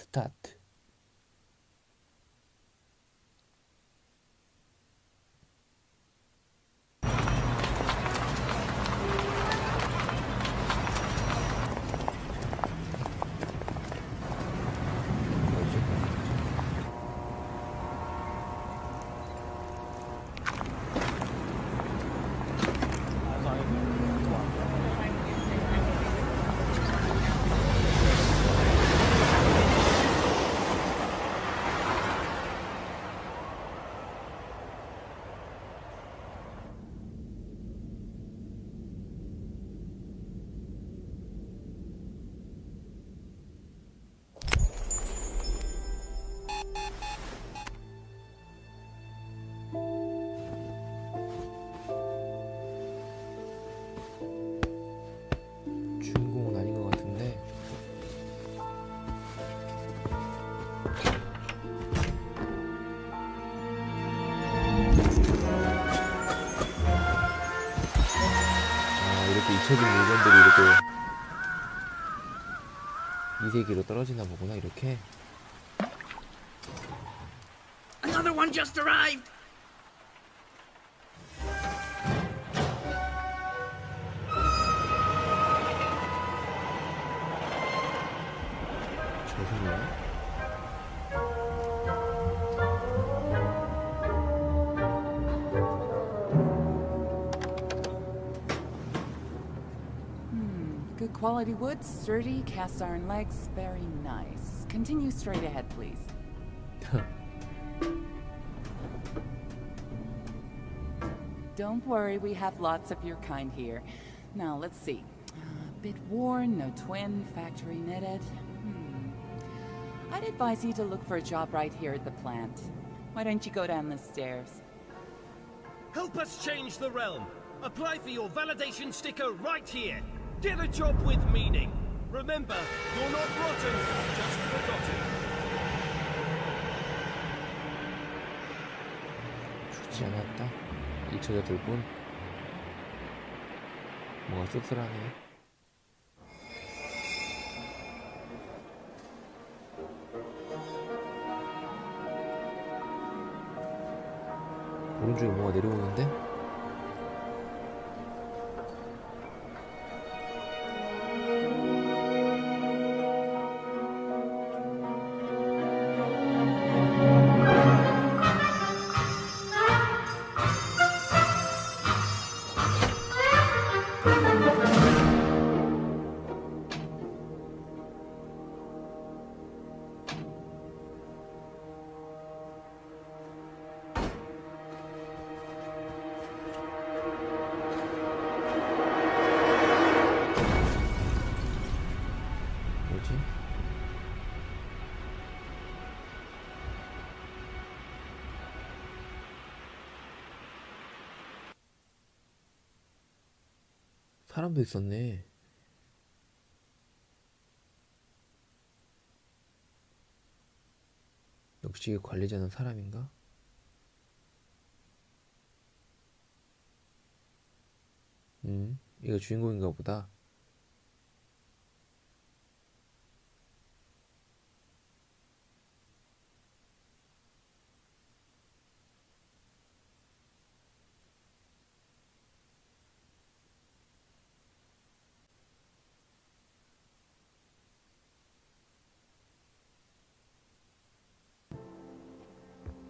스타트. 주인공은 아닌 것 같은데. 이렇게 잊혀진 물건들이 이렇게 이 세계로 떨어지나 보구나. 이렇게. Another one just arrived. 죄송해요. Good quality wood, sturdy, cast iron legs, very nice. Continue straight ahead, please. Don't worry, we have lots of your kind here. Now, let's see. A bit worn, no twin, factory knitted. I'd advise you to look for a job right here at the plant. Why don't you go down the stairs? Help us change the realm. Apply for your validation sticker right here. Get a job with meaning. Remember, you're not rotten, just forgotten. 죽지 않았다. 잊혀졌을 뿐. 뭔가 씁쓸하네. 오른쪽에 뭐가 내려오는데? 사람도 있었네. 역시 관리자는 사람인가? 이거 주인공인가 보다.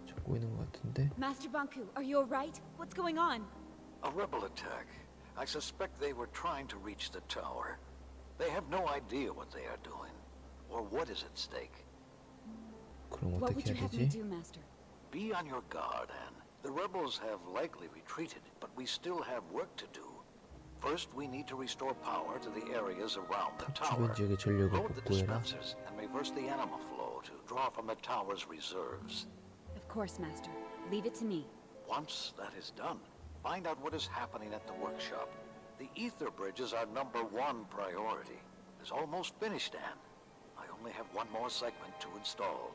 찾고 있는 것 같은데. Master Banku, are you alright? What's going on? A rebel attack. I suspect they were trying to reach the tower. They have no idea what they are doing, or what is at stake. 그럼 What would 어떻게 you 해야 have me 되지? do, Master? Be on your guard, Anne. The rebels have likely retreated, but we still have work to do. First, we need to restore power to the areas around the 탑 tower. 주변 지역의 전력을 Load the 복구해라. dispensers and reverse the animal flow to draw from the tower's reserves. Of course, Master. Leave it to me. Once that is done, find out what is happening at the workshop. The ether bridge is our #1 priority. It's almost finished, Anne. I only have one more segment to install.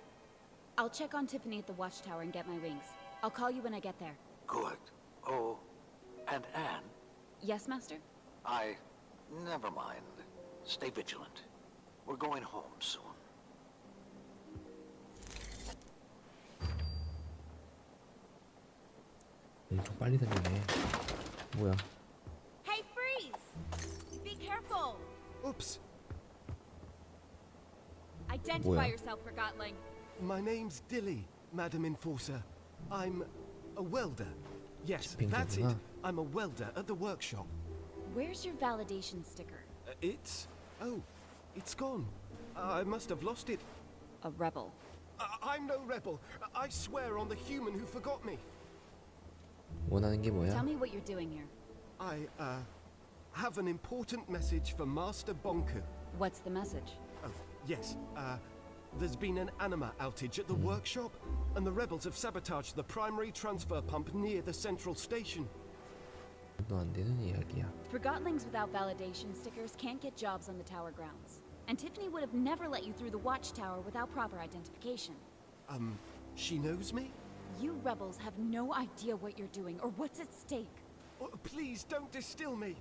I'll check on Tiffany at the watchtower and get my wings. I'll call you when I get there. Good. Oh, and Anne, Yes, Master? never mind. Stay vigilant. We're going home soon. 엄청 빨리 다니네. 뭐야? Hey, freeze! Be careful! Oops. Identify 뭐야? yourself, Forgotling. My name's Dilly, Madam Enforcer. I'm a welder. Yes, that's it. 핑계구나. I'm a welder at the workshop. Where's your validation sticker? Oh, it's gone. I must have lost it. A rebel. I'm no rebel. I swear on the human who forgot me. 원하는 게 뭐야? Tell me what you're doing here. I have an important message for Master Bonku. What's the message? Oh, yes. There's been an anima outage at the workshop, and the rebels have sabotaged the primary transfer pump near the central station. 너 안 되는 이야기야. Forgotlings without validation stickers can't get jobs on the tower grounds. And Tiffany would have never let you through the watchtower without proper identification. She knows me? You rebels have no idea what you're doing or what's at stake. Oh, please don't distill me.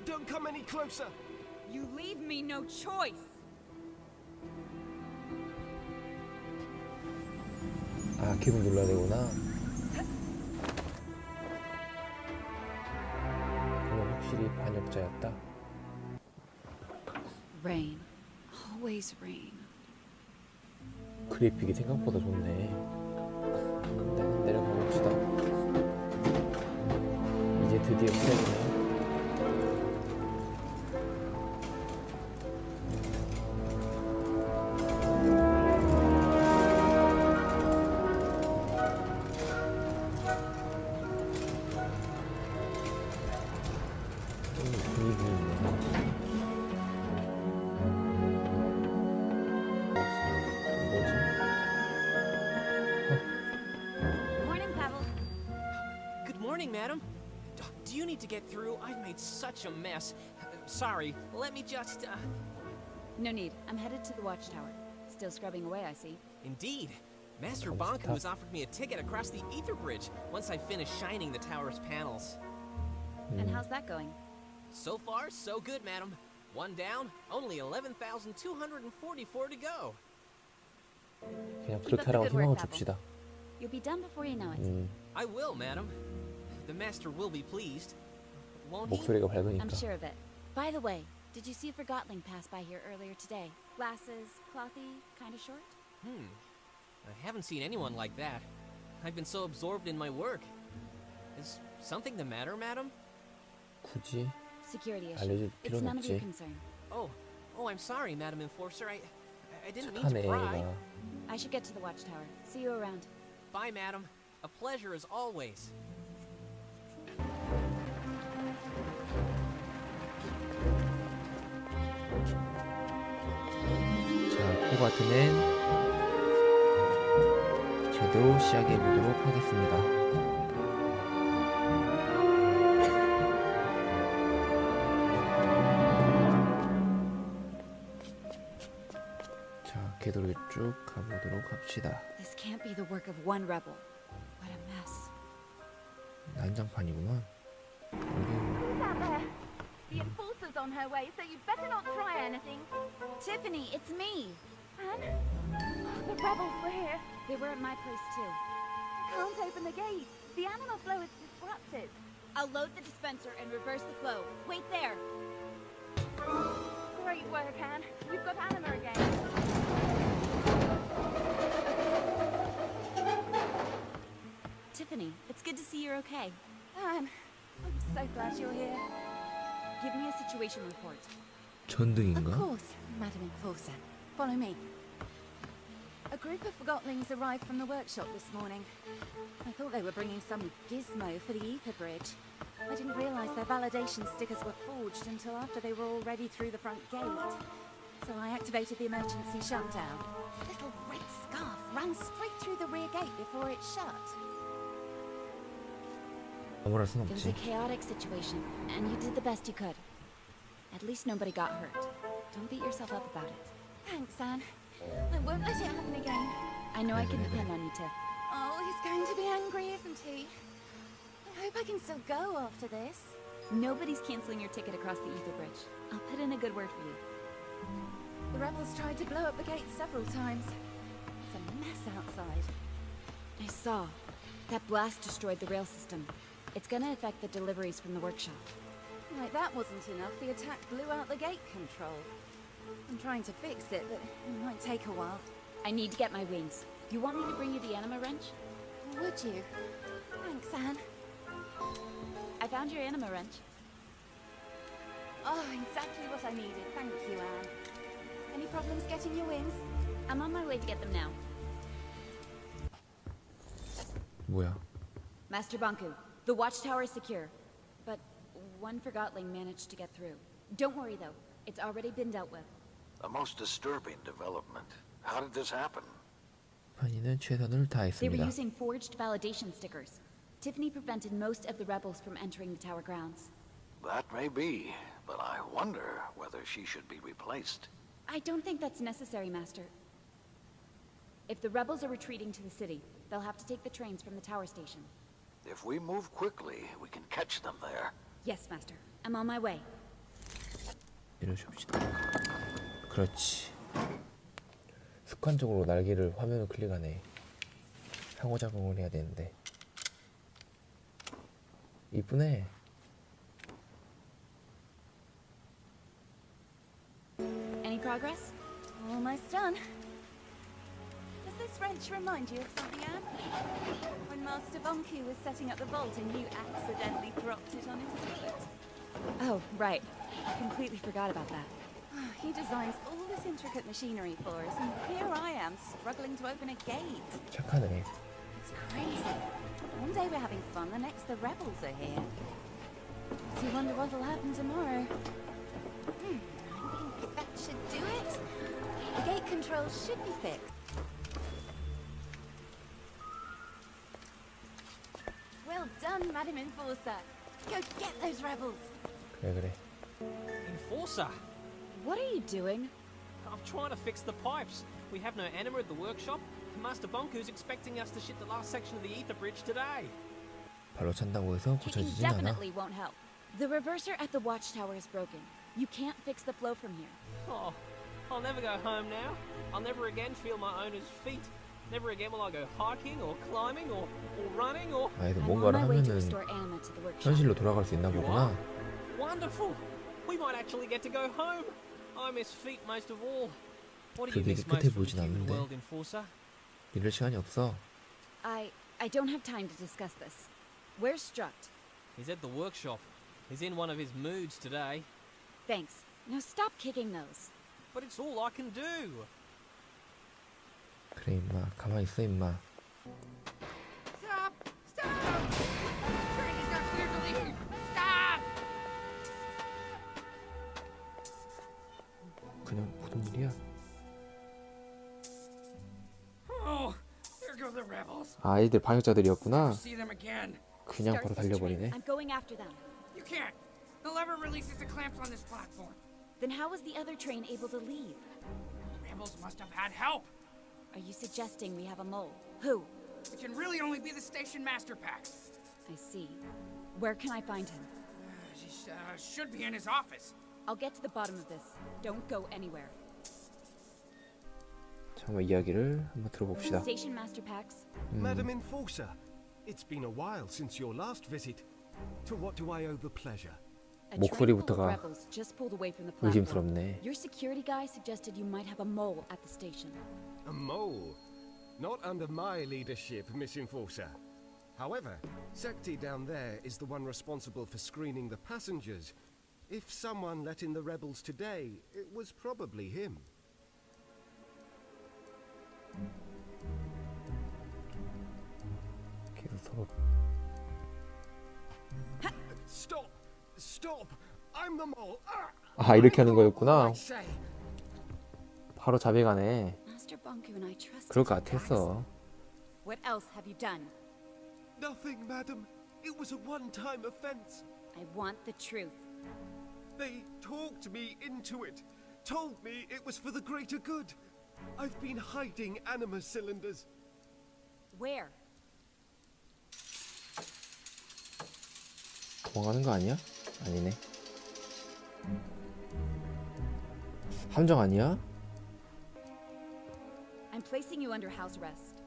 Don't come any closer. You leave me no choice. 아, 기본 눌러야 되구나. 그럼 확실히 반역자였다. Rain. Always rain. 그래픽이 생각보다 좋네. 일단 내려가 봅시다. 이제 드디어 시작이네. 분위기 있네. Morning, Pavel. Good morning, madam. Do you need to get through? I've made such a mess. Sorry, let me just, No need. I'm headed to the watchtower. Still scrubbing away, I see. Indeed. Master That was Bonku tough. has offered me a ticket across the Ether Bridge once I finish shining the tower's panels. And how's that going? So far, so good, madam. One down, only 11,244 to go. 그냥 Keep up the 그렇다라고 good 희망을 work, Pavel. 줍시다. You'll be done before you know it. I will, madam. The master will be pleased. Won't he? 목소리가 밝으니까. I'm sure of it. By the way, did you see a Forgotling pass by here earlier today? Glasses, clothy, kinda short? I haven't seen anyone like that. I've been so absorbed in my work. Is something the matter, madam? 굳이 Security issue. 알려줄 It's 필요는 none of your 없지. concern. Oh, I'm sorry, Madam Enforcer. I didn't mean 착하네 to pry. 얘가. I should get to the watchtower. See you around. Bye, madam. A pleasure as always. 자, 포가튼앤 제대로 시작해 보도록 하겠습니다. 자, 궤도를 쭉 가보도록 합시다. This can't be the work of one rebel. What a mess. 난장판이구만. 여기 Out there. The enforcer's on her way, so you better not try anything. Tiffany, it's me! Anne? The rebels were here. They were at my place too. I can't open the gate. The animal flow is disrupted. I'll load the dispenser and reverse the flow. Wait there! Great work, Anne. You've got anima again. Tiffany, it's good to see you're okay. Anne, I'm so glad you're here. Give me a situation report. 전등인가? Of course, Madam Enforcer. Follow me. A group of Forgotlings arrived from the workshop this morning. I thought they were bringing some gizmo for the Ether Bridge. I didn't realize their validation stickers were forged until after they were already through the front gate. So I activated the emergency shutdown. This little red scarf ran straight through the rear gate before it shut. 아무랄 순 It was 없지. a chaotic situation, and you did the best you could. At least nobody got hurt. Don't beat yourself up about it. Thanks, Anne. I won't let it happen again. I know I can depend on you, Tiff. Oh, he's going to be angry, isn't he? I hope I can still go after this. Nobody's canceling your ticket across the Ether Bridge. I'll put in a good word for you. The rebels tried to blow up the gate several times. It's a a mess outside. I saw. That blast destroyed the rail system. It's gonna affect the deliveries from the workshop. Like that wasn't enough, the attack blew out the gate control. I'm trying to fix it, but it might take a while. I need to get my wings. You want me to bring you the anima wrench? Would you? Thanks, Anne. I found your anima wrench. Oh, exactly what I needed. Thank you, Anne. Any problems getting your wings? I'm on my way to get them now. 뭐야? Master Banku, the watchtower is secure. But one Forgotling managed to get through. Don't worry though, it's already been dealt with. A most disturbing development. How did this happen? 판이는 최선을 They were 다했습니다. using forged validation stickers. Tiffany prevented most of the rebels from entering the tower grounds. That may be, but I wonder whether she should be replaced. I don't think that's necessary, Master. If the rebels are retreating to the city, they'll have to take the trains from the tower station. If we move quickly, we can catch them there. Yes, Master. I'm on my way. 내려줍시다. 그렇지. 습관적으로 날개를 화면을 클릭하네. 상호작용을 해야 되는데. 이쁘네. Any progress? Almost done. Does this wrench remind you of something, Anne? When Master Banku was setting up the vault and you accidentally dropped it on his feet. Oh, right. I completely forgot about that. He designs all this intricate machinery for us, and here I am struggling to open a gate. 착하네. It's crazy. One day we're having fun, the next the rebels are here. Do you wonder what'll happen tomorrow? I think that should do it. The gate controls should be fixed. Well done, Madam Enforcer. Go get those rebels. 그래. Enforcer! What are you doing? I'm trying to fix the pipes. We have no anima at the workshop. Master Bonku's expecting us to ship the last section of the ether bridge today. 발로 찬다고 해서 Kicking 고쳐지진 않아. definitely won't help. The reverser at the watchtower is broken. You can't fix the flow from here. Oh, I'll never go home now. I'll never again feel my owner's feet. Never again will I go hiking or climbing or running or... 아, 이거 I'm on 뭔가를 my way to 하면은 restore anima to the workshop. 현실로 돌아갈 수 있나 You 보구나. are? Wonderful! We might actually get to go home. I miss feet most of all. What do you 그게 miss 끝에 most from 보이진 the human 않는데. world, Enforcer? 이럴 시간이 없어. I don't have time to discuss this. Where's Struct? He's at the workshop. He's in one of his moods today. Thanks. Now stop kicking those. But it's all I can do. 그래 임마. 가만히 있어 임마. Stop! Stop! Train is not clear to leave! Stop! 그냥 무슨 일이야? Oh, there go the rebels. 아, 아이들 방역자들이었구나. See them again. 그냥 Start 바로 this train. 달려버리네. I'm going after them. You can't. The lever releases the clamps on this platform. Then how was the other train able to leave? Rebels must have had help. Are you suggesting we have a mole? Who? It can really only be the station master pack. I see. Where can I find him? He should be in his office. I'll get to the bottom of this. Don't go anywhere. 자, 한번 이야기를 한번 들어봅시다. Station master packs. Madam Enforcer, it's been a while since your last visit. To what do I owe the pleasure? A train full of 목소리부터가 rebels just pulled away from the platform. 의심스럽네. Your security guy suggested you might have a mole at the station. A mole? Not under my leadership, Miss Enforcer. However, Sekti down there is the one responsible for screening the passengers. If someone let in the rebels today, it was probably him. 계속 서로 Stop! Stop! I'm the mole! 아, 이렇게 하는 I 거였구나. say. 바로 자백하네. Master Banku and I trusted 그럴 것 you guys. 같았어. What else have you done? Nothing, madam. It was a one-time offense. I want the truth. They talked me into it. Told me it was for the greater good. I've been hiding anima cylinders. Where? 도망가는 거 아니야? 아니네. 함정 아니야? I'm placing you under house arrest.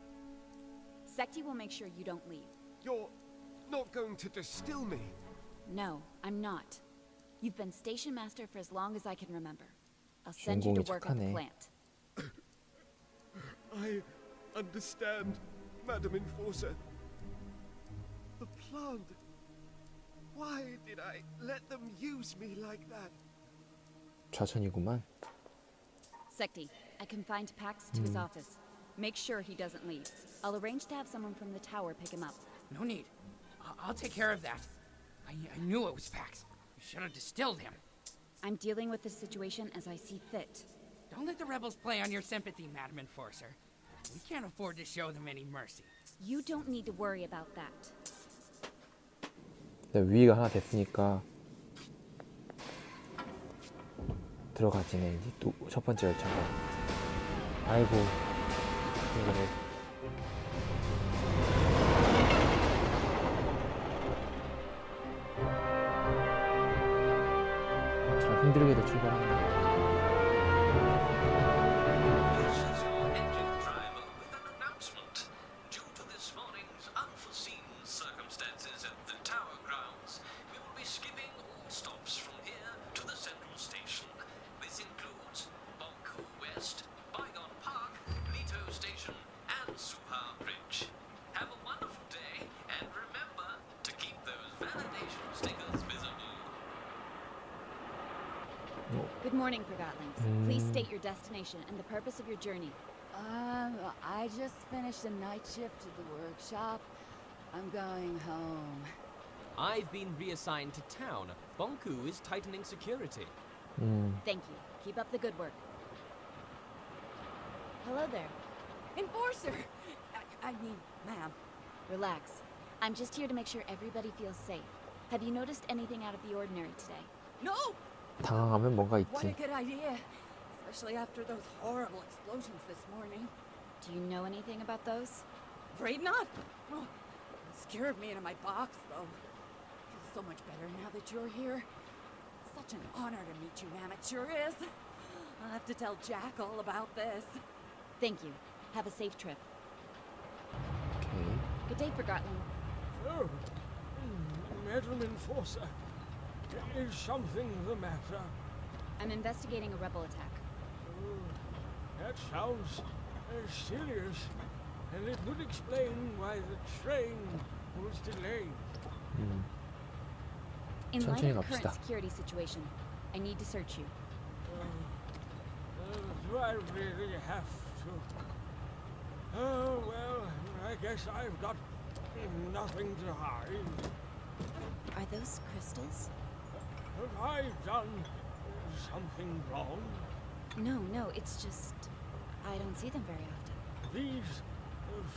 Secti will make sure you don't leave. You're not going to distill me? No, I'm not. You've been station master for as long as I can remember. I'll send you to 주인공이 work at the 착하네. plant. I understand, Madam Enforcer. The plant. Why did I let them use me like that? 좌천이구만. Secti, I confined Pax to his office. Make sure he doesn't leave. I'll arrange to have someone from the tower pick him up. No need. I'll take care of that. I knew it was Pax. You should have distilled him. I'm dealing with the situation as I see fit. Don't let the rebels play on your sympathy, Madam Enforcer. We can't afford to show them any mercy. You don't need to worry about that. 위가 하나 됐으니까 들어가지네. 이제 또 첫 번째 열차가. 아이고 이거를 참 힘들게도 출발한다. This is your engine driver with an announcement. Due to this morning's unforeseen circumstances at the tower grounds, we will be skipping all stops from here to the central station. This includes Bonku West, Bygone Park, Leto Station, and Suha Bridge. Have a wonderful day, and remember to keep those validation stickers visible. Good morning, Forgotlings. Please state your destination and the purpose of your journey. I just finished a night shift at the workshop. I'm going home. I've been reassigned to town. Bonku is tightening security. Thank you. Keep up the good work. Hello there. Enforcer! I mean, ma'am. Relax. I'm just here to make sure everybody feels safe. Have you noticed anything out of the ordinary today? No! 당황하면 뭔가 What a 있지. good idea. Especially after those horrible explosions this morning. Do you know anything about those? Afraid not. Oh, it scared me into my box, though. Feels so much better now that you're here. It's such an honor to meet you, ma'am. It sure is. I'll have to tell Jack all about this. Thank you. Have a safe trip. 오케이. Good day, Forgotling. Oh, Madam Enforcer, is something the matter? I'm investigating a rebel attack. That sounds serious, and it would explain why the train was delayed. In light 천천히 of the current 갑시다. security situation, I need to search you. Do I really have to? Oh, well, I guess I've got nothing to hide. Are those crystals? Have I done something wrong? No, it's just... I don't see them very often. These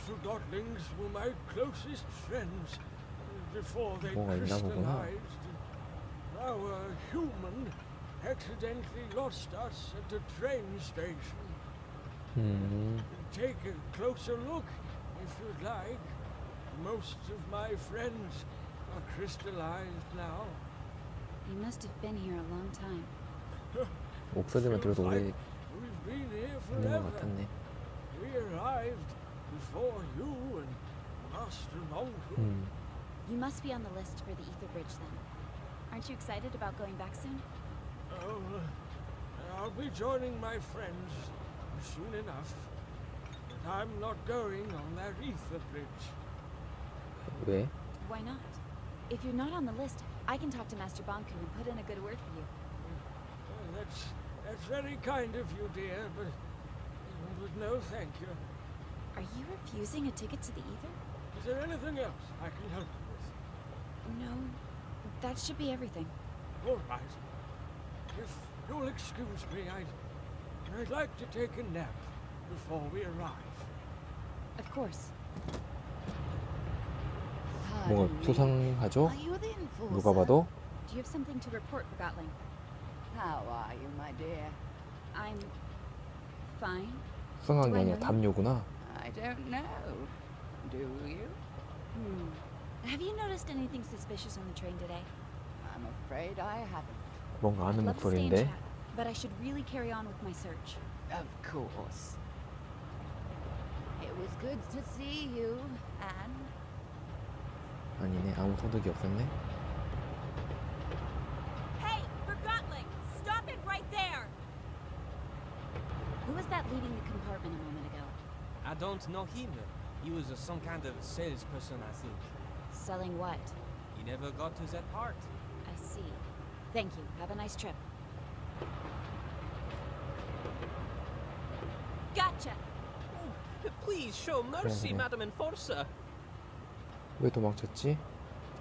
Forgotlings were my closest friends before they 뭐가 있나 보구나. crystallized. Our human accidentally lost us at the train station. Take a closer look if you'd like. Most of my friends are crystallized now. They must have been here a long time. 목소리만 들어도 오래 We've been here 있는 것 forever. 같았네. We arrived before you and Master Monku. You must be on the list for the Ether Bridge then. Aren't you excited about going back soon? Oh, I'll be joining my friends soon enough. But I'm not going on that Ether Bridge. 왜? Why not? If you're not on the list, I can talk to Master Bonku and put in a good word for you. That's very kind of you, dear, but no thank you. Are you refusing a ticket to the Ether? Is there anything else I can help you with? No, that should be everything. All right. If you'll excuse me, I'd like to take a nap before we arrive. Of course. 뭔가 수상하죠? Are you the enforcer? 누가 봐도 Do you have something to report, Forgotling? How are you, my dear? I'm... fine. 수상한 게 아니라 담요구나. I don't know. Do you? Have you noticed anything suspicious on the train today? I'm afraid I haven't. 뭔가 I'd 아는 love to stay and 목소리인데. chat, but I should really carry on with my search. Of course. It was good to see you, Anne. 아니네, 아무 소득이 없었네. Hey, Forgotling! Stop it right there! Who was that leading the compartment a moment ago? I don't know him. He was some kind of salesperson, I think. Selling what? He never got to that part. I see. Thank you. Have a nice trip. Gotcha! Please show mercy, 그래. Madam Enforcer. 왜 도망쳤지?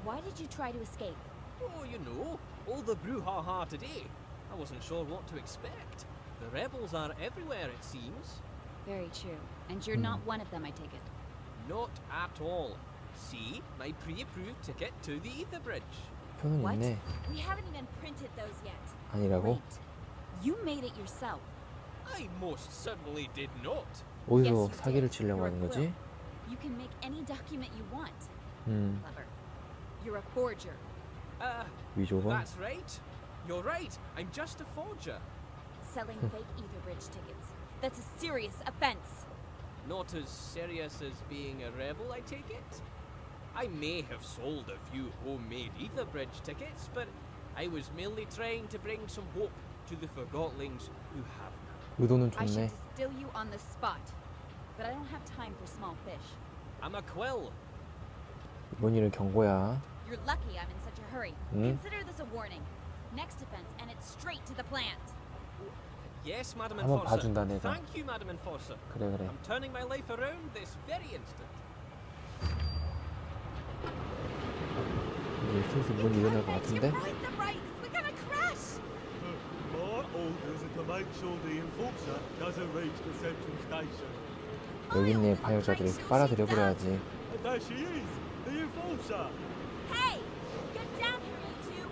Why did you try to escape? Oh, you know, all the brouhaha today. I wasn't sure what to expect. The rebels are everywhere, it seems. Very true. And you're not one of them, I take it. Not at all. See, my pre-approved ticket to the Ether Bridge. 표는 What? 있네. We haven't even printed those yet. 아니라고? Wait. You made it yourself. I most certainly did not. 어디서 Yes, you 사기를 did. 치려고 You're a 하는 거지? quill. You can make any document you want. 음, Clever. You're a forger. 위조건? That's right. You're right. I'm just a forger. Selling fake Ether Bridge tickets. That's a serious offense. Not as serious as being a rebel, I take it. I may have sold a few homemade Ether Bridge tickets, but I was merely trying to bring some hope to the Forgotlings who have none. 의도는 I should 좋네. distill you on the spot. But I don't have time for small fish. I'm a quill. 이번 일은 경고야. You're lucky I'm in such a hurry. Hmm? Consider this a warning. Next offense, and it's straight to the plant. Yes, Madam 한번 Enforcer. 봐준다, 내가. Thank you, Madam Enforcer. 그래, 그래. I'm turning my life around this very instant. 이제 슬슬 뭔 일어날 것 같은데? Ride the brakes! We're gonna crash! My orders are to make sure the enforcer doesn't reach the central station. 여기 있네, 방역자들이 빨아들여버려야지. And there she is, the enforcer. Hey! Get down here, you two!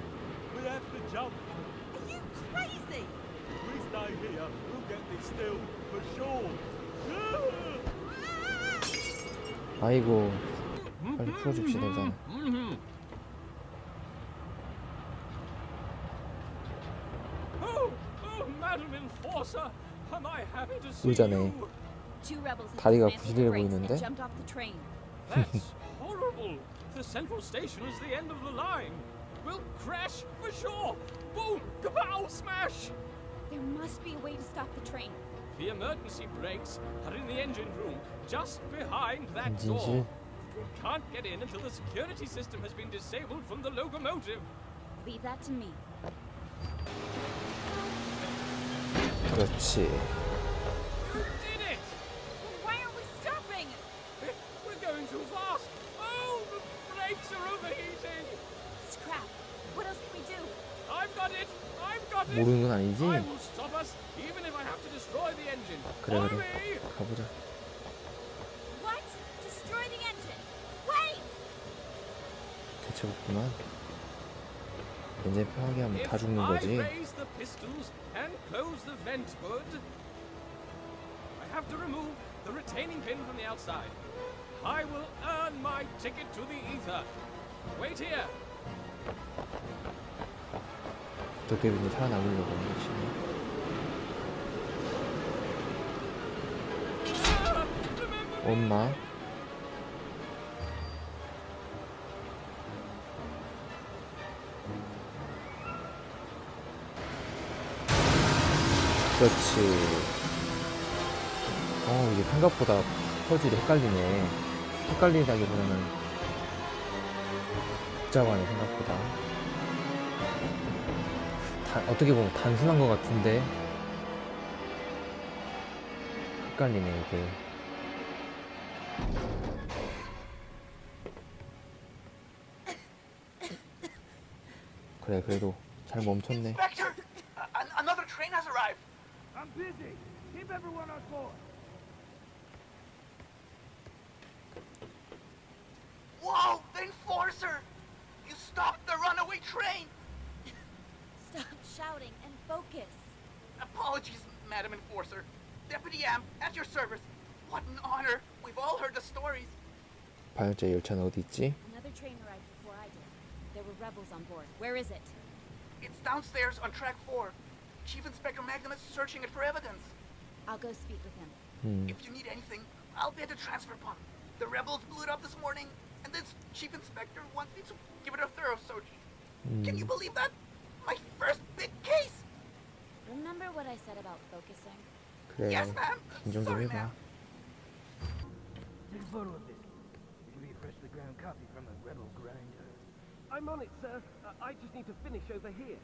We have to jump. Are you crazy? If we stay here, we'll get this still for sure. 아이고, 빨리 풀어줍시다, 일단. Oh, Madam Enforcer, am I happy to see 의자네. you? Two rebels have 다리가 dismantled the 부실해 brakes 보이는데? and jumped off the train. That's horrible. The central station is the end of the line. We'll crash for sure. Boom, kapow, smash. There must be a way to stop the train. The emergency brakes are in the engine room, just behind that 엔진실. door. We can't get in until the security system has been disabled from the locomotive. Leave that to me. 그렇지. You did it! Why aren't we stopping? We're going too fast. Oh, the brakes are overheating. Scrap. What else can we do? I've got it. I've got it. 모르는 건 아니지? I will stop us, even if I have to destroy the engine. 그래, Follow 그래. me. 가보자. What? Destroy the engine. Wait! 대체 없구만. 이제 편하게 하면 다 If 죽는 I 거지. raise the pistons and close the vent hood, I have to remove the retaining pin from the outside. I will earn my ticket to the ether. Wait here. 도깨비는 살아남으려고 하는 것이네. 엄마. 그렇지. 이게 생각보다 퍼즐이 헷갈리네. 헷갈리다기보다는 복잡하네, 생각보다. 어떻게 보면 단순한 것 같은데 헷갈리네, 이게. 그래, 그래도 잘 멈췄네. Inspector! Another train has arrived. I'm busy. Keep everyone on board. Whoa, the enforcer! You stopped the runaway train! Stop shouting and focus. Apologies, Madam Enforcer. Deputy Am, at your service. What an honor. We've all heard the stories. 발열제 열차는 어디 있지? Another train arrived before I did. There were rebels on board. Where is it? It's downstairs on track 4. Chief Inspector Magnum is searching it for evidence. I'll go speak with him. If you need anything, I'll be at the transfer pump. The rebels blew it up this morning, and this chief inspector wants me to give it a thorough search. Can you believe that? My first big case! Remember what I said about focusing? 그래. Yes, ma'am. 진정 좀 Sorry, 해봐. ma'am. Take a photo of this. It can be a freshly ground copy from a rebel grinder. I'm on it, sir. I just need to finish over here.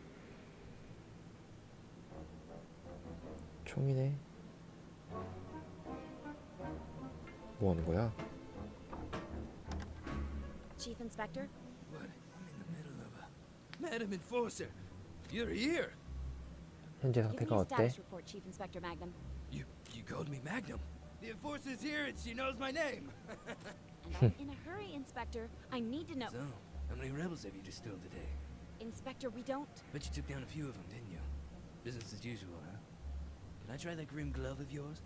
총이네. 뭐 하는 거야? Chief Inspector? What? I'm in the middle of a... Madam Enforcer! You're here! 현재 Give me 상태가 a 어때? status report, Chief Inspector Magnum. You called me Magnum? The Enforcer's here and she knows my name! And I'm in a hurry, Inspector. I need to know. So, how many rebels have you distilled today? Inspector, we don't... Bet you took down a few of them, didn't you? Business as usual, huh? Can I try that grim glove of yours?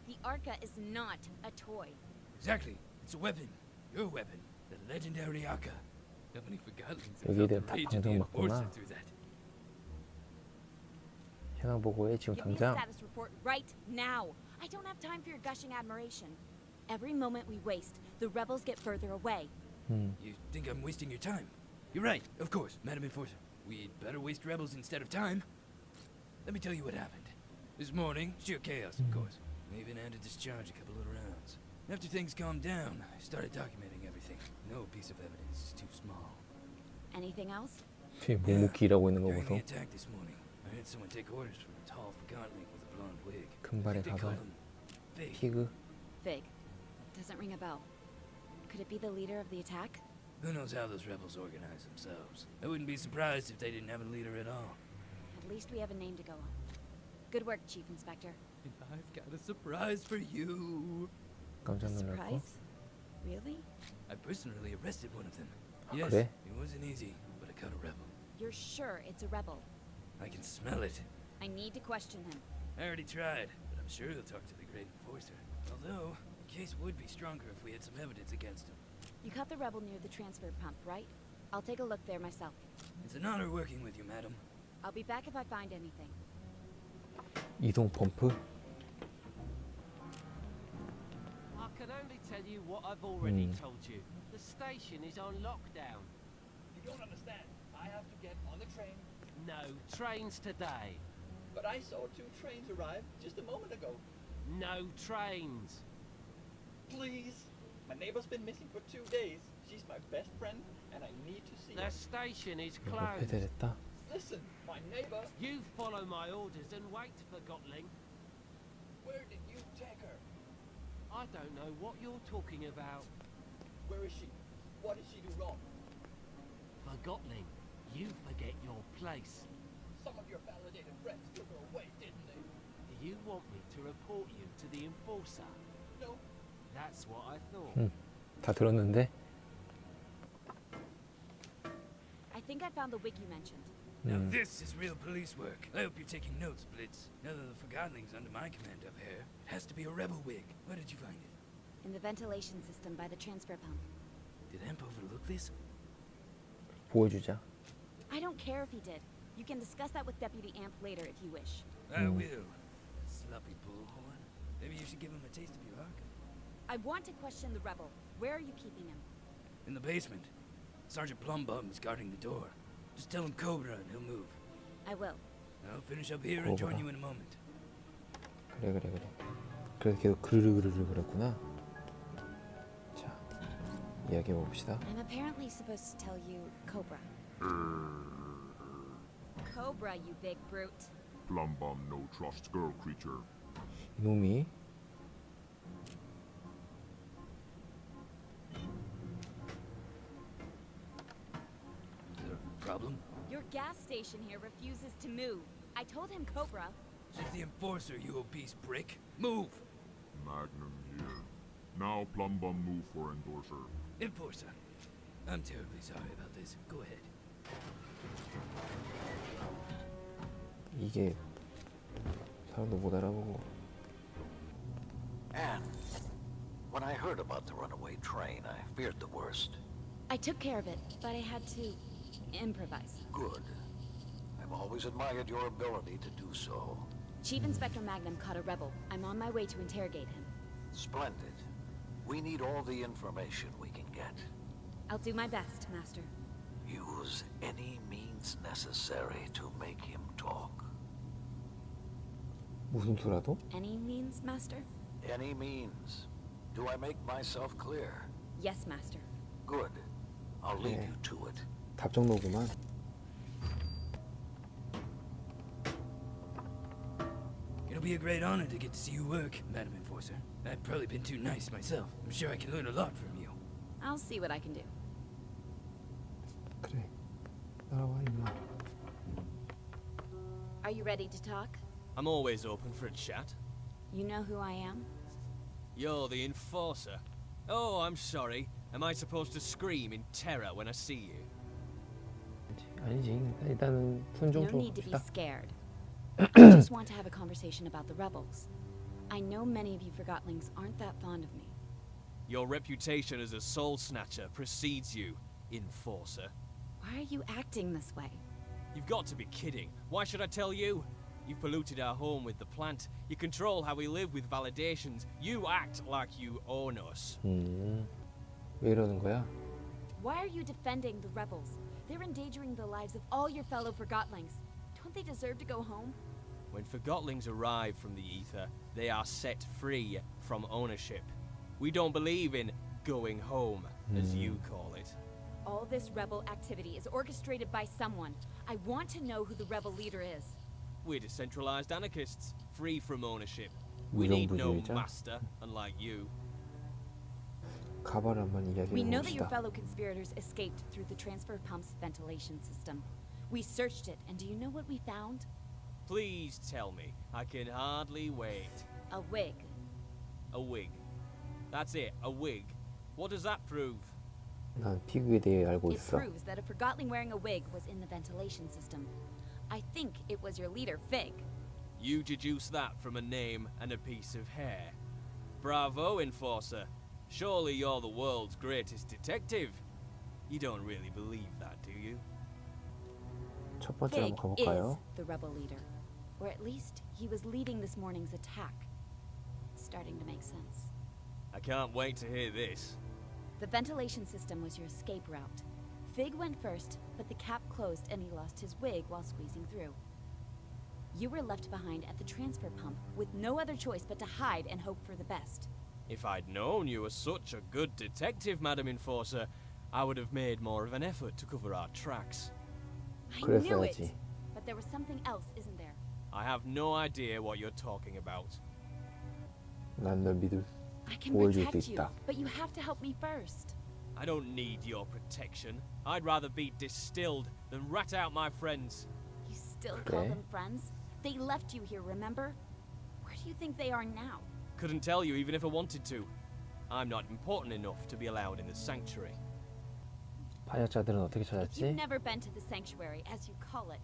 The Arca is not a toy. Exactly. It's a weapon. Your weapon. The legendary Arca. How many forgotlings have 여기에 felt the 대한 다 rage of the Enforcer 방송맞구나. through that? 현황 보고해 지금 Give me a 당장. status report right now. I don't have time for your gushing admiration. Every moment we waste, the rebels get further away. You think I'm wasting your time? You're right, of course, Madam Enforcer. We'd better waste rebels instead of time. Let me tell you what happened. This morning, sheer chaos, of course. I even had to discharge a couple of rounds. After things calmed down, I started documenting everything. No piece of evidence is too small. Anything else? 뒤에 묵묵히 일하고 있는 거 During the 보소. attack this morning, I heard someone take orders from a tall forgotten with a blonde wig. 금발의 I think they call 가발. him Fig. 피그. Fig. Doesn't ring a bell. Could it be the leader of the attack? Who knows how those rebels organize themselves? I wouldn't be surprised if they didn't have a leader at all. At least we have a name to go on. Good work, Chief Inspector. And I've got a surprise for you. 깜짝 놀랐고. Surprise? Really? I personally arrested one of them. 아, Yes, 그래? it wasn't easy, but I caught a rebel. You're sure it's a rebel? I can smell it. I need to question him. I already tried, but I'm sure he'll talk to the Great Enforcer. Although, the case would be stronger if we had some evidence against him. You caught the rebel near the transfer pump, right? I'll take a look there myself. It's an honor working with you, madam. I'll be back if I find anything. 이동 펌프. I can only tell you what I've already told you. The station is on lockdown. You don't understand. I have to get on the train. No trains today. But I saw 2 trains arrive just a moment ago. No trains. Please. My neighbor's been missing for 2 days. She's my best friend, and I need to see The her. station is 이거 closed. 폐쇄됐다. Listen, my neighbor. You follow my orders and wait for Gotling. Where did you take her? I don't know what you're talking about. Where is she? What did she do wrong? For Gotling, you forget your place. Some of your validated friends took her away, didn't they? Do you want me to report you to the Enforcer? No. That's what I thought. 다 들었는데. I think I found the wig you mentioned. Now this is real police work. I hope you're taking notes, Blitz. Now that the Forgottlings under my command have hair, it has to be a rebel wig. Where did you find it? In the ventilation system by the transfer pump. Did Amp overlook this? 보여주자. I don't care if he did. You can discuss that with Deputy Amp later if you wish. I will. Sloppy bullhorn. Maybe you should give him a taste of your arc. I want to question the rebel. Where are you keeping him? In the basement. Sergeant Plumbum is guarding the door. Just tell him Cobra and he'll move. I will. I'll finish up here and join you in a moment. 그래. 그래서 계속 그르르 그랬구나. 자, 이야기해 봅시다. I'm apparently supposed to tell you Cobra. Cobra, you big brute. Plumbum no trust girl creature. 이놈이 Problem? Your gas station here refuses to move. I told him Cobra. She's the Enforcer, you obese prick. Move! Magnum here. Now Plumbum move for endorser. Enforcer. I'm terribly sorry about this. Go ahead. 이게 사람도 못 알아보고. And when I heard about the runaway train, I feared the worst. I took care of it, but I had to improvise. Good. I've always admired your ability to do so. Chief Inspector Magnum caught a rebel. I'm on my way to interrogate him. Splendid. We need all the information we can get. I'll do my best, Master. Use any means necessary to make him talk. 무슨 수라도? Any means, Master? Any means. Do I make myself clear? Yes, Master. Good. I'll leave you to it. 답정너구만. It'll be a great honor to get to see you work, Madam Enforcer. I've probably been too nice myself. I'm sure I can learn a lot from you. I'll see what I can do. 그래. 따라와 임마. Are you ready to talk? I'm always open for a chat. You know who I am? You're the Enforcer. Oh, I'm sorry. Am I supposed to scream in terror when I see you? 아니지. 일단은 손 좀 No need to be 줍시다. scared. I just want to have a conversation about the rebels. I know many of you Forgotlings aren't that fond of me. Your reputation as a soul snatcher precedes you, Enforcer. Why are you acting this way? You've got to be kidding. Why should I tell you? You've polluted our home with the plant. You control how we live with validations. You act like you own us. 왜 이러는 거야? Why are you defending the rebels? They're endangering the lives of all your fellow Forgotlings. Don't they deserve to go home? When Forgotlings arrive from the ether, they are set free from ownership. We don't believe in going home, as you call it. All this rebel activity is orchestrated by someone. I want to know who the rebel leader is. We're decentralized anarchists, free from ownership. We need no master, unlike you. 가발을 한번 We know that 이야기해 your 봅시다. fellow conspirators escaped through the transfer pump's ventilation system. We searched it, and do you know what we found? Please tell me. I can hardly wait. A wig. A wig. That's it, a wig. What does that prove? 난 피규어에 대해 알고 It 있어. proves that a Forgotling wearing a wig was in the ventilation system. I think it was your leader, Fig. You deduce that from a name and a piece of hair. Bravo, Enforcer. Surely you're the world's greatest detective. You don't really believe that, do you? 첫 번째 Fig 한번 is 가볼까요? the rebel leader. Or at least he was leading this morning's attack. It's starting to make sense. I can't wait to hear this. The ventilation system was your escape route. Fig went first, but the cap closed and he lost his wig while squeezing through. You were left behind at the transfer pump with no other choice but to hide and hope for the best. If I'd known you were such a good detective, Madam Enforcer, I would have made more of an effort to cover our tracks. I knew 그랬어야지. it! But there was something else, isn't there? I have no idea what you're talking about. 난 널 믿을 I can 보여줄 수 protect you, 있다. but you have to help me first. I don't need your protection. I'd rather be distilled than rat out my friends. You still call 그래? them friends? They left you here, remember? Where do you think they are now? Couldn't tell you even if I wanted to. I'm not important enough to be allowed in the sanctuary. 파야자들은 어떻게 If you've 찾았지? never been to the sanctuary, as you call it,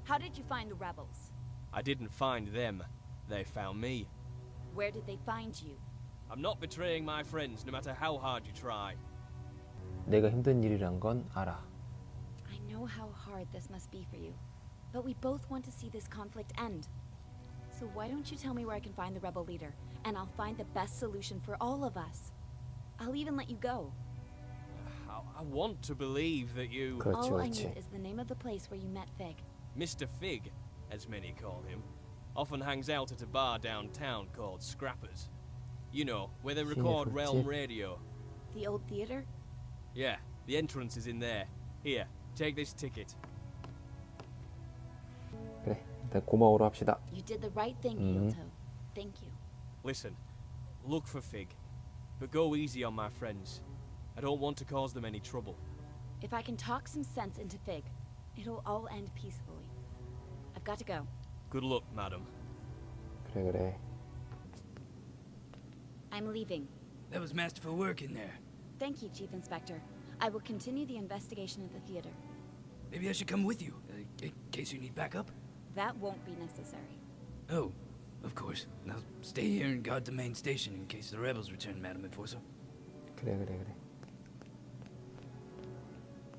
how did you find the rebels? I didn't find them. They found me. Where did they find you? I'm not betraying my friends no matter how hard you try. 내가 힘든 일이란 건 알아. I know how hard this must be for you, but we both want to see this conflict end. So why don't you tell me where I can find the rebel leader, and I'll find the best solution for all of us. I'll even let you go. I want to believe that you... 그렇지, All I 그렇지. need is the name of the place where you met Fig. Mr. Fig, as many call him, often hangs out at a bar downtown called Scrappers. You know, where they record Realm Radio. The old theater? Yeah, the entrance is in there. Here, take this ticket. 그래, 일단 고마워로 합시다. You did the right thing, Hyoto. Thank you. Listen, look for Fig, but go easy on my friends. I don't want to cause them any trouble. If I can talk some sense into Fig, it'll all end peacefully. I've got to go. Good luck, madam. 그래, 그래. I'm leaving. That was masterful work in there. Thank you, Chief Inspector. I will continue the investigation at the theater. Maybe I should come with you, in case you need backup. That won't be necessary. Oh, of course. Now stay here and guard the main station in case the rebels return, Madam Enforcer. 그래, 그래, 그래.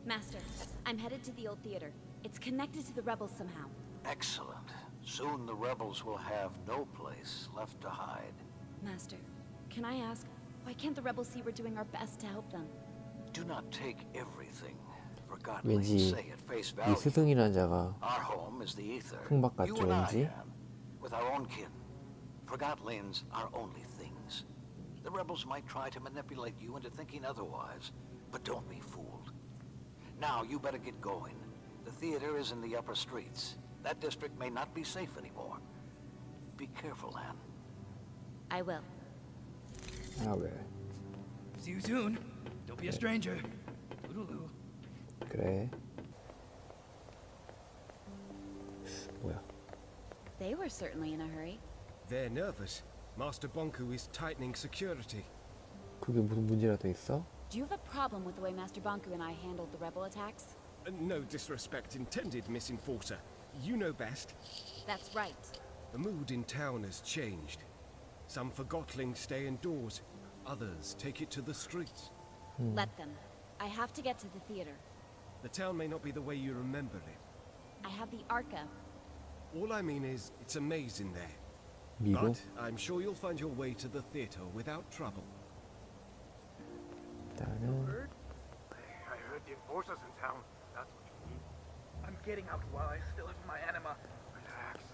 Master, I'm headed to the old theater. It's connected to the rebels somehow. Excellent. Soon the rebels will have no place left to hide. Master, can I ask, Why can't the rebels see we're doing our best to help them? Do not take everything. For 왠지 say at face 이 value. 스승이라는 자가 Our home is the ether. 흑막 같죠, You and I, 왠지? Anne, with our own kin. Forgotlings are only things. The rebels might try to manipulate you into thinking otherwise, but don't be fooled. Now you better get going. The theater is in the upper streets. That district may not be safe anymore. Be careful, Anne. I will. 아 왜? See you soon. Don't be a stranger. Toodaloo. 그래. 뭐야? They were certainly in a hurry. They're nervous. Master Bonku is tightening security. 그게 무슨 문제라도 있어? Do you have a problem with the way Master Bonku and I handled the rebel attacks? No disrespect intended, Miss Enforcer. You know best. That's right. The mood in town has changed. Some Forgotlings stay indoors. Others take it to the streets. Let them. I have to get to the theater. The town may not be the way you remember it. I have the Arca. All I mean is, it's a maze in there. 미로? But I'm sure you'll find your way to the theater without trouble. 일단은 I heard the enforcers in town. That's what you need. I'm getting out while I still have my anima. Relax.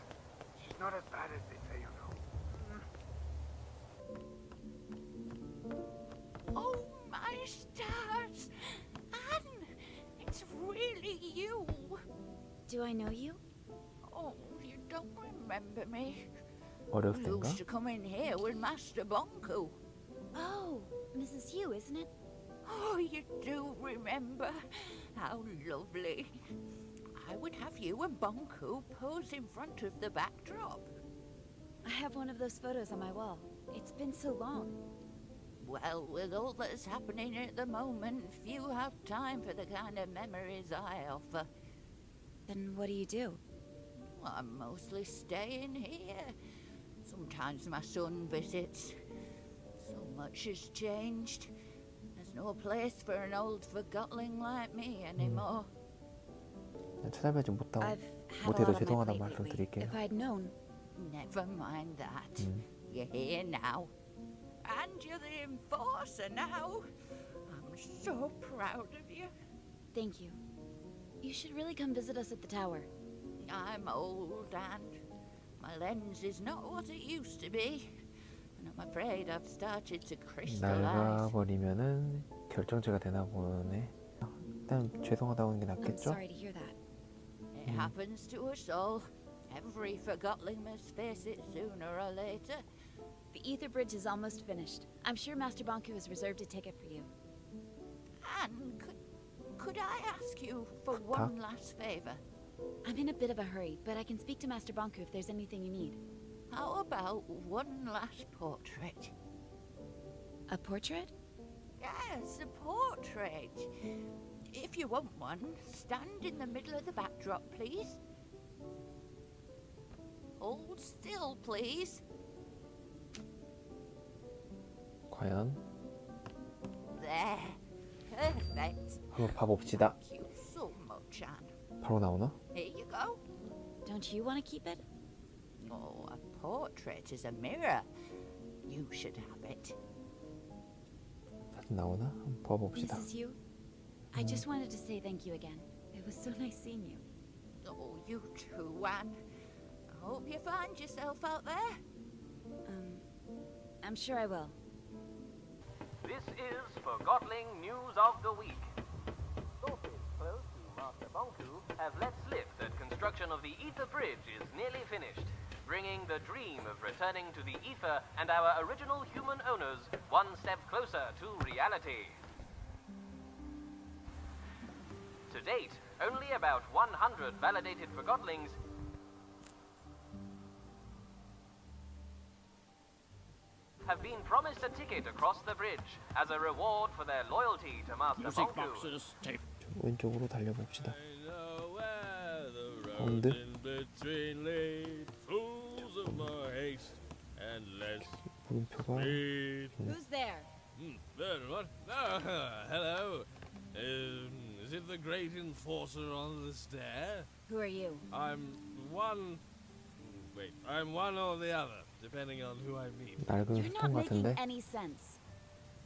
She's not as bad as they say, you know. Oh, my stars! Anne, it's really you. Do I know you? Oh, you don't remember me. 어렸을 You 땐가? used to come in here with Master Bonku. Oh, Mrs. Hugh, isn't it? Oh, you do remember? How lovely. I would have you and Bonku pose in front of the backdrop. I have one of those photos on my wall. It's been so long. Well, with all that's happening at the moment, few have time for the kind of memories I offer. Then what do you do? I'm mostly staying here. Sometimes my son visits. So much has changed. There's no place for an old forgotling like me anymore. 찾아뵈지 못해서 I've had a lot on my 죄송하다는 plate 말씀 lately. 드릴게요. If I'd known. Never mind that. You're here now. And you're the enforcer now. I'm so proud of you. Thank you. You should really come visit us at the tower. I'm old and my lens is not what it used to be. And I'm afraid I've started to crystallize. 낡아버리면은 결정체가 되나 보네. 일단 죄송하다고 하는 게 I'm 낫겠죠? sorry to hear that. It happens to us all. Every forgotling must face it sooner or later. The Ether Bridge is almost finished. I'm sure Master Bonku has reserved a ticket for you. Anne, could I ask you for one last favor? I'm in a bit of a hurry, but I can speak to Master Bonku if there's anything you need. How about one last portrait? A portrait? Yes, a portrait. If you want one, stand in the middle of the backdrop, please. Hold still, please. 과연 There. Perfect. 한번 봐봅시다. Thank you so much, Anne. 바로 나오나? Here you go. Don't you want to keep it? Oh, a portrait is a mirror. You should have it. 다시 나오나? 한번 봐봅시다. Mrs. Hugh, I just wanted to say thank you again. It was so nice seeing you. Oh, you too, Anne. I hope you find yourself out there. I'm sure I will. This is Forgotling News of the Week. Sources close to Master Bonku have let slip that construction of the Ether Bridge is nearly finished, bringing the dream of returning to the Ether and our original human owners one step closer to reality. To date, only about 100 validated Forgotlings have been promised a ticket across the bridge as a reward for their loyalty to Master Bonku. 왼쪽으로 달려봅시다. 가운데. 물음표가. Who's there? What? Hello. Is it the great enforcer on the stair? Who are you? I'm one or the other, depending on who I meet. 낡은 You're not 스톤 making 같은데? any sense.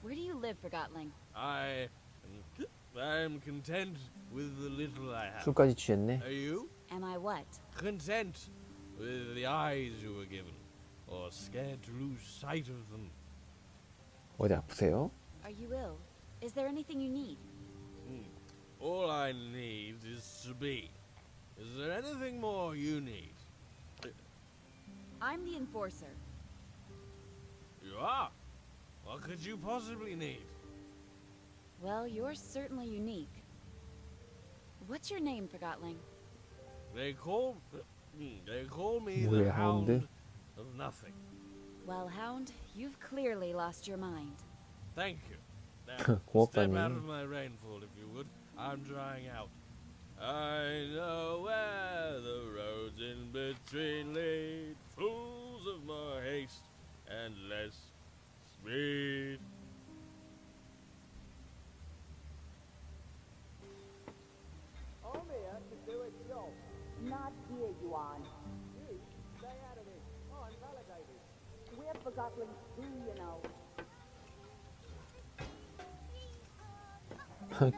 Where do you live, Forgotling? I'm content with the little I have. 술까지 취했네. Are you? Am I what? Content with the eyes you were given, or scared to lose sight of them? 어디 아프세요? Are you ill? Is there anything you need? All I need is to be. Is there anything more you need? I'm the enforcer. You are? What could you possibly need? Well, you're certainly unique. What's your name, Forgotling? They call me 뭐야, the Hound 하운드? of Nothing. Well, Hound, you've clearly lost your mind. Thank you. Now, 고맙다니. step out of my rainfall, if you would. I'm drying out. I know where the roads in between lead, fools of more haste and less speed. I'm here to do a job. Not here, Yuan. You, stay out of this. I'm validated. We're forgotten too, you know.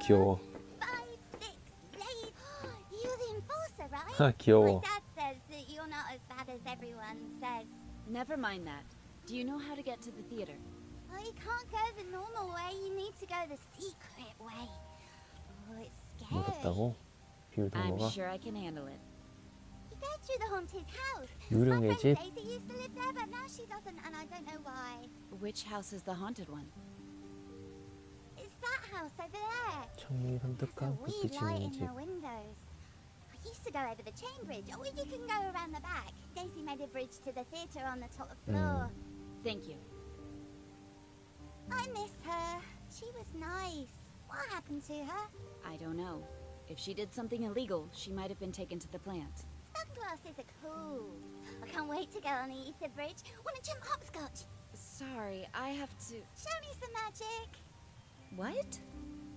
귀여워. 5, 6, late. You're the enforcer, right? 귀여워. My dad says that you're not as bad as everyone says. Never mind that. Do you know how to get to the theater? Well, you can't go the normal way. You need to go the secret way. Oh, it's scary. 무섭다고? 비율 I'm 동호가? sure I can handle it. You go through the haunted house. 유령의 My 집? friend Daisy used to live there, but now she doesn't, and I don't know why. Which house is the haunted one? It's that house over there. 창문이 선득한 Weird 불빛이 light 있는 in 집. the windows. I used to go over the chain bridge, or you can go around the back. Daisy made a bridge to the theatre on the top floor. Thank you. I miss her. She was nice. What happened to her? I don't know. If she did something illegal, she might have been taken to the plant. Sunglasses are cool. I can't wait to go on the ether bridge. Want to jump hopscotch? Sorry, I have to... Show me some magic. What?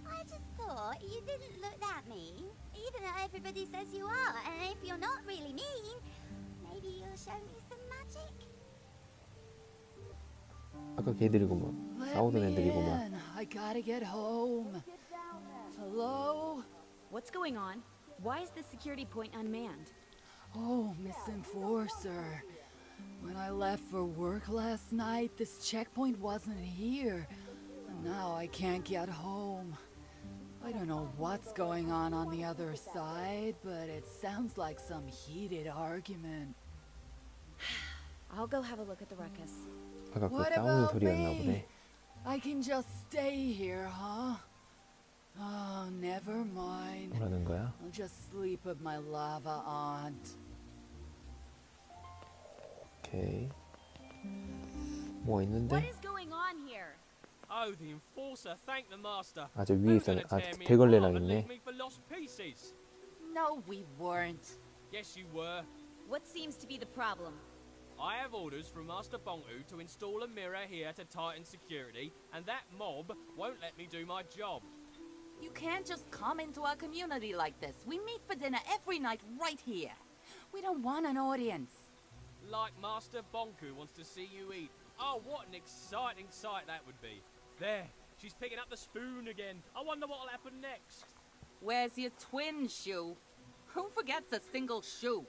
I just thought you didn't look that mean, even though everybody says you are. And if you're not really mean, maybe you'll show me some magic. 아까 걔들이구만. 싸우던 애들이구만. I gotta get home. Hello? What's going on? Why is the security point unmanned? Oh, Miss Enforcer. When I left for work last night, this checkpoint wasn't here. And now I can't get home. I don't know what's going on the other side, but it sounds like some heated argument. I'll go have a look at the ruckus. 아까 그 What 싸우는 about 소리였나 me? 보네. I can just stay here, huh? Oh, never mind. 뭐라는 거야? I'll just sleep with my lava aunt. 오케이. 뭐가 있는데? What is going on here? Oh, the enforcer, thank the master. 아, 저 위에 Who's 있었네. gonna 아, tear me 대걸레랑 apart and 있네. leave me for lost pieces? No, we weren't. Yes, you were. What seems to be the problem? I have orders from Master Bonku to install a mirror here to tighten security, and that mob won't let me do my job. You can't just come into our community like this. We meet for dinner every night right here. We don't want an audience. Like Master Bonku wants to see you eat. Oh, what an exciting sight that would be. There, she's picking up the spoon again. I wonder what'll happen next. Where's your twin shoe? Who forgets a single shoe?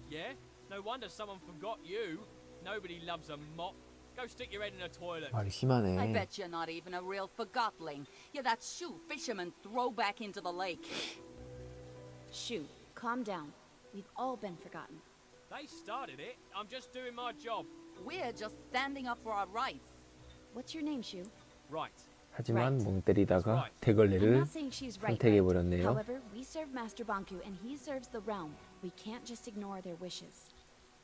Yeah? No wonder someone forgot you. Nobody loves a mop. Go stick your head in a toilet. 말이 심하네. I bet you're not even a real forgotling. You're that shoe fishermen throw back into the lake. Shoo, calm down. We've all been forgotten. They started it. I'm just doing my job. We're just standing up for our rights. What's your name, Shoo? Right. 하지만 멍 때리다가 I'm 대걸레를 not saying she's right. 선택해버렸네요. However, we serve Master Bonku and he serves the realm. We can't just ignore their wishes.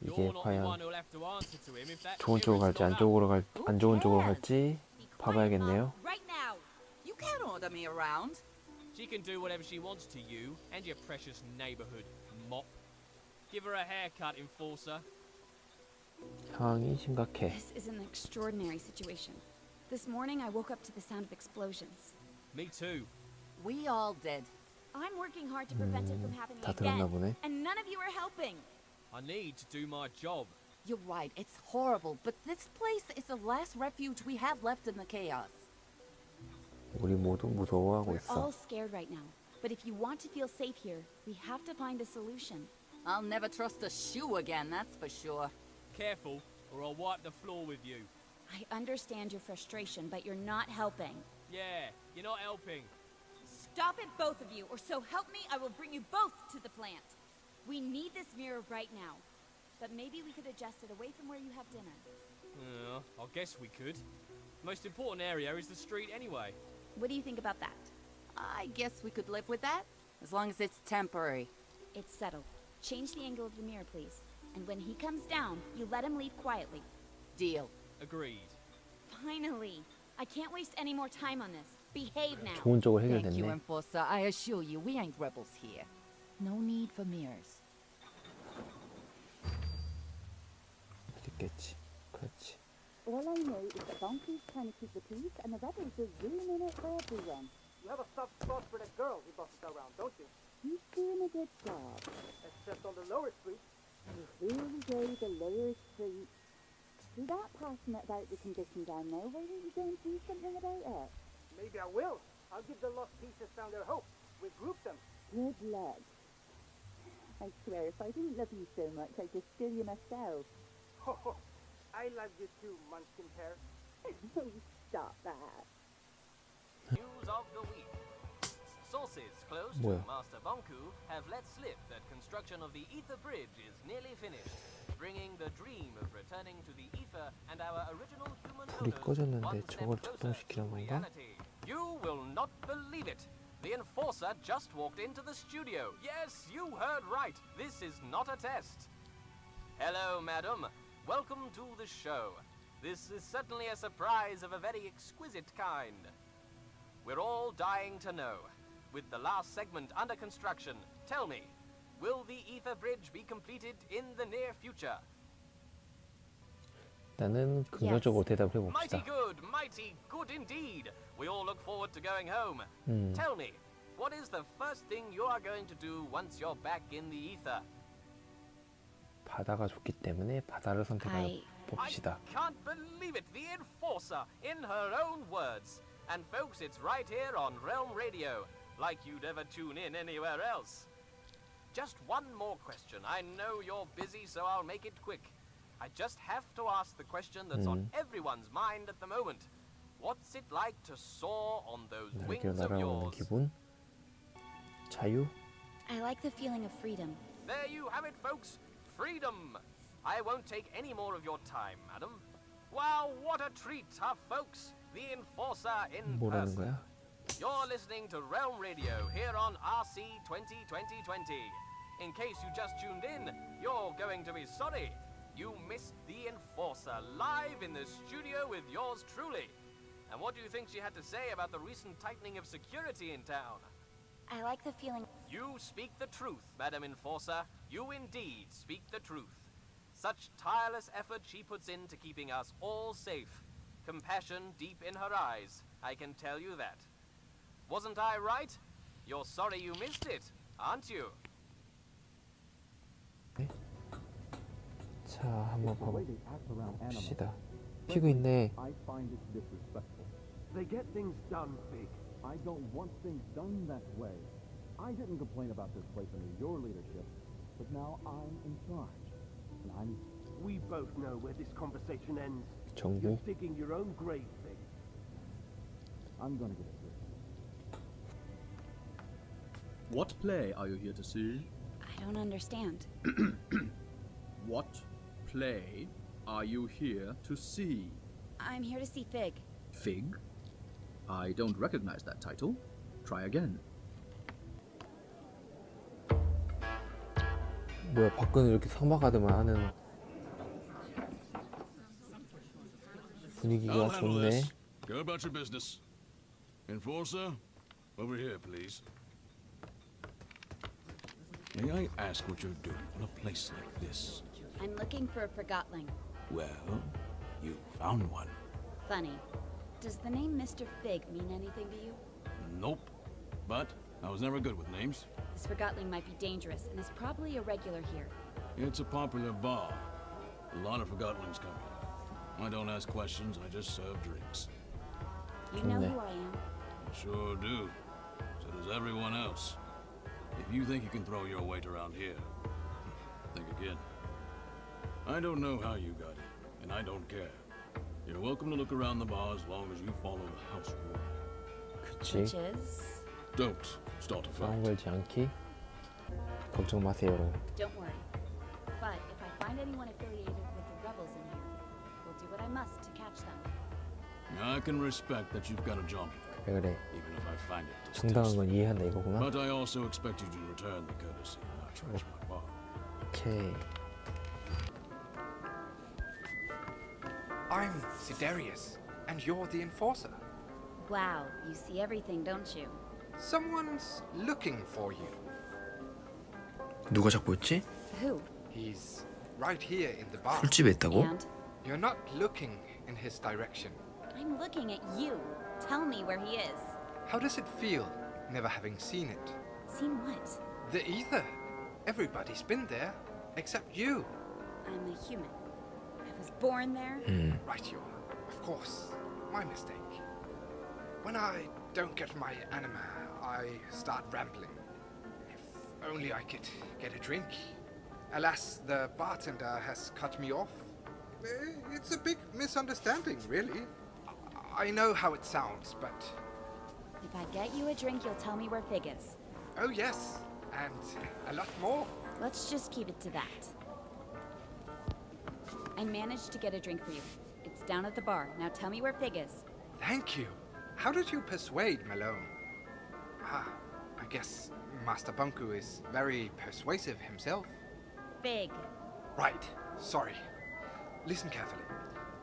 이게 You're not the 과연 one who'll have to answer to him if that 좋은 쪽으로 갈지 안 좋은 쪽으로 갈지 봐봐야겠네요. Right now. You can't order me around. She can do whatever she wants to you and your precious neighborhood mop. Give her a haircut, enforcer. 상황이 심각해. This is an extraordinary situation. This morning I woke up to the sound of explosions. Me too. We all did. I'm working hard to prevent it from happening 다 들었나 again. 보네. And none of you are helping. I need to do my job. You're right, it's horrible, but this place is the last refuge we have left in the chaos. 우리 모두 무서워하고 We're all 있어. scared right now. But if you want to feel safe here, we have to find a solution. I'll never trust a shoe again, that's for sure. Careful, or I'll wipe the floor with you. I understand your frustration, but you're not helping. Yeah, you're not helping. Stop it, both of you, or so help me, I will bring you both to the plant. We need this mirror right now. But maybe we could adjust it away from where you have dinner. I guess we could. Most important area is the street anyway. What do you think about that? I guess we could live with that, as long as it's temporary. It's settled. Change the angle of the mirror, please. And when he comes down, you let him leave quietly. Deal. Agreed. Finally! I can't waste any more time on this. Behave now. 좋은 쪽으로 Thank you, 해결됐네. Enforcer. I assure you, we ain't rebels here. No need for mirrors. 됐겠지. 그렇지. All I know is that Bonky's trying to keep the peace, and the rebels are ruining it for everyone. You have a soft spot for the girl he bosses around, don't you? He's doing a good job. Except on the lower street. Here we go, the lower street. You're that passionate about the condition down there. Why don't you go and do something about it? Maybe I will. I'll give the lost pieces down their hope. Regroup them. Good luck. I swear, if I didn't love you so much, I'd just steal you myself. I love you too, Munchkin Pear. Stop that. News of the week. Sources close to 뭐야? Master Bonku have let slip that construction of the Ether Bridge is nearly finished, bringing the dream of returning to the Ether and our original human 불이 owners 꺼졌는데 one step 저걸 closer 작동시키는 to 건가? reality. You will not believe it. The Enforcer just walked into the studio. Yes, you heard right. This is not a test. Hello, madam. Welcome to the show. This is certainly a surprise of a very exquisite kind. We're all dying to know. With the last segment under construction, tell me, will the Ether Bridge be completed in the near future? 나는 긍정적으로 대답을 Mighty 해봅시다. mighty good indeed. We all look forward to going home. Tell me, what is the first thing you are going to do once you're back in the Ether? 바다가 좋기 때문에 바다를 선택하여 봅시다. I can't believe it. The Enforcer, in her own words. And folks, it's right here on Realm Radio, like you'd ever tune in anywhere else. Just one more question. I know you're busy, so I'll make it quick. I just have to ask the question that's on everyone's mind at the moment. What's it like to soar on those 날개로 wings of 날아오는 yours? 기분? 자유? I like the feeling of freedom. There you have it, folks. Freedom. I won't take any more of your time, madam. Wow, what a treat, huh, folks? The Enforcer in 뭐라는 person. 거야? You're listening to Realm Radio here on RC 2020. In case you just tuned in, you're going to be sorry. You missed the Enforcer live in the studio with yours truly. And what do you think she had to say about the recent tightening of security in town? I like the feeling. You speak the truth, Madam Enforcer. You indeed speak the truth. Such tireless effort she puts into keeping us all safe. Compassion deep in her eyes, I can tell you that. Wasn't I right? You're sorry you missed it, aren't you? 자, 한번 봐봅시다. 피고 있네. I find it disrespectful. They get things done, Big. I don't want things done that way. I didn't complain about this place under your leadership, but now I'm in charge. And We both know where this conversation ends. 정부. You're digging your own grave, Big. I'm gonna get it through. What play are you here to see? I don't understand. What play are you here to see? I'm here to see Fig. Fig? I don't recognize that title. Try again. 뭐야, 밖은 이렇게 상박하더만 하는 분위기가 I'll handle 좋네. this. Go about your business. Enforcer, over here, please. May I ask what you're doing in a place like this? I'm looking for a Forgotling. Well, you found one. Funny. Does the name Mr. Fig mean anything to you? Nope. But I was never good with names. This Forgotling might be dangerous and is probably a regular here. It's a popular bar. A lot of Forgotlings come here. I don't ask questions, I just serve drinks. You know who I am? Sure do. So does everyone else. If you think you can throw your weight around here, think again. I don't know how you got it, and I don't care. You're welcome to look around the bar as long as you follow the house rule. 그치. Which is? Don't start a 싸움 fight. 걸지 않기. 걱정 마세요, 여러분. Don't worry. But if I find anyone affiliated with the rebels in here, we'll do what I must to catch them. I can respect that you've got a job to do, 그래. even if I find it 정당한 건 이해한다 이거구나. But I also expect you to return the courtesy when I trash my bar. 오케이. I'm Sidarius, and you're the enforcer. Wow, you see everything, don't you? Someone's looking for you. 누가 잡고 있지? Who? He's right here in the bar. 술집에 있다고? And? You're not looking in his direction. I'm looking at you. Tell me where he is. How does it feel, never having seen it? Seen what? The ether. Everybody's been there, except you. I'm a human. I was born there. Right, you are. Of course. My mistake. When I don't get my anima, I start rambling. If only I could get a drink. Alas, the bartender has cut me off. It's a big misunderstanding, really. I know how it sounds, but... If I get you a drink, you'll tell me where Fig is. Oh, yes. And a lot more. Let's just keep it to that. I managed to get a drink for you. It's down at the bar. Now tell me where Fig is. Thank you. How did you persuade Malone? Ah, I guess Master Bunku is very persuasive himself. Fig. Right. Sorry. Listen carefully.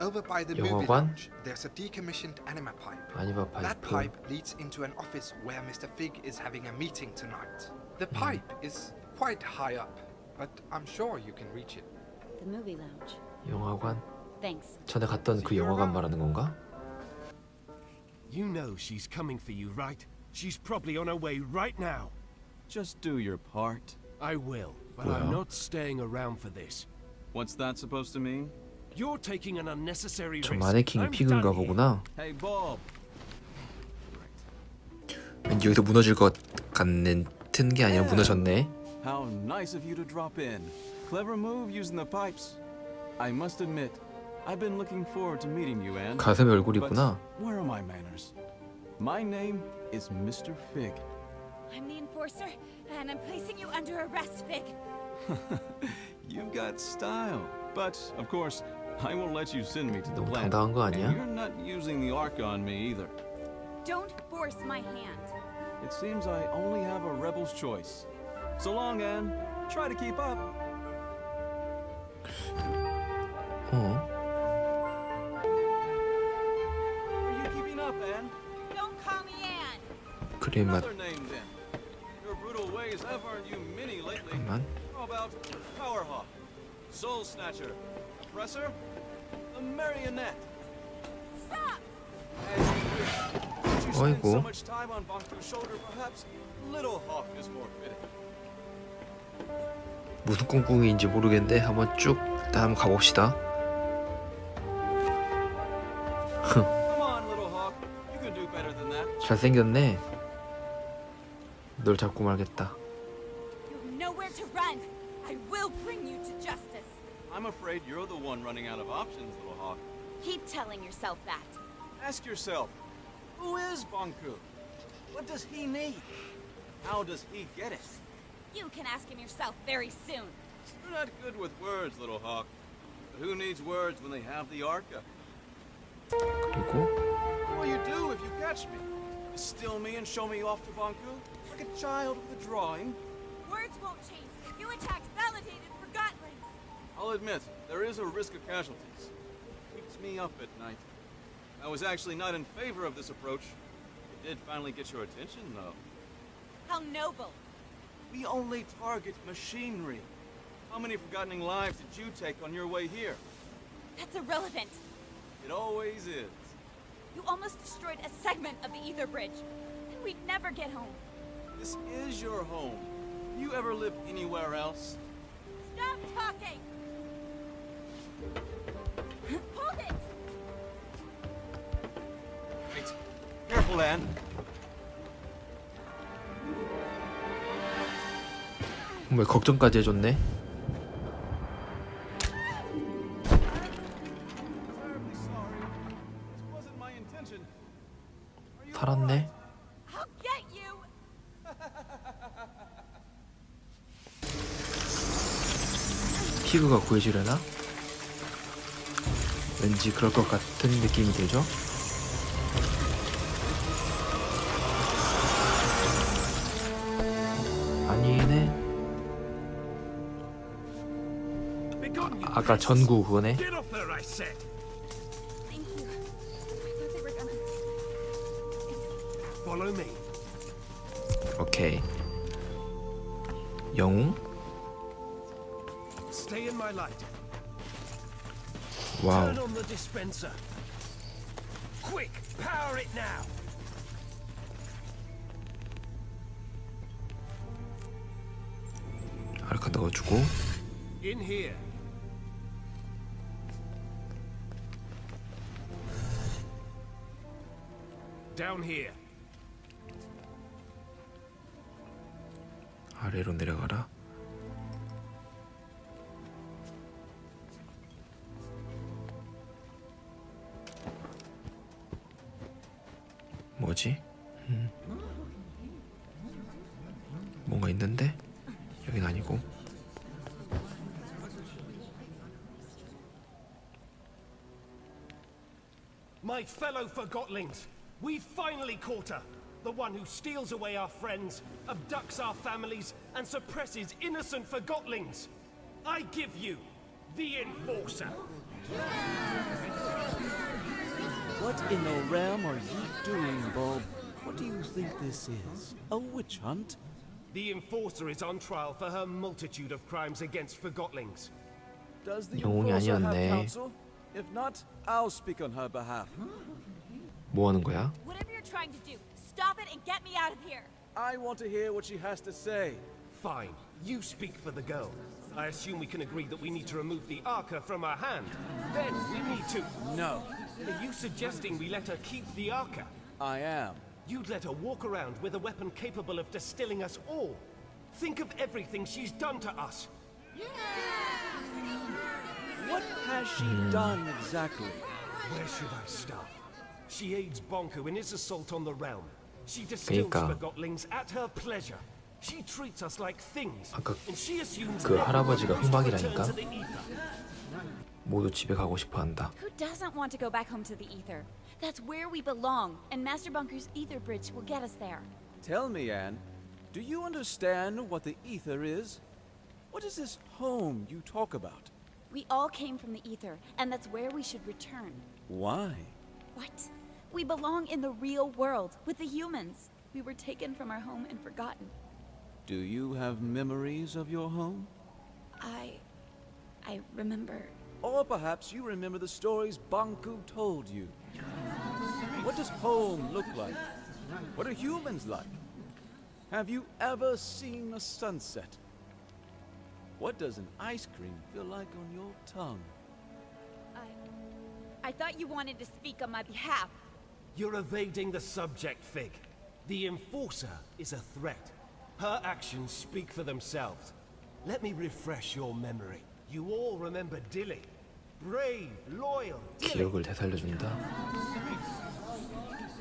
Over by the movie 영화관? lounge, there's a decommissioned anima pipe. 아니마 That 파이프. pipe leads into an office where Mr. Fig is having a meeting tonight. The pipe is quite high up, but I'm sure you can reach it. The movie lounge. 영화관? Thanks. 전에 갔던 그 영화관 말하는 건가? You know she's coming for you, right? She's probably on her way right now. Just do your part. I will, but 뭐야? I'm not staying around for this. What's that supposed to mean? You're taking an unnecessary 저 risk. 마네킹이 I'm 픽인가 done here. 보구나. Hey, Bob. 왠지 여기서 무너질 것 같는 게 아니라 무너졌네. How nice of you to drop in. Clever move using the pipes. I must admit, I've been looking forward to meeting you, Anne. 가슴에 얼굴이 But 있구나. where are my manners? My name is Mr. Fig. I'm the enforcer, and I'm placing you under arrest, Fig. You've got style. But, of course, I won't let you send me to the 너무 plant. 당당한 거 And 아니야? you're not using the arc on me either. Don't force my hand. It seems I only have a rebel's choice. So long, Anne. Try to keep up. 어? Are you keeping up, Anne? Don't call me Anne. 그림 맛. Another name, then. Your brutal ways have earned you many lately. 잠깐만. How about Powerhawk, Soul Snatcher, Oppressor, the Marionette? Stop! As you wish. Since you spend so 어이구. much time on Banku's shoulder, perhaps Little Hawk is more fitting. 무슨 꿍꿍이인지 모르겠는데 한번 쭉 일단 한번 가봅시다. Come on, Little Hawk. You can do better than that. 잘생겼네. 널 잡고 말겠다. You have nowhere to run. I will bring you to justice. I'm afraid you're the one running out of options, Little Hawk. Keep telling yourself that. Ask yourself, who is Banku? What does he need? How does he get it? You can ask him yourself very soon. You're not good with words, Little Hawk. But who needs words when they have the Arca? 그리고 What will you do if you catch me? Still me and show me off to Banku? Like a child with a drawing? Words won't change if you attack validated forgotlings. I'll admit, there is a risk of casualties. Keeps me up at night. I was actually not in favor of this approach. It did finally get your attention, though. How noble. We only target machinery. How many forgotten lives did you take on your way here? That's irrelevant. It always is. You almost destroyed a segment of the Ether Bridge, and we'd never get home. This is your home. You ever live anywhere else? Stop talking! Hold it! Wait. Careful, Anne. 정말 걱정까지 해줬네. 살았네. 피그가 구해주려나? 왠지 그럴 것 같은 느낌이 들죠? 아니네. 아까 전구 그거네. 오케이. 영웅? Stay in my light. 와우. Turn on the dispenser. Quick, power it now. 아르카 넣어주고. In here. Down here. 아래로 내려가라. 뭐지? 뭔가 있는데? 여긴 아니고. My fellow Forgotlings, we finally caught her. The one who steals away our friends, abducts our families, and suppresses innocent Forgotlings. I give you the Enforcer. What in the realm are you doing, Bob? What do you think this is? A witch hunt? The Enforcer is on trial for her multitude of crimes against Forgotlings. Does the 영웅이 Enforcer have 아니었네. counsel? If not, I'll speak on her behalf. 뭐 하는 거야? Whatever you're trying to do, stop it and get me out of here. I want to hear what she has to say. Fine, you speak for the girl. I assume we can agree that we need to remove the Arca from her hand. Then we need to... No. Are you suggesting we let her keep the Arca? I am. You'd let her walk around with a weapon capable of distilling us all. Think of everything she's done to us. What has she done exactly? Where should I start? She aids Bonku in his assault on the realm. She distills 그러니까. Forgotlings at her pleasure. She treats us like things. 아까 And she assumes 그 everyone 할아버지가 wants to return 흠박이라니까? to the ether. 모두 집에 가고 싶어 한다. Who doesn't want to go back home to the ether? That's where we belong, and Master Bunker's ether bridge will get us there. Tell me, Anne, do you understand what the ether is? What is this home you talk about? We all came from the ether, and that's where we should return. Why? What? We belong in the real world, with the humans. We were taken from our home and forgotten. Do you have memories of your home? I remember. Or perhaps you remember the stories Banku told you. What does home look like? What are humans like? Have you ever seen a sunset? What does an ice cream feel like on your tongue? I thought you wanted to speak on my behalf. You're evading the subject, Fig. The Enforcer is a threat. Her actions speak for themselves. Let me refresh your memory. You all remember Dilly. Brave, loyal Dilly. 기억을 되살려준다.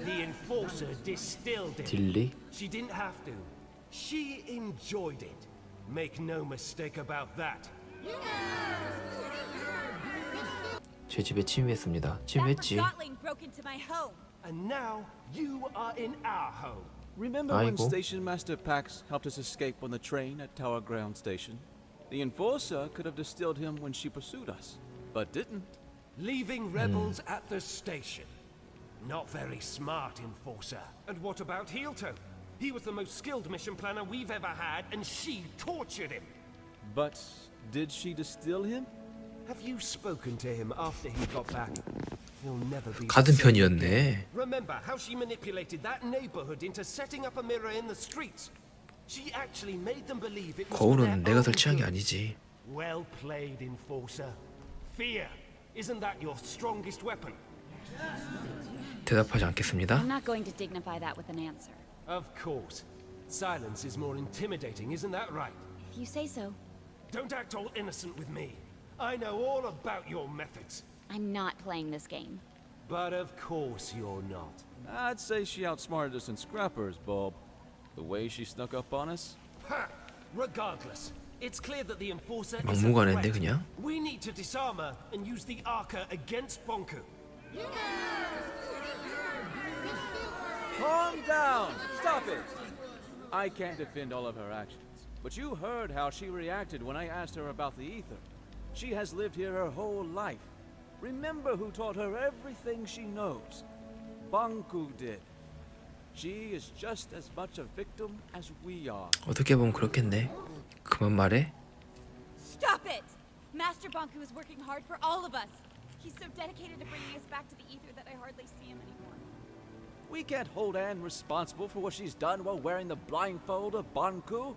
The Enforcer distilled it. 딜리? She didn't have to. She enjoyed it. Make no mistake about that. 제 집에 침입했습니다. 침입했지. Forgotling broke into my home. And now you are in our home. Remember when 아이고. Station Master Pax helped us escape on the train at Tower Ground Station? The Enforcer could have distilled him when she pursued us, but didn't. Leaving rebels at the station. Not very smart, Enforcer. And what about Heelto? He was the most skilled mission planner we've ever had, and she tortured him. But did she distill him? Have you spoken to him after he got back? He'll never be the 같은 same 편이었네. again. Remember how she manipulated that neighborhood into setting up a mirror in the streets? She actually made them believe it was for their 거울은 내가 own 설치한 게 good. 아니지. Well played, Enforcer. Fear. Isn't that your strongest weapon? 대답하지 않겠습니다. I'm not going to dignify that with an answer. Of course. Silence is more intimidating, isn't that right? If you say so. Don't act all innocent with me. I know all about your methods. I'm not playing this game. But of course you're not. I'd say she outsmarted us in scrappers, Bob. The way she snuck up on us. Ha! Regardless, it's clear that the Enforcer is a 막무가내인데 threat. 그냥? We need to disarm her and use the Arca against Bonku. Calm down! Stop it! I can't defend all of her actions, but you heard how she reacted when I asked her about the ether. She has lived here her whole life. Remember who taught her everything she knows. Bonku did. She is just as much a victim as we are. 어떻게 보면 그렇겠네. 그만 말해. Stop it! Master Bonku is working hard for all of us. He's so dedicated to bringing us back to the ether that I hardly see him anymore. We can't hold Anne responsible for what she's done while wearing the blindfold of Bonku.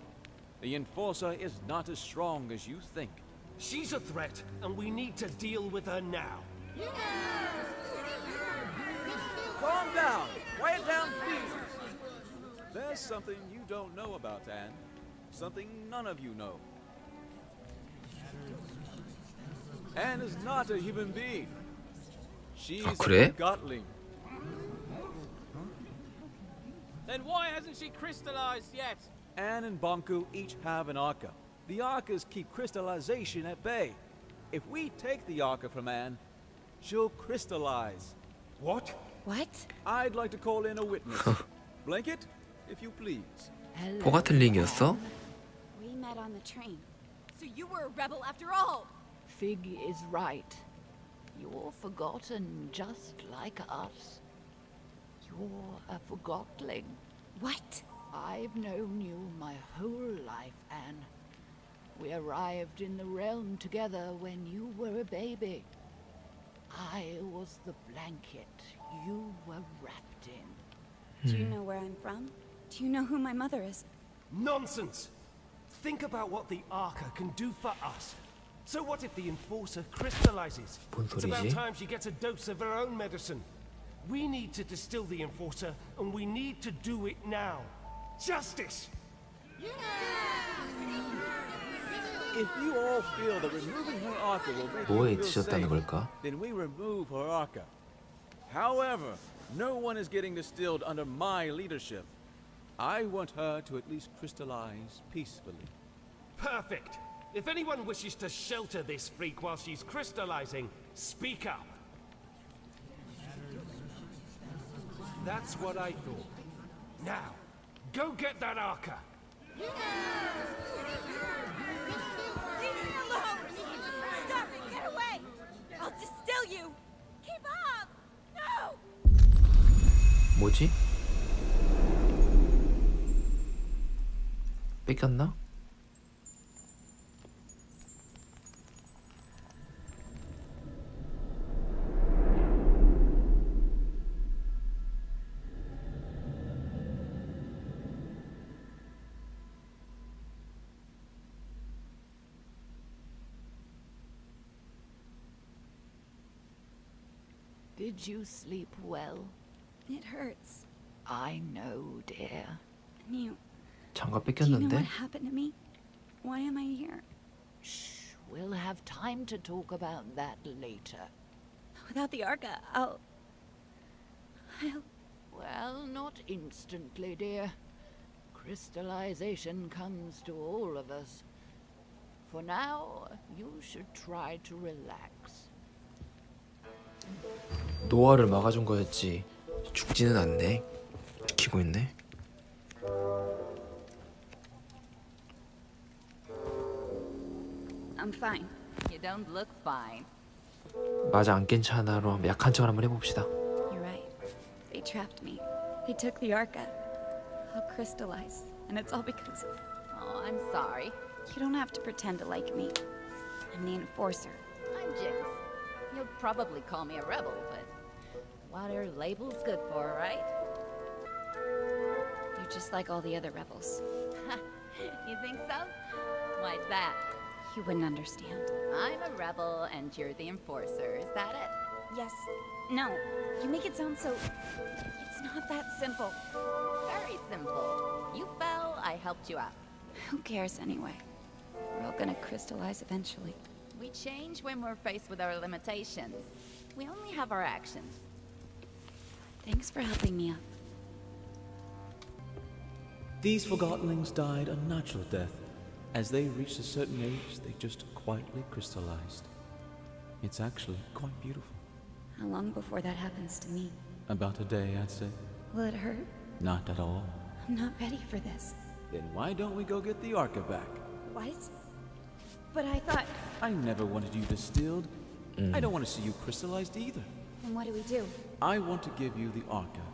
The Enforcer is not as strong as you think. She's a threat, and we need to deal with her now. Calm down! Quiet down, please! There's something you don't know about Anne. Something none of you know. Anne is not a human being. She's 그래? a godling. Then why hasn't she crystallized yet? Anne and Bonku each have an Arca. The Arcas keep crystallization at bay. If we take the Arca from Anne, she'll crystallize. What? What? I'd like to call in a witness. Blanket, if you please. 포가튼링이었어? We met on the train. So you were a rebel after all! Fig is right. You're forgotten just like us. You're a forgotling. What? I've known you my whole life, Anne. We arrived in the realm together when you were a baby. I was the blanket you were wrapped in. Do you know where I'm from? Do you know who my mother is? Nonsense! Think about what the Arca can do for us. So what if the Enforcer crystallizes? 뭔 It's about 소리지? time she gets a dose of her own medicine. We need to distill the Enforcer, and we need to do it now. Justice! If you all feel that removing her Arca will make 뭐에 you feel 지쳤다는 safe, 걸까? then we remove her Arca. However, no one is getting distilled under my leadership. I want her to at least crystallize peacefully. Perfect! If anyone wishes to shelter this freak while she's crystallizing, speak up. That's what I thought. Now, go get that Arca! Leave me alone! Stop it! Get away! I'll distill you! Keep up! No! 뭐지? 뺏겼나? Did you sleep well? It hurts. I know, dear. And you... 장갑 Do you know 뺏겼는데? what happened to me? Why am I here? Shh, we'll have time to talk about that later. Without the Arca, I'll... Well, not instantly, dear. Crystallization comes to all of us. For now, you should try to relax. 노화를 막아준 거였지. 죽지는 않네. 지키고 있네. I'm fine. You don't look fine. 맞아, 안 괜찮아로 한번 약한 척을 한번 해봅시다. You're right. They trapped me. They took the Arca. I'll crystallize. And it's all because of... Oh, I'm sorry. You don't have to pretend to like me. I'm the Enforcer. I'm Jinx. You'll probably call me a rebel, but what are labels good for, right? You're just like all the other rebels. You think so? Why's that? You wouldn't understand. I'm a rebel and you're the enforcer, is that it? Yes. No. You make it sound so... It's not that simple. It's very simple. You fell, I helped you out. Who cares anyway? We're all gonna crystallize eventually. We change when we're faced with our limitations. We only have our actions. Thanks for helping me up. These Forgottenlings died a natural death. As they reached a certain age, they just quietly crystallized. It's actually quite beautiful. How long before that happens to me? About a day, I'd say. Will it hurt? Not at all. I'm not ready for this. Then why don't we go get the Arca back? What? But I thought... I never wanted you distilled. I don't want to see you crystallized either. Then what do we do? I want to give you the Arca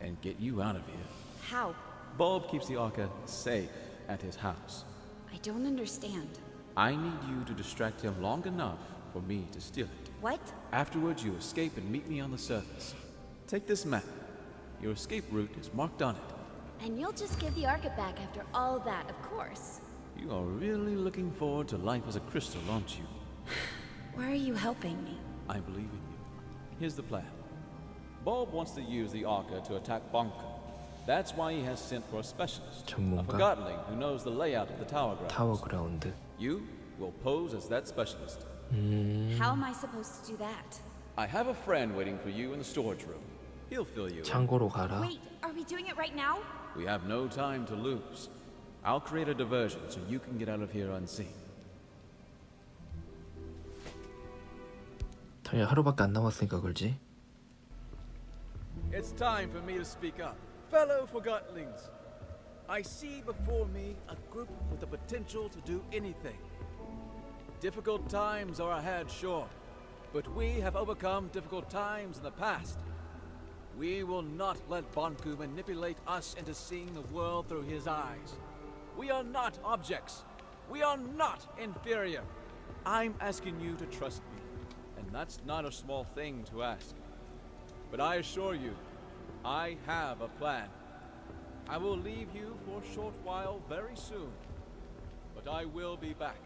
and get you out of here. How? Bulb keeps the Arca safe at his house. I don't understand. I need you to distract him long enough for me to steal it. What? Afterwards, you escape and meet me on the surface. Take this map. Your escape route is marked on it. And you'll just give the Arca back after all that, of course. You are really looking forward to life as a crystal, aren't you? Why are you helping me? I believe in you. Here's the plan. Bulb wants to use the Arca to attack Bonko. That's why he has sent for a specialist, a 전문가? Forgottenling who knows the layout of the tower grounds. 타워 그라운드. You will pose as that specialist. How am I supposed to do that? I have a friend waiting for you in the storage room. He'll fill you in. 창고로 가라. Wait, are we doing it right now? We have no time to lose. I'll create a diversion so you can get out of here unseen. 당연 하루밖에 안 남았으니까 그러지. It's time for me to speak up. Fellow Forgottenlings, I see before me a group with the potential to do anything. Difficult times are ahead, sure, but we have overcome difficult times in the past. We will not let Bonku manipulate us into seeing the world through his eyes. We are not objects. We are not inferior. I'm asking you to trust me, and that's not a small thing to ask. But I assure you, I have a plan. I will leave you for a short while very soon, but I will be back.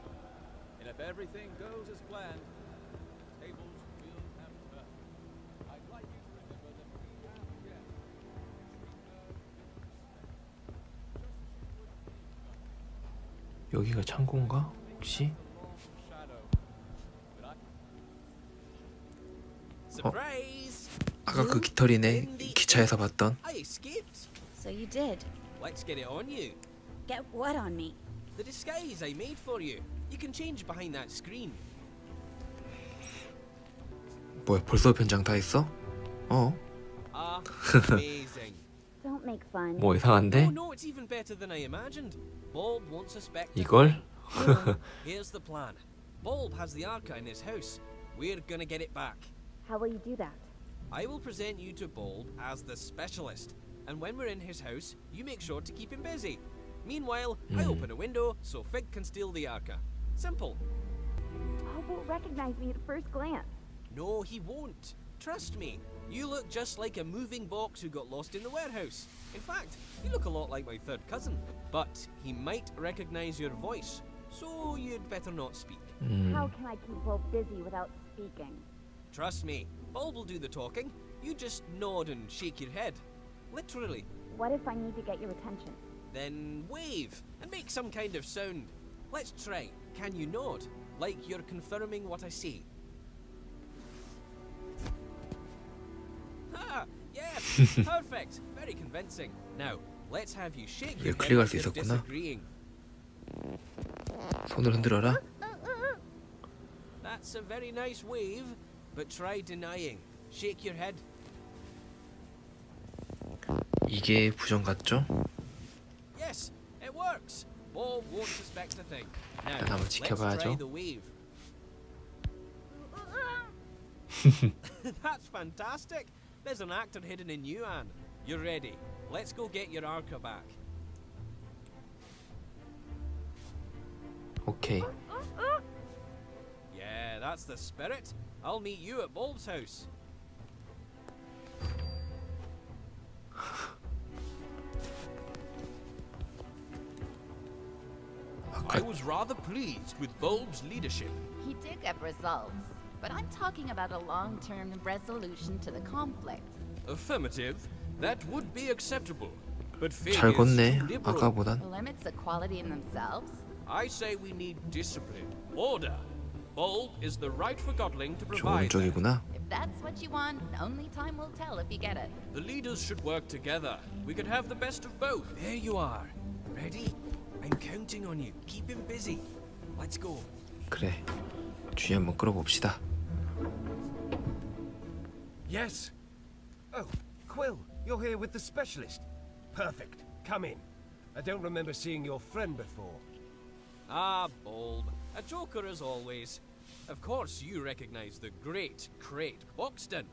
And if everything goes as planned, the tables will have turned. I'd like you to remember that we have again treated her with respect, just as you would me. 여기가 창고인가? 혹시? Surprise! 아까 그 깃털이네. 기차에서 봤던. I escaped. So you did. Let's get it on you. Get what on me? The disguise I made for you. You can change behind that screen. 뭐야 벌써 변장 다 했어? 어? Amazing. Don't make fun. 뭐 이상한데? Oh no, it's even better than I imagined. Bulb won't suspect. 이걸? Here's the plan. Bulb has the Arca in his house. We're gonna get it back. How will you do that? I will present you to Bulb as the specialist, and when we're in his house, you make sure to keep him busy. Meanwhile, I open a window so Fig can steal the Arca. Simple. Bob won't recognize me at first glance. No, he won't. Trust me. You look just like a moving box who got lost in the warehouse. In fact, you look a lot like my third cousin. But he might recognize your voice, so you'd better not speak. How can I keep Bob busy without speaking? Trust me, Bulb will do the talking. You just nod and shake your head. Literally. What if I need to get your attention? Then wave and make some kind of sound. Let's try. Can you nod? Like you're confirming what I say. Ha! Yes! Perfect! Very convincing. Now, let's have you shake your head 클릭할 like 수 you're 있었구나. disagreeing. 손을 흔들어라. That's a very nice wave, but try denying. Shake your head. 이게 부정 같죠? Yes, it works. Bob won't suspect a thing. Now, 일단 한번 let's try 지켜봐야죠. the wave. That's fantastic. There's an actor hidden in you, Anne. You're ready. Let's go get your Arca back. 오케이. Yeah, that's the spirit. I'll meet you at Bulb's house. I was rather pleased with Bulb's leadership. He did get results, but I'm talking about a long-term resolution to the conflict. Affirmative. That would be acceptable. But 잘 failures 걷네. too liberal. 아까보단. Limits equality in themselves? I say we need discipline, order. Bulb is the rightful godling to 저 provide that. 오른쪽이구나. If that's what you want, only time will tell if you get it. The leaders should work together. We could have the best of both. There you are. Ready? I'm counting on you. Keep him busy. Let's go. 그래. 주위 한번 끌어봅시다. Yes. Oh, Quill, you're here with the specialist. Perfect. Come in. I don't remember seeing your friend before. Ah, Bulb. A joker as always. Of course you recognize the great Crate Boxton.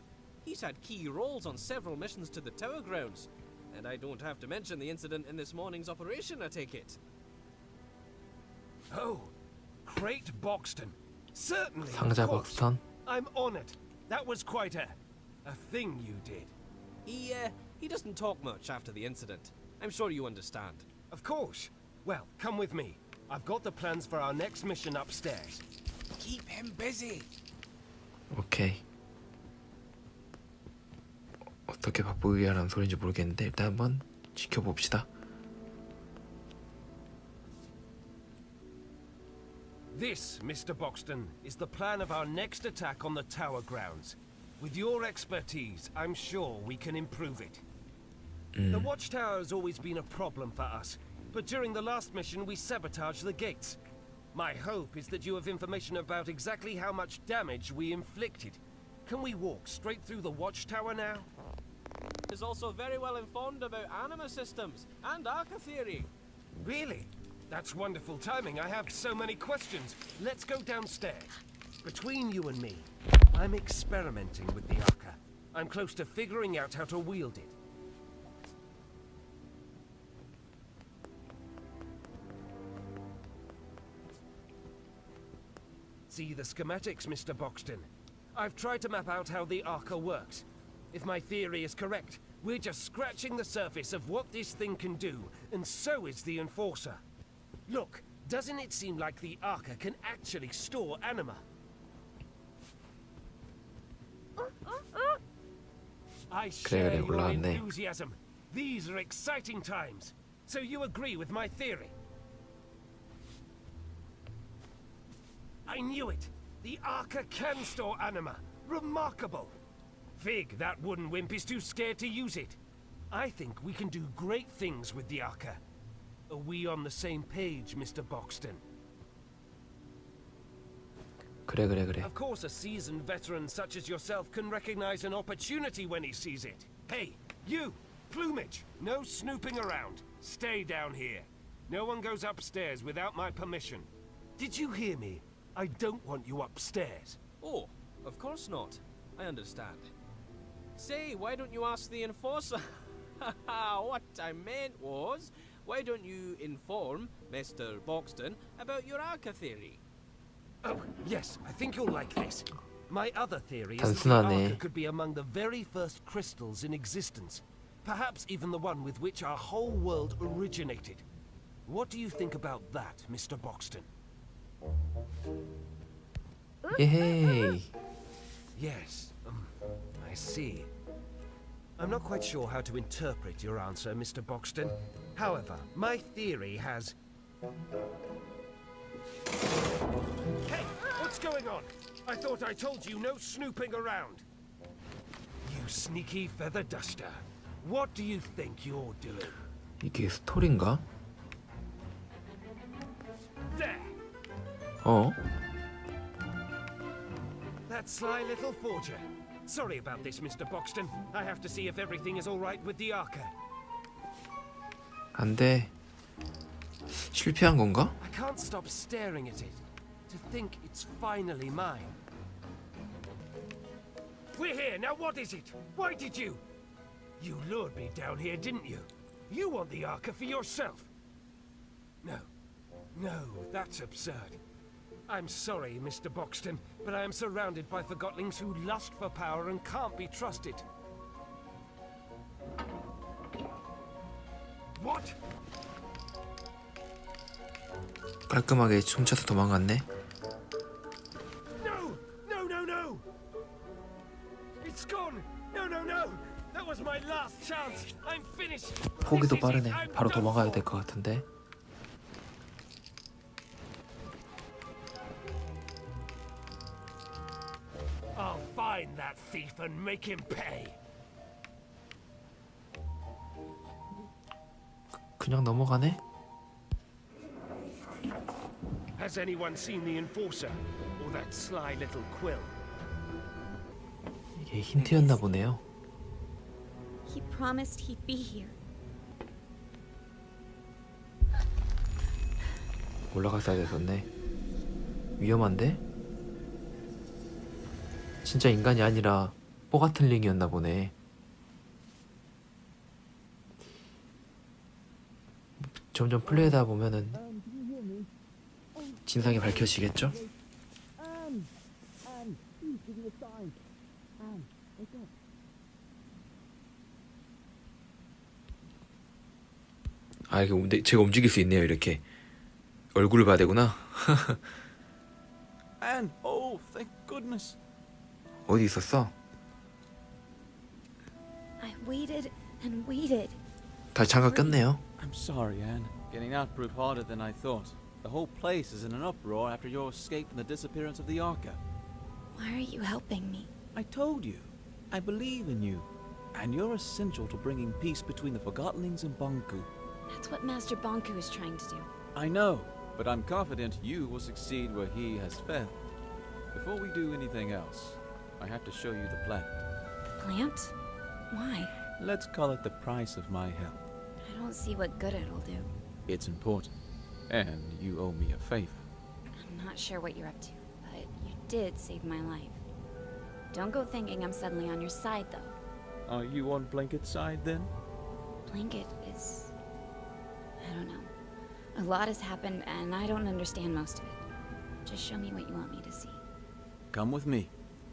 He's had key roles on several missions to the Tower Grounds. And I don't have to mention the incident in this morning's operation, I take it. Oh, Crate Boxton. Certainly. 상자 of course. 박스턴. I'm honored. That was quite a thing you did. He doesn't talk much after the incident. I'm sure you understand. Of course. Well, come with me. I've got the plans for our next mission upstairs. Keep him busy. 오케이. 어떻게 바쁘게 하라는 소리인지 모르겠는데 일단 한번 지켜봅시다. This, Mr. Boxton, is the plan of our next attack on the Tower Grounds. With your expertise, I'm sure we can improve it. The Watchtower has always been a problem for us, but during the last mission we sabotaged the gates. My hope is that you have information about exactly how much damage we inflicted. Can we walk straight through the Watchtower now? Is also very well informed about anima systems and Arca theory. Really? That's wonderful timing. I have so many questions. Let's go downstairs. Between you and me, I'm experimenting with the Arca. I'm close to figuring out how to wield it. See the schematics, Mr. Boxton. I've tried to map out how the Arca works. If my theory is correct, we're just scratching the surface of what this thing can do, and so is the Enforcer. Look, doesn't it seem like the Arca can actually store anima? I share your enthusiasm. These are exciting times. So you agree with my theory? I knew it! The Arca can store anima! Remarkable! Fig, that wooden wimp is too scared to use it. I think we can do great things with the Arca. Are we on the same page, Mr. Boxton? 그래. Of course, a seasoned veteran such as yourself can recognize an opportunity when he sees it. Hey, you! Plumage! No snooping around. Stay down here. No one goes upstairs without my permission. Did you hear me? I don't want you upstairs. Oh, of course not. I understand. Say, why don't you ask the Enforcer? What I meant was, why don't you inform Mr. Boxton about your Arca theory? Oh, yes, I think you'll like this. My other theory is that the Arca could be among the very first crystals in existence. Perhaps even the one with which our whole world originated. What do you think about that, Mr. Boxton? Yay! Yes, I see. I'm not quite sure how to interpret your answer, Mr. Boxton. However, my theory has... Hey, what's going on? I thought I told you no snooping around. You sneaky feather duster. What do you think you're doing? 이게 스토리인가? There! 어? That sly little forger. Sorry about this, Mr. Boxton. I have to see if everything is all right with the Arca. 안 돼. 실패한 건가? I can't stop staring at it. To think it's finally mine. We're here, now what is it? Why did you? You lured me down here, didn't you? You want the Arca for yourself. No, that's absurd. I'm sorry, Mr. Boxton, but I am surrounded by forgotlings who lust for power and can't be trusted. What? 깔끔하게 춤춰서 도망갔네. No! It's gone! No! That was my last chance! I'm finished! 포기도 빠르네. 바로 도망가야 될 것 같은데. Find that thief and make him pay. 그냥 넘어가네? Has anyone seen the enforcer or that sly little quill? 이게 힌트였나 보네요. He promised he'd be here. 올라갔어야 됐었네. 위험한데? 진짜 인간이 아니라 포가튼링이었나 보네. 점점 플레이하다 보면은 진상이 밝혀지겠죠? 아, 이게 제가 움직일 수 있네요. 이렇게 얼굴을 봐야 되구나. Anne, oh, thank goodness. 어디 있었어? I waited and waited. 다시 장갑 꼈네요. I'm sorry, Anne. Getting out proved harder than I thought. The whole place is in an uproar after your escape and the disappearance of the Arca. Why are you helping me? I told you. I believe in you. And you're essential to bringing peace between the Forgottenlings and Banku. That's what Master Banku is trying to do. I know, but I'm confident you will succeed where he has failed. Before we do anything else, I have to show you the plant. The plant? Why? Let's call it the price of my help. I don't see what good it'll do. It's important, and you owe me a favor. I'm not sure what you're up to, but you did save my life. Don't go thinking I'm suddenly on your side, though. Are you on Blanket's side, then? Blanket is... I don't know. A lot has happened, and I don't understand most of it. Just show me what you want me to see. Come with me.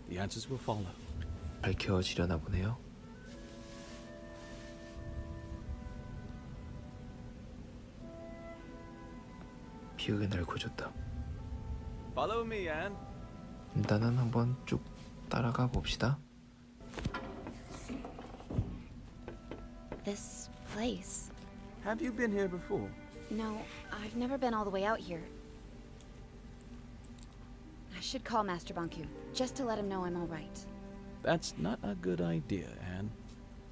The answers will follow. 밝혀지려나 보네요. 비극의 날 구해줬다. Follow me, Anne. 일단은 한번 쭉 따라가 봅시다. This place. Have you been here before? No, I've never been all the way out here. I should call Master Banku, just to let him know I'm all right. That's not a good idea, Anne.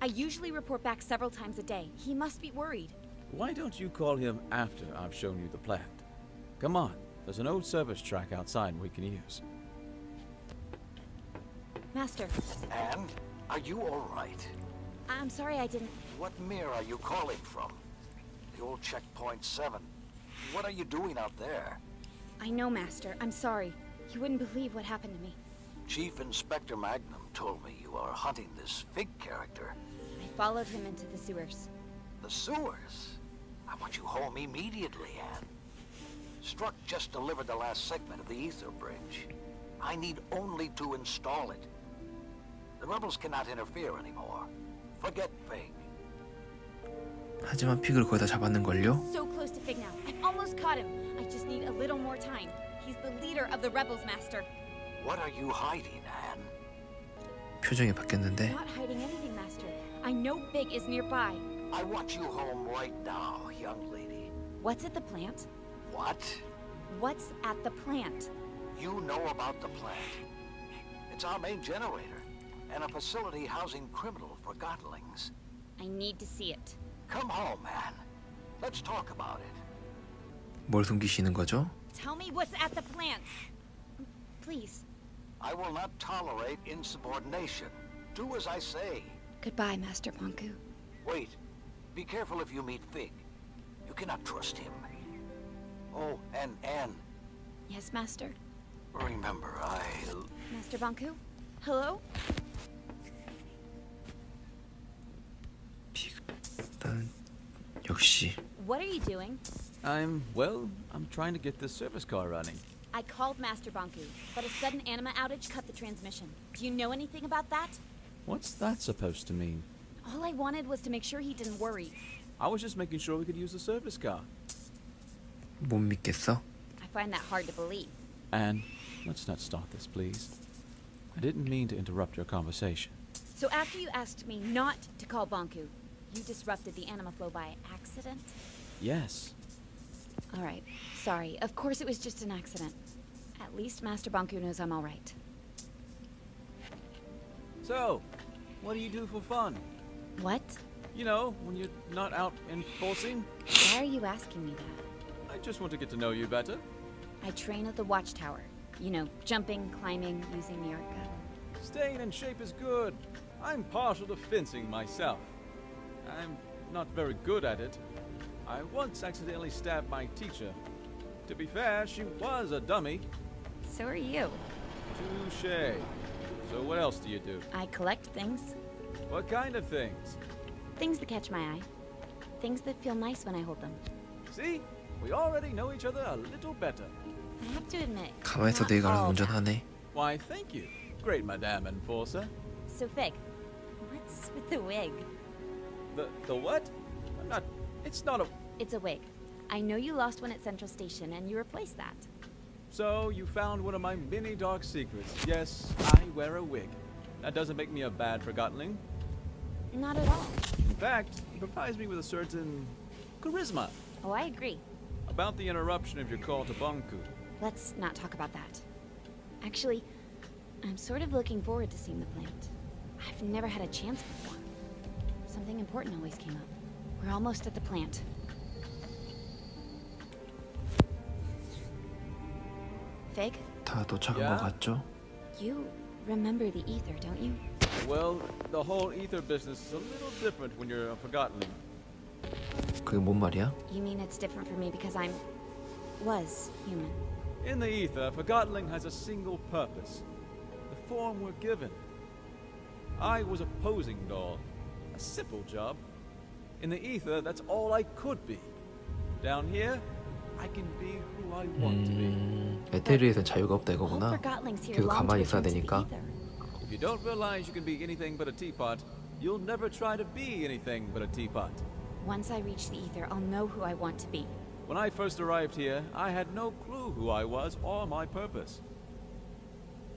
I usually report back several times a day. He must be worried. Why don't you call him after I've shown you the plant? Come on, there's an old service track outside we can use. Master. Anne, are you all right? I'm sorry I didn't... What mirror are you calling from? The old checkpoint 7. What are you doing out there? I know, Master. I'm sorry. You wouldn't believe what happened to me. Chief Inspector Magnum told me you are hunting this Fig character. I followed him into the sewers. The sewers? I want you home immediately, Anne. Struck just delivered the last segment of the Ether Bridge. I need only to install it. The rebels cannot interfere anymore. Forget Fig. 하지만 픽을 거의 다 잡았는걸요? So close to Fig now. I've almost caught him. I just need a little more time. He's the leader of the rebels, Master. What are you hiding, Anne? 표정이 바뀌었는데. Not hiding anything, Master. I know Fig is nearby. I want you home right now, young lady. What's at the plant? What? What's at the plant? You know about the plant. It's our main generator, and a facility housing criminal Forgottenlings. I need to see it. Come home, man. Let's talk about it. 뭘 숨기시는 거죠? Tell me what's at the plant. Please. I will not tolerate insubordination. Do as I say. Goodbye, Master Banku. Wait. Be careful if you meet Fig. You cannot trust him. Oh, and Anne. Yes, Master? Remember, Master Banku? Hello? 일단 역시. What are you doing? I'm trying to get this service car running. I called Master Banku, but a sudden anima outage cut the transmission. Do you know anything about that? What's that supposed to mean? All I wanted was to make sure he didn't worry. I was just making sure we could use the service car. 못 믿겠어? I find that hard to believe. Anne, let's not start this, please. I didn't mean to interrupt your conversation. So after you asked me not to call Banku, you disrupted the anima flow by accident? Yes. All right. Sorry. Of course it was just an accident. At least Master Banku knows I'm all right. So, what do you do for fun? What? You know, when you're not out enforcing? Why are you asking me that? I just want to get to know you better. I train at the watchtower. You know, jumping, climbing, using the arc gun. Staying in shape is good. I'm partial to fencing myself. I'm not very good at it. I once accidentally stabbed my teacher. To be fair, she was a dummy. So are you. Touché. So what else do you do? I collect things. What kind of things? Things that catch my eye. Things that feel nice when I hold them. See? We already know each other a little better. I have to admit, 가만히 있어도 not 얘가 all 운전하네. Why, thank you, great Madame Enforcer. So Fig, what's with the wig? The what? I'm not. It's not a. It's a wig. I know you lost one at Central Station and you replaced that. So you found one of my many dark secrets. Yes, I wear a wig. That doesn't make me a bad forgottenling. Not at all. In fact, it provides me with a certain charisma. Oh, I agree. About the interruption of your call to Banku. Let's not talk about that. Actually, I'm sort of looking forward to seeing the plant. I've never had a chance before. Something important always came up. We're almost at the plant. Fig? 다 도착한 것 같죠? You remember the ether, don't you? Well, the whole ether business is a little different when you're a forgottenling. 그게 뭔 말이야? You mean it's different for me because was human. In the ether, forgottenling has a single purpose. The form we're given. I was a posing doll. A simple job. In the ether, that's all I could be. Down here, I can be who I want to be. 에테리에선 자유가 없다 이거구나. 계속 가만히 있어야 되니까. If you don't realize you can be anything but a teapot, you'll never try to be anything but a teapot. Once I reach the ether, I'll know who I want to be. When I first arrived here, I had no clue who I was or my purpose.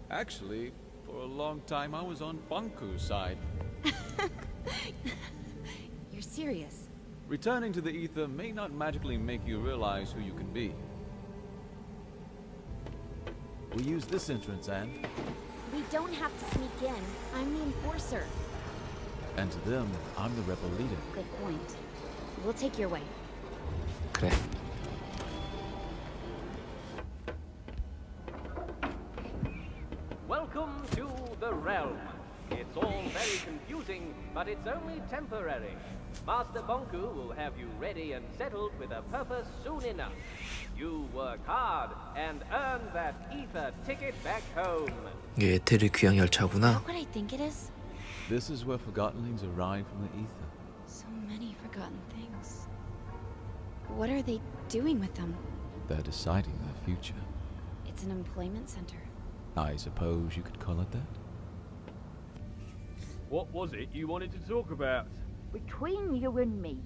Actually, for a long time I was on Banku's side. You're serious? Returning to the ether may not magically make you realize who you can be. We use this entrance, Anne. We don't have to sneak in. I'm the enforcer. And to them, I'm the rebel leader. Good point. We'll take your way. 그래. Welcome to the realm. It's all very confusing, but it's only temporary. Master Bonku will have you ready and settled with a purpose soon enough. You work hard and earn that ether ticket back home. 이게 에테르 귀향 열차구나. What I think it is? This is where forgottenlings arrive from the ether. So many forgotten things. What are they doing with them? They're deciding their future. It's an employment center. I suppose you could call it that. What was it you wanted to talk about? Between you and me,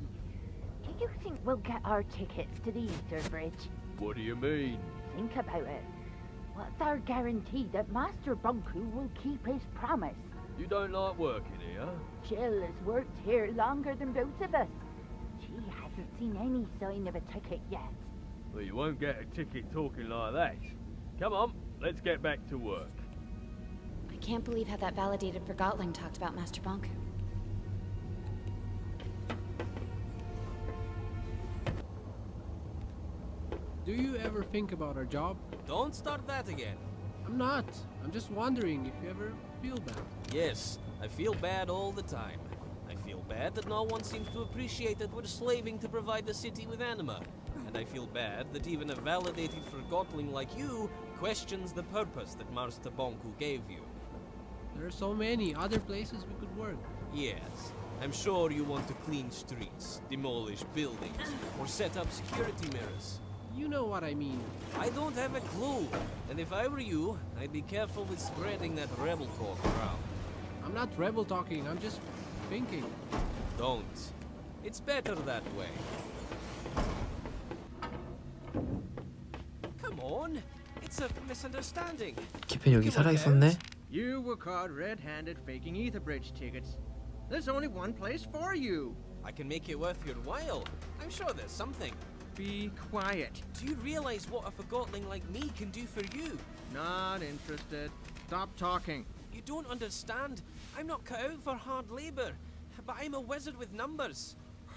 do you think we'll get our tickets to the Ether Bridge? What do you mean? Think about it. What's our guarantee that Master Bunku will keep his promise? You don't like working here? Jill has worked here longer than both of us. She hasn't seen any sign of a ticket yet. Well, you won't get a ticket talking like that. Come on, let's get back to work. I can't believe how that validated Forgotling talked about Master Bonku. Do you ever think about our job? Don't start that again. I'm not. I'm just wondering if you ever feel bad. Yes, I feel bad all the time. I feel bad that no one seems to appreciate that we're slaving to provide the city with anima. And I feel bad that even a validated Forgotling like you questions the purpose that Master Bonku gave you. There are so many other places we could work. Yes, I'm sure you want to clean streets, demolish buildings, or set up security mirrors. You know what I mean. I don't have a clue, and if I were you, I'd be careful with spreading that rebel talk around. I'm not rebel talking, I'm just thinking. Don't. It's better that way. Come on, it's a misunderstanding. 키펜 여기 살아있었네? You were caught red-handed faking Ether Bridge tickets. There's only one place for you. I can make it worth your while. I'm sure there's something. Be quiet. Do you realize what a Forgotling like me can do for you? Not interested. Stop talking. You don't understand. I'm not cut out for hard labor, but I'm a wizard with numbers.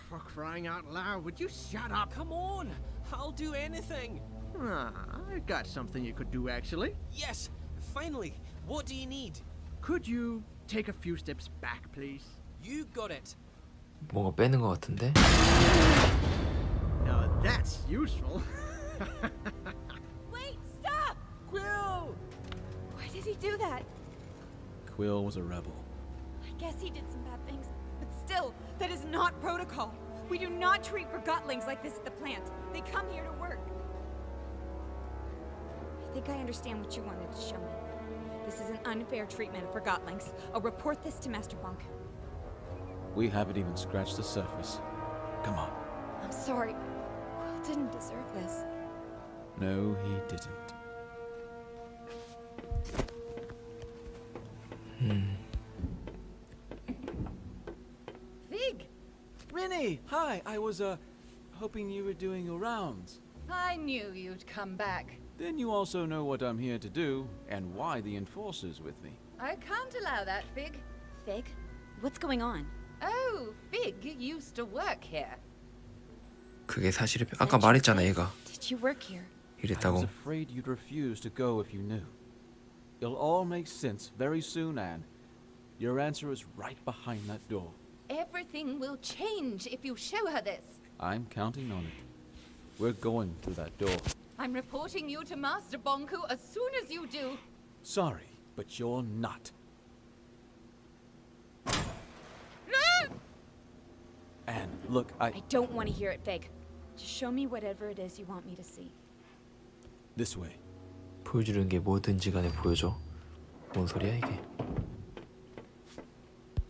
For crying out loud, would you shut up? Come on, I'll do anything. I got something you could do, actually. Yes, finally. What do you need? Could you take a few steps back, please? You got it. 뭔가 빼는 것 같은데? Now that's useful. Wait, stop! Quill! Why did he do that? Quill was a rebel. I guess he did some bad things, but still, that is not protocol. We do not treat forgotlings like this at the plant. They come here to work. I think I understand what you wanted to show me. This is an unfair treatment of forgotlings. I'll report this to Master Bonk. We haven't even scratched the surface. Come on. I'm sorry. Quill didn't deserve this. No, he didn't. Fig! Rinny! Hi, I was, hoping you were doing your rounds. I knew you'd come back. Then you also know what I'm here to do, and why the Enforcer's with me. I can't allow that, Fig. Fig? What's going on? Oh, Fig used to work here. 그게 사실이 아까 말했잖아 얘가. Did you work here? I was 이랬다고. afraid you'd refuse to go if you knew. It'll all make sense very soon, Anne. Your answer is right behind that door. Everything will change if you show her this. I'm counting on it. We're going through that door. I'm reporting you to Master Bonku as soon as you do. Sorry, but you're not. Anne, look, I don't want to hear it, Fig. Just show me whatever it is you want me to see. This way. 보여주는 게 뭐든지 간에 보여줘. 뭔 소리야 이게?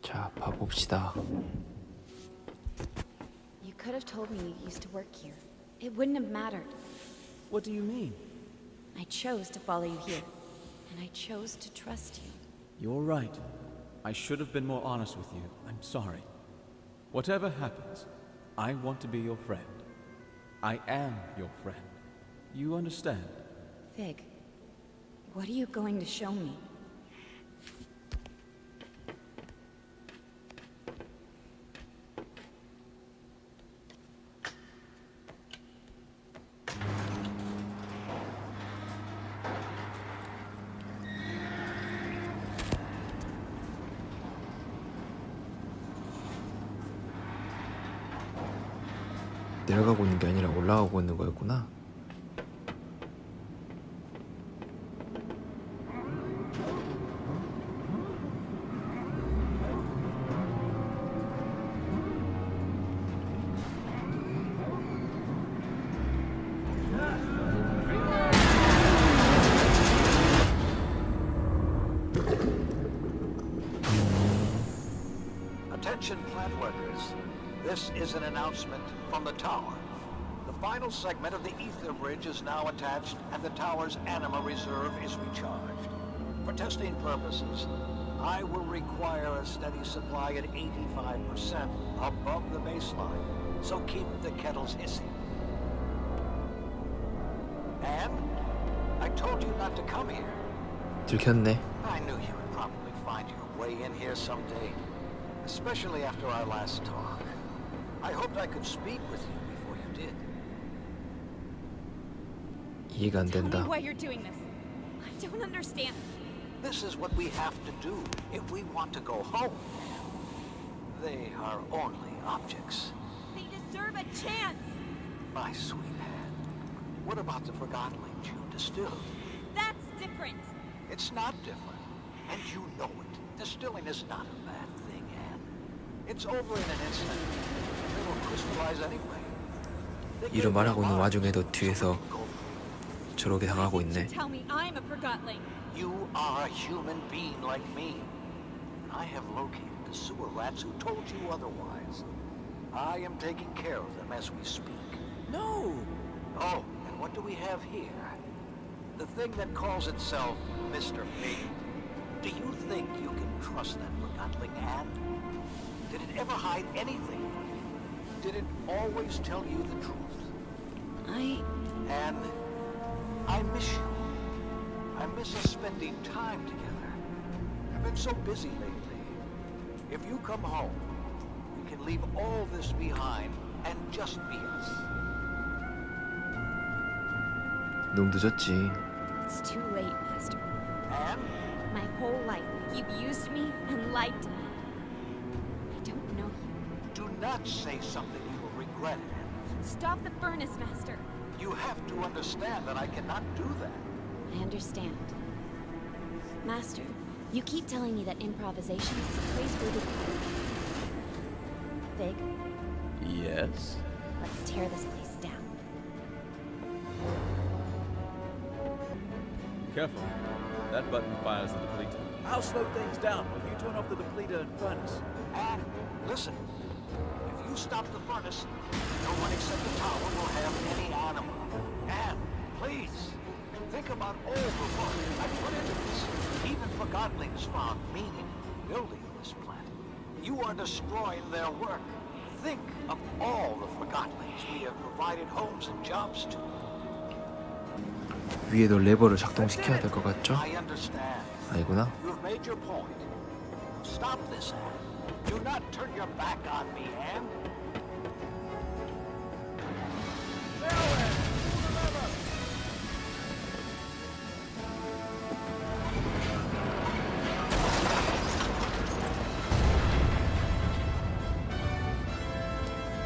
자, 봐봅시다. You could have told me you used to work here. It wouldn't have mattered. What do you mean? I chose to follow you here, and I chose to trust you. You're right. I should have been more honest with you. I'm sorry. Whatever happens, I want to be your friend. I am your friend. You understand? Fig, what are you going to show me? 내려가고 있는 게 아니라 올라가고 있는 거였구나. Attention, plant workers. This is an announcement from the tower. The final segment of the ether bridge is now attached, and the tower's anima reserve is recharged. For testing purposes, I will require a steady supply at 85% above the baseline, so keep the kettles hissing. And I told you not to come here. 들켰네. I knew you would probably find your way in here someday, especially after our last talk. I hoped I could speak with you before you did. 이해가 안 Tell 된다. me why you're doing this. I don't understand. This is what we have to do if we want to go home. They are only objects. They deserve a chance. My sweetheart, what about the forgotlings you distilled? That's different. It's not different, and you know it. Distilling is not a bad thing, Anne. It's over in an instant. They will crystallize anyway. 이런 말하고 있는 와중에도 뒤에서 저렇게 당하고 있네. Tell me I'm a forgotling. You are a human being like me. I have located the sewer rats who told you otherwise. I am taking care of them as we speak. No! Oh, and what do we have here? The thing that calls itself Mr. Fig. Do you think you can trust that forgotling, Anne? Did it ever hide anything? Did it always tell you the truth? Anne, I miss you. I miss us spending time together. been so busy lately. If you come home, we can leave all this behind and just be us. 너무 늦었지. It's too late, Master. And? My whole life, you've used me and lied to me. I don't know you. Do not say something you will regret, Anne. Stop the furnace, Master. You have to understand that I cannot do that. I understand. Master, you keep telling me that improvisation is a praiseworthy quality. Fig, Yes? let's tear this place down. Careful. That button fires the depleter. I'll slow things down while you turn off the depleter and furnace. And listen, if you stop the furnace, no one except the tower will have any animal. And please, think about all the work I put into this. Even Forgotlings found meaning in building this planet. You are destroying their work. Think of all the Forgotlings we have provided homes and jobs to. 위에도 레버를 작동시켜야 될 것 같죠? I understand. 아니구나. You've made your point. Stop this, Anne. Do not turn your back on me, Anne.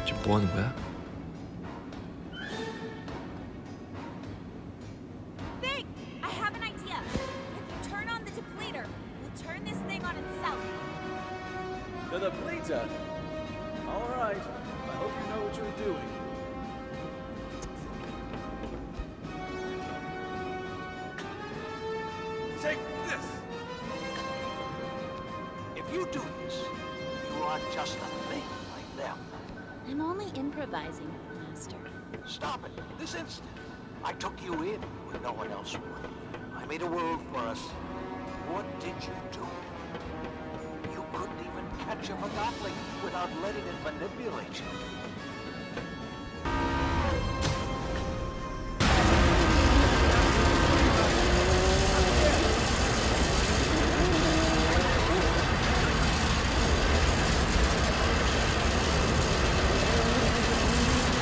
지금 뭐 하는 거야? Fig! I have an idea. If you turn on the depleter, we'll turn this thing on itself. The depleter? All right. I hope you know what you're doing. Take this! If you do this, you are just a thing like them. I'm only improvising, Master. Stop it, this instant. I took you in when no one else would. I made a world for us. What did you do? You couldn't even catch a Forgotling without letting it manipulate you.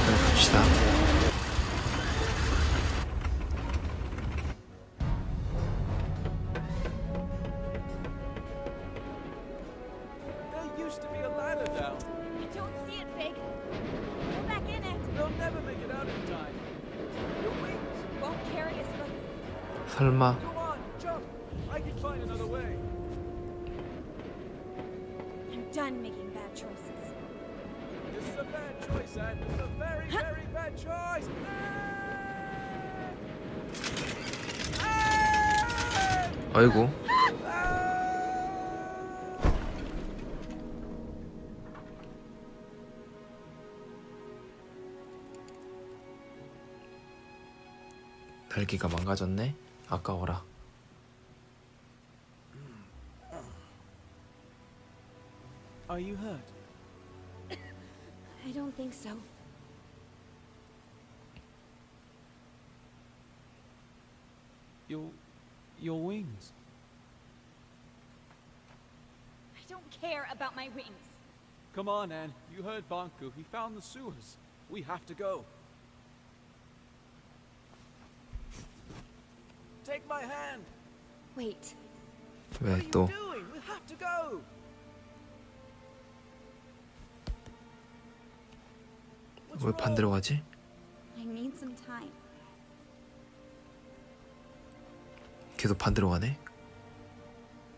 갑시다. There used to be a ladder down. I don't see it, Fig. Go back in it. They'll never make it out in time. Your wings. Won't carry us both. 설마. Come on, jump. I can find another way. I'm done making bad choices. This is a bad choice, Anne. This is a very, very bad choice. 아이고. 달기가 망가졌네. 아까워라. Are you hurt? I don't think so. Your wings. I don't care about my wings. Come on, Anne. You heard Banku. He found the sewers. We have to go. Take my hand. Wait. 왜 What are 또? you doing? We have to go. 왜 반대로 가지? I need some time. 걔도 반대로 가네.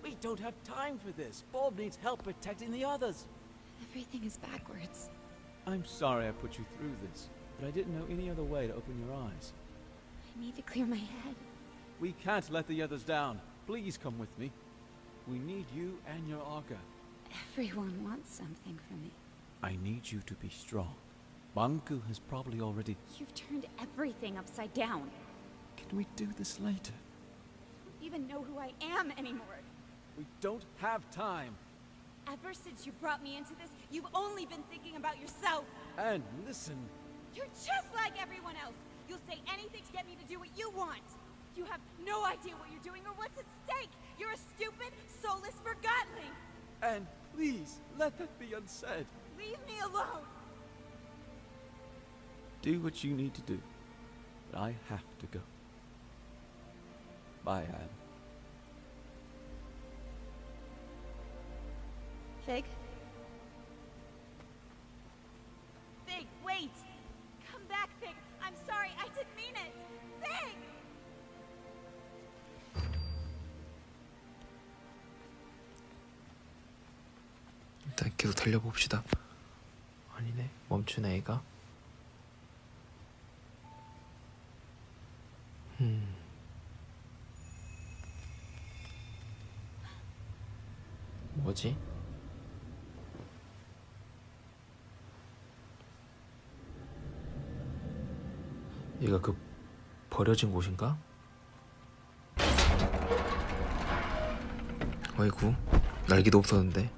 We don't have time for this. Bob needs help protecting the others. Everything is backwards. I'm sorry I put you through this, but I didn't know any other way to open your eyes. I need to clear my head. We can't let the others down. Please come with me. We need you and your Arca. Everyone wants something from me. I need you to be strong. Banku has probably already... You've turned everything upside down. Can we do this later? I don't even know who I am anymore. We don't have time. Ever since you brought me into this, you've only been thinking about yourself. And listen... You're just like everyone else. You'll say anything to get me to do what you want. You have no idea what you're doing or what's at stake. You're a stupid, soulless, forgotten And please, let that be unsaid. Leave me alone! Do what you need to do. But I have to go. Bye, Anne. Fig? Fig, wait! Come back, Fig! I'm sorry, I didn't mean it! Fig! 일단 계속 달려봅시다. 아니네, 멈추네 애가. 뭐지? 얘가 그 버려진 곳인가? 어이구, 날개도 없었는데.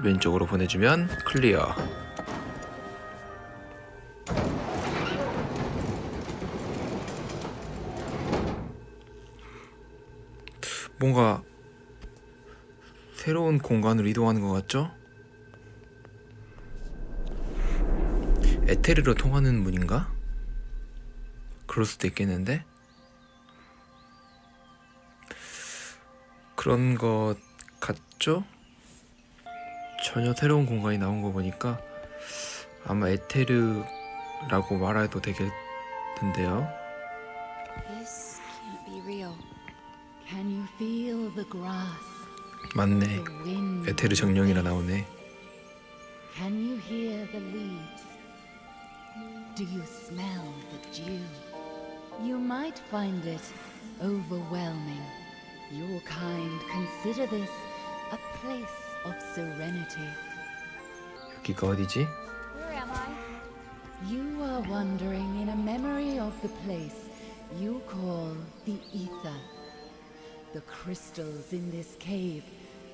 왼쪽으로 보내주면 클리어. 뭔가 새로운 공간으로 이동하는 것 같죠? 에테르로 통하는 문인가? 그럴 수도 있겠는데? 그런 것 같죠? 전혀 새로운 공간이 나온 거 보니까 아마 에테르라고 말해도 되겠는데요. This can't be real. Can you feel the grass? 맞네. 에테르 정령이라 나오네. Can you hear the leaves? Do you smell the dew? You might find it overwhelming. Your kind consider this a place of serenity. 여기가 어디지? Where am I? You are wandering in a memory of the place you call the ether. The crystals in this cave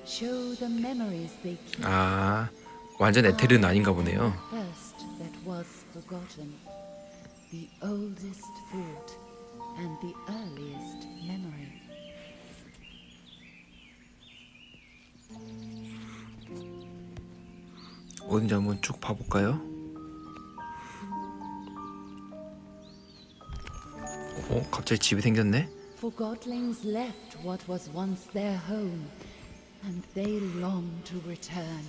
show the memories they keep. 아, 완전 에테르는 아닌가 보네요. First that was forgotten, the oldest thought and the earliest memory. 어딘지 한번 쭉 봐볼까요? 갑자기 집이 생겼네? Forgotlings left what was once their home, and they long to return.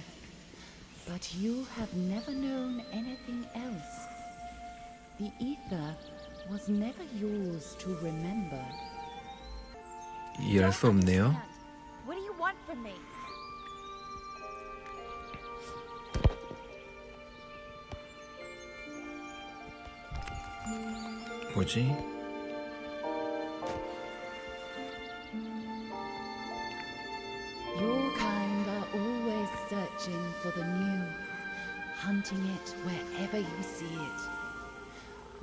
But you have never known anything else. The ether was never yours to remember. 이해할 수 없네요. What do you want from me? 뭐지? Your kind are always searching for the new, hunting it wherever you see it.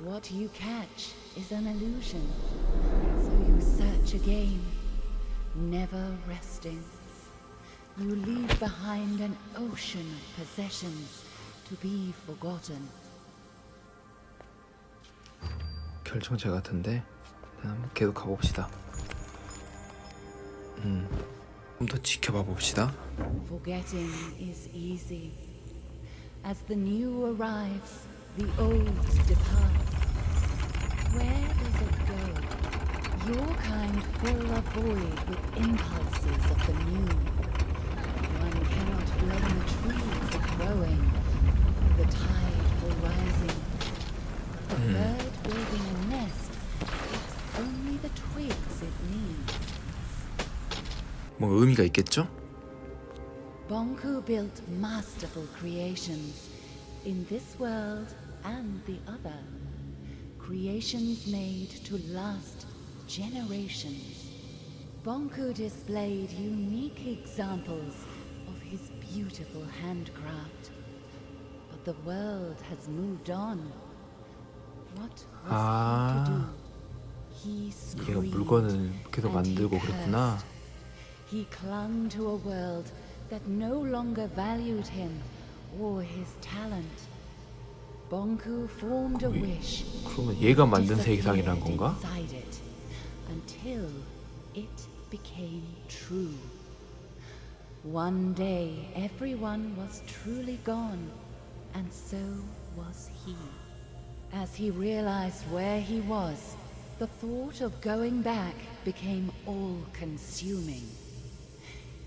What you catch is an illusion, so you search again, never resting. You leave behind an ocean of possessions to be forgotten. 결정체 같은데 한번 계속 가봅시다. 좀 더 지켜봐 봅시다. Forgetting is easy. As the new arrives, the old departs. Where does it go? Your kind fill a void with impulses of the new. One cannot blame a tree for growing, the tide for rising. The bird building a nest picks only the twigs it needs. 뭐 의미가 있겠죠? Bonku built masterful creations in this world and the other. Creations made to last generations. Bonku displayed unique examples of his beautiful handcraft. But the world has moved on. What was he to do? He 얘가 screamed 물건을 계속 and he 만들고 그랬구나. cursed. He clung to a world that no longer valued him or his talent. Bonku formed a wish. 그러면 얘가 만든 세상이란 건가? Inside it, until it became true. One day, everyone was truly gone, and so was he. As he realized where he was, the thought of going back became all-consuming.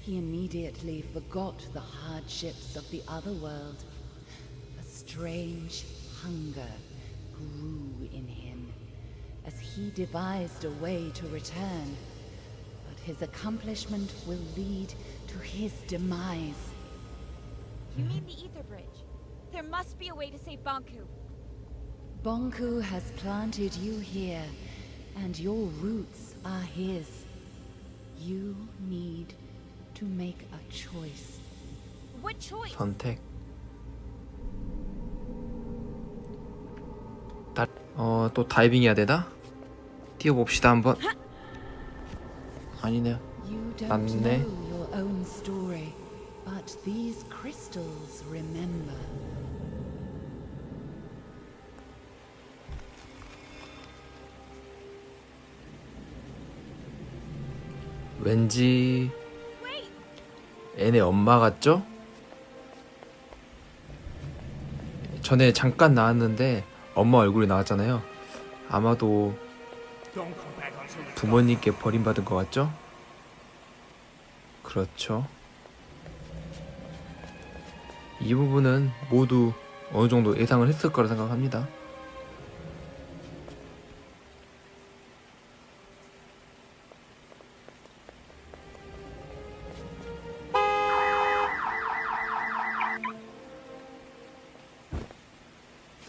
He immediately forgot the hardships of the other world. A strange hunger grew in him as he devised a way to return. But his accomplishment will lead to his demise. You mean the Ether Bridge? There must be a way to save Bonku. Bonku has planted you here, and your roots are his. You need to make a choice. What choice? 선택. 또 다이빙 해야 되나? 뛰어봅시다 한번. 아니네. You don't 맞네. know your own story, but these crystals remember. 왠지 얘네 엄마 같죠? 전에 잠깐 나왔는데 엄마 얼굴이 나왔잖아요. 아마도 부모님께 버림받은 것 같죠? 그렇죠. 이 부분은 모두 어느 정도 예상을 했을 거라 생각합니다.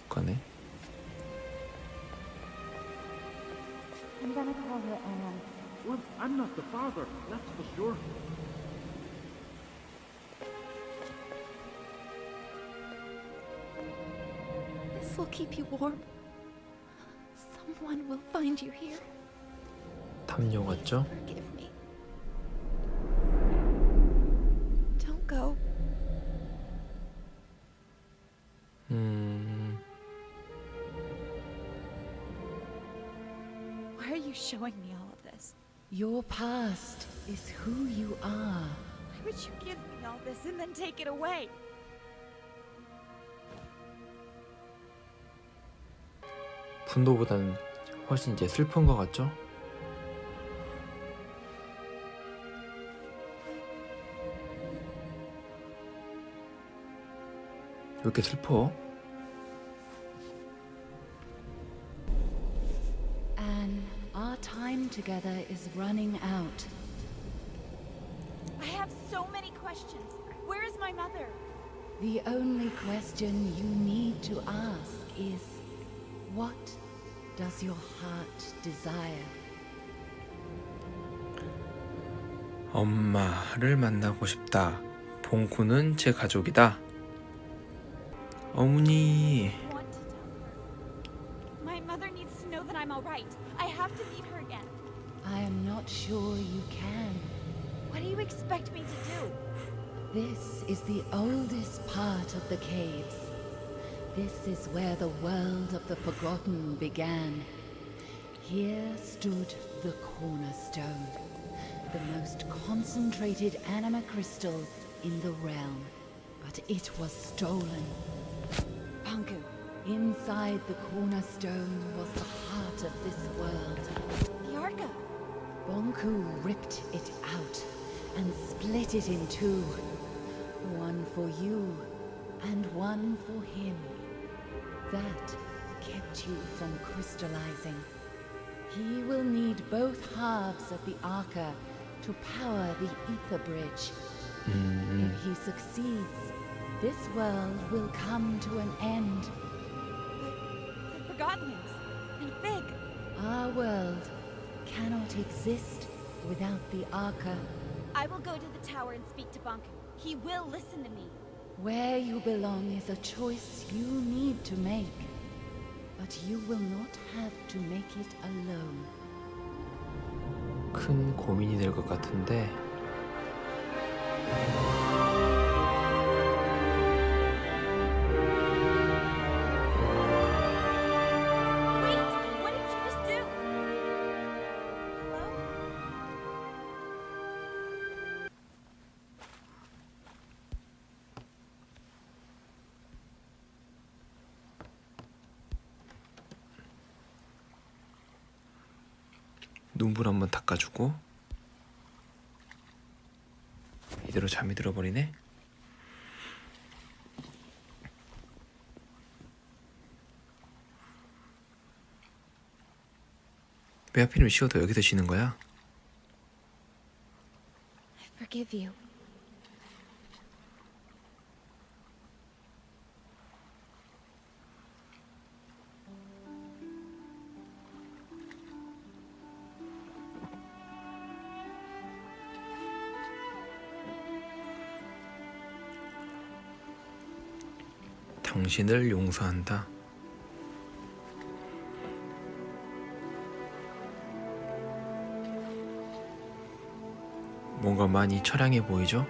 북한에 I'm gonna call her Anne. Well, I'm not the father, that's for sure. This will keep you warm. Someone will find you here. 탐요 같죠? Forgive me. Don't go. Why are you showing me all of this? Your past is who you are. Why would you give me all this and then take it away? 분노보다는 훨씬 이제 슬픈 것 같죠? 왜 이렇게 슬퍼? Anne, our time together is running out. I have so many questions. Where is my mother? The only question you need to ask is, what does your heart desire? 엄마를 만나고 싶다. 봉쿠는 제 가족이다. 어머니. My mother needs to know that I'm all right. I have to meet her again. I am not sure you can. What do you expect me to do? This is the oldest part of the caves. This is where the world of the Forgotten began. Here stood the cornerstone, the most concentrated anima crystal in the realm. But it was stolen. Bonku. Inside the cornerstone was the heart of this world. The Arca. Bonku ripped it out and split it in two. One for you and one for him. That kept you from crystallizing. He will need both halves of the Arca to power the Ether Bridge. If he succeeds, this world will come to an end. The Forgottenlings. And Big. Our world cannot exist without the Arca. I will go to the tower and speak to Bonku. He will listen to me. Where you belong is a choice you need to make. But you will not have to make it alone. 큰 고민이 될 것 같은데. 눈물 한번 닦아주고 이대로 잠이 들어버리네. 왜 하필이면 쉬어도 여기서 쉬는 거야? I forgive you. 당신을 용서한다. 뭔가 많이 처량해 보이죠?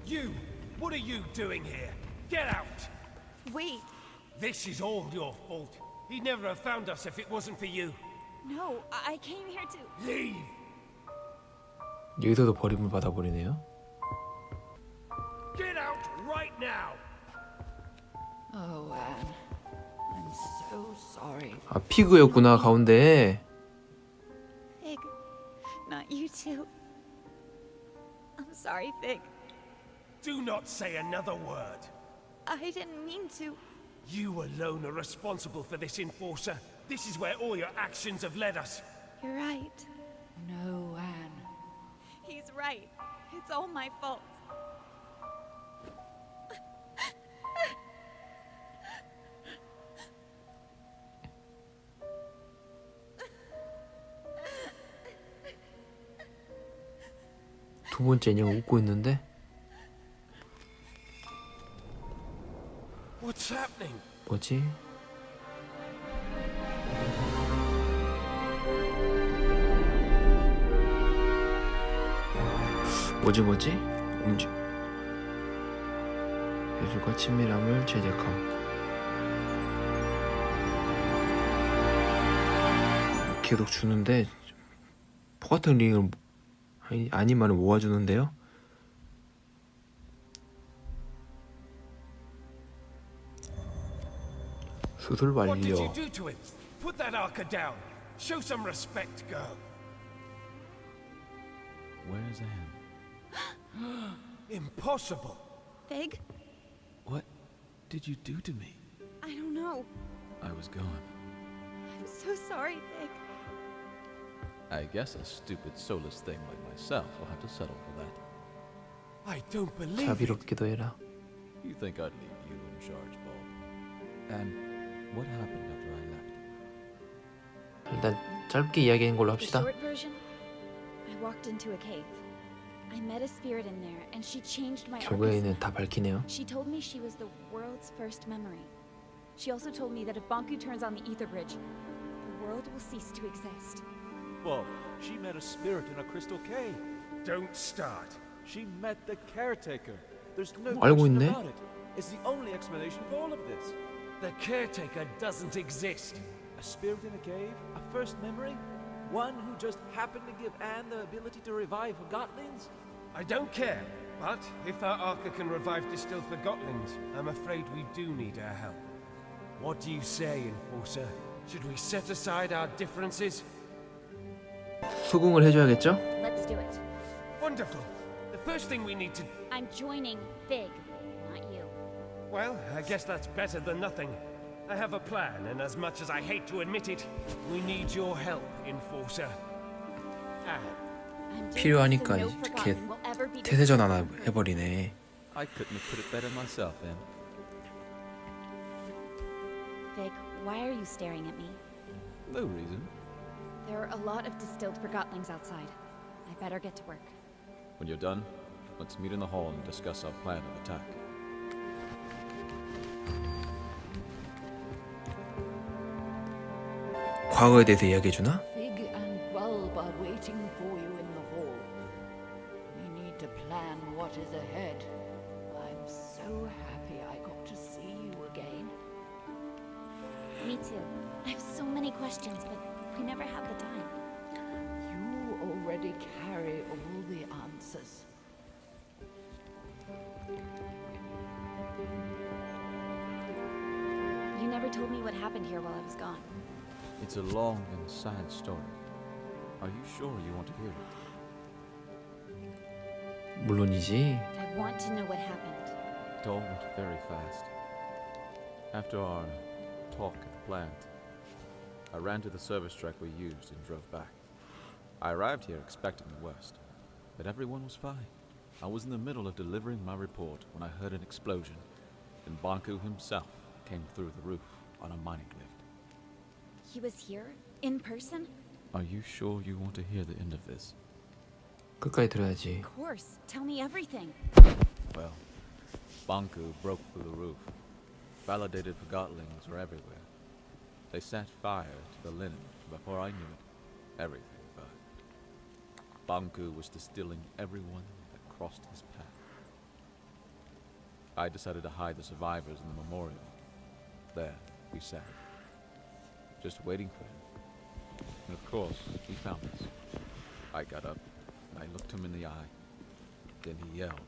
You! What are you doing here? Get out! Wait. This is all your fault. He'd never have found us if it wasn't for you. No, I came here to... Leave! 여기서도 버림을 받아버리네요. Get out right now! Oh, Anne. I'm so sorry. 아, 피그였구나, 가운데. Fig, not you too. I'm sorry, Fig. Do not say another word. I didn't mean to. You alone are responsible for this, Enforcer. This is where all your actions have led us. You're right. No, Anne. He's right. It's all my fault. 두 번째 인형 웃고 있는데 What's happening? 뭐지? 뭐지? 예술과 친밀함을 제작함. 계속 주는데 포가튼 링을 아니면은 모아주는데요. 수술 What did 완료. you do to him? Put that archer down. Show some respect, girl. Where's Anne? Impossible. Fig? What did you do to me? I don't know. I was gone. I'm so sorry, Fig. I guess a stupid, soulless thing like myself will have to settle for that. I don't believe it. 자비롭기도 해라. You think I'd leave you in charge, Bob? And what happened after I left? 일단 짧게 이야기한 걸로 The 합시다. short version? I walked into a cave. I met a spirit in there, and she changed my 결국에는 다 밝히네요. She told me she was the world's first memory. She also told me that if Banku turns on the ether bridge, the world will cease to exist. Bob, she met a spirit in a crystal cave. Don't start. She met the caretaker. There's no 알고 question 있네. about it. It's the only explanation for all of this. The caretaker doesn't exist. A spirit in a cave? A first memory? One who just happened to give Anne the ability to revive forgotlings? I don't care, but if our archer can revive distilled forgotlings, I'm afraid we do need her help. What do you say, Enforcer? Should we set aside our differences? 수긍을 해줘야겠죠? Let's do it. Wonderful. The first thing we need to... I'm joining Fig, not you. Well, I guess that's better than nothing. I have a plan, and as much as I hate to admit it, we need your help, Enforcer. 필요하니까 이렇게 태세전 하나 해버리네. I couldn't have put it better myself, Em. Fig, why are you staring at me? No reason. There are a lot of distilled forgotlings outside. I better get to work. When you're done, let's meet in the hall and discuss our plan of attack. 과거에 대해서 이야기해주나? Fig and Bulb are waiting for you in the hall. We need to plan what is ahead. I'm so happy I got to see you again. Me too. I have so many questions, but we never have the time. You already carry all the answers. You never told me what happened here while I was gone. It's a long and sad story. Are you sure you want to hear it? 물론이지. I want to know what happened. It all went very fast. After our talk at the plant, I ran to the service truck we used and drove back. I arrived here expecting the worst, but everyone was fine. I was in the middle of delivering my report when I heard an explosion, and Banku himself came through the roof on a mining lift. He was here? In person? Are you sure you want to hear the end of this? 끝까지 들어야지. Of course. Tell me everything. Well, Banku broke through the roof. Validated Forgotlings were everywhere. They set fire to the linen. Before I knew it, everything burned. Banku was distilling everyone that crossed his path. I decided to hide the survivors in the memorial. There, we sat, just waiting for him. And of course, he found us. I got up, and I looked him in the eye. Then he yelled,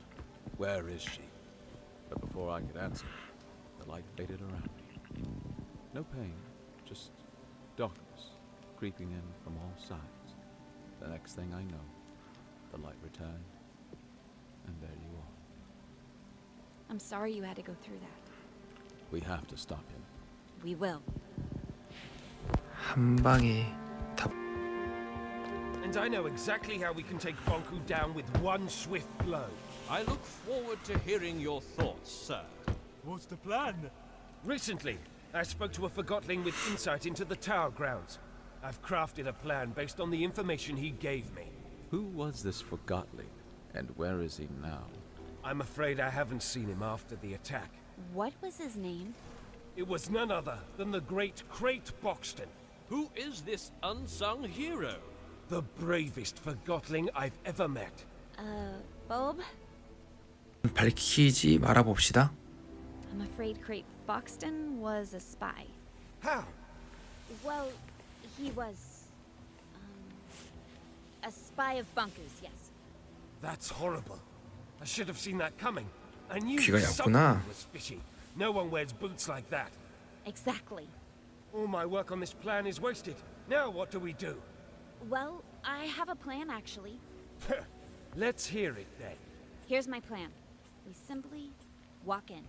"Where is she?" But before I could answer, the light faded around me. No pain, just darkness creeping in from all sides. The next thing I know, the light returned, and there you are. I'm sorry you had to go through that. We have to stop him. We will. 한 방에 다. And I know exactly how we can take Banku down with one swift blow. I look forward to hearing your thoughts, sir. What's the plan? Recently, I spoke to a Forgotling with insight into the tower grounds. I've crafted a plan based on the information he gave me. Who was this Forgotling, and where is he now? I'm afraid I haven't seen him after the attack. What was his name? It was none other than the great Crate Boxton. Who is this unsung hero? The bravest Forgotling I've ever met. Bulb? 밝히지 말아 봅시다. I'm afraid Crate Boxton was a spy. How? Well, he was, a spy of Banku's, yes. That's horrible. I should have seen that coming. I knew 귀가 something 얇구나. was fishy. No one wears boots like that. Exactly. All my work on this plan is wasted. Now what do we do? Well, I have a plan, actually. Let's hear it then. Here's my plan. We simply walk in.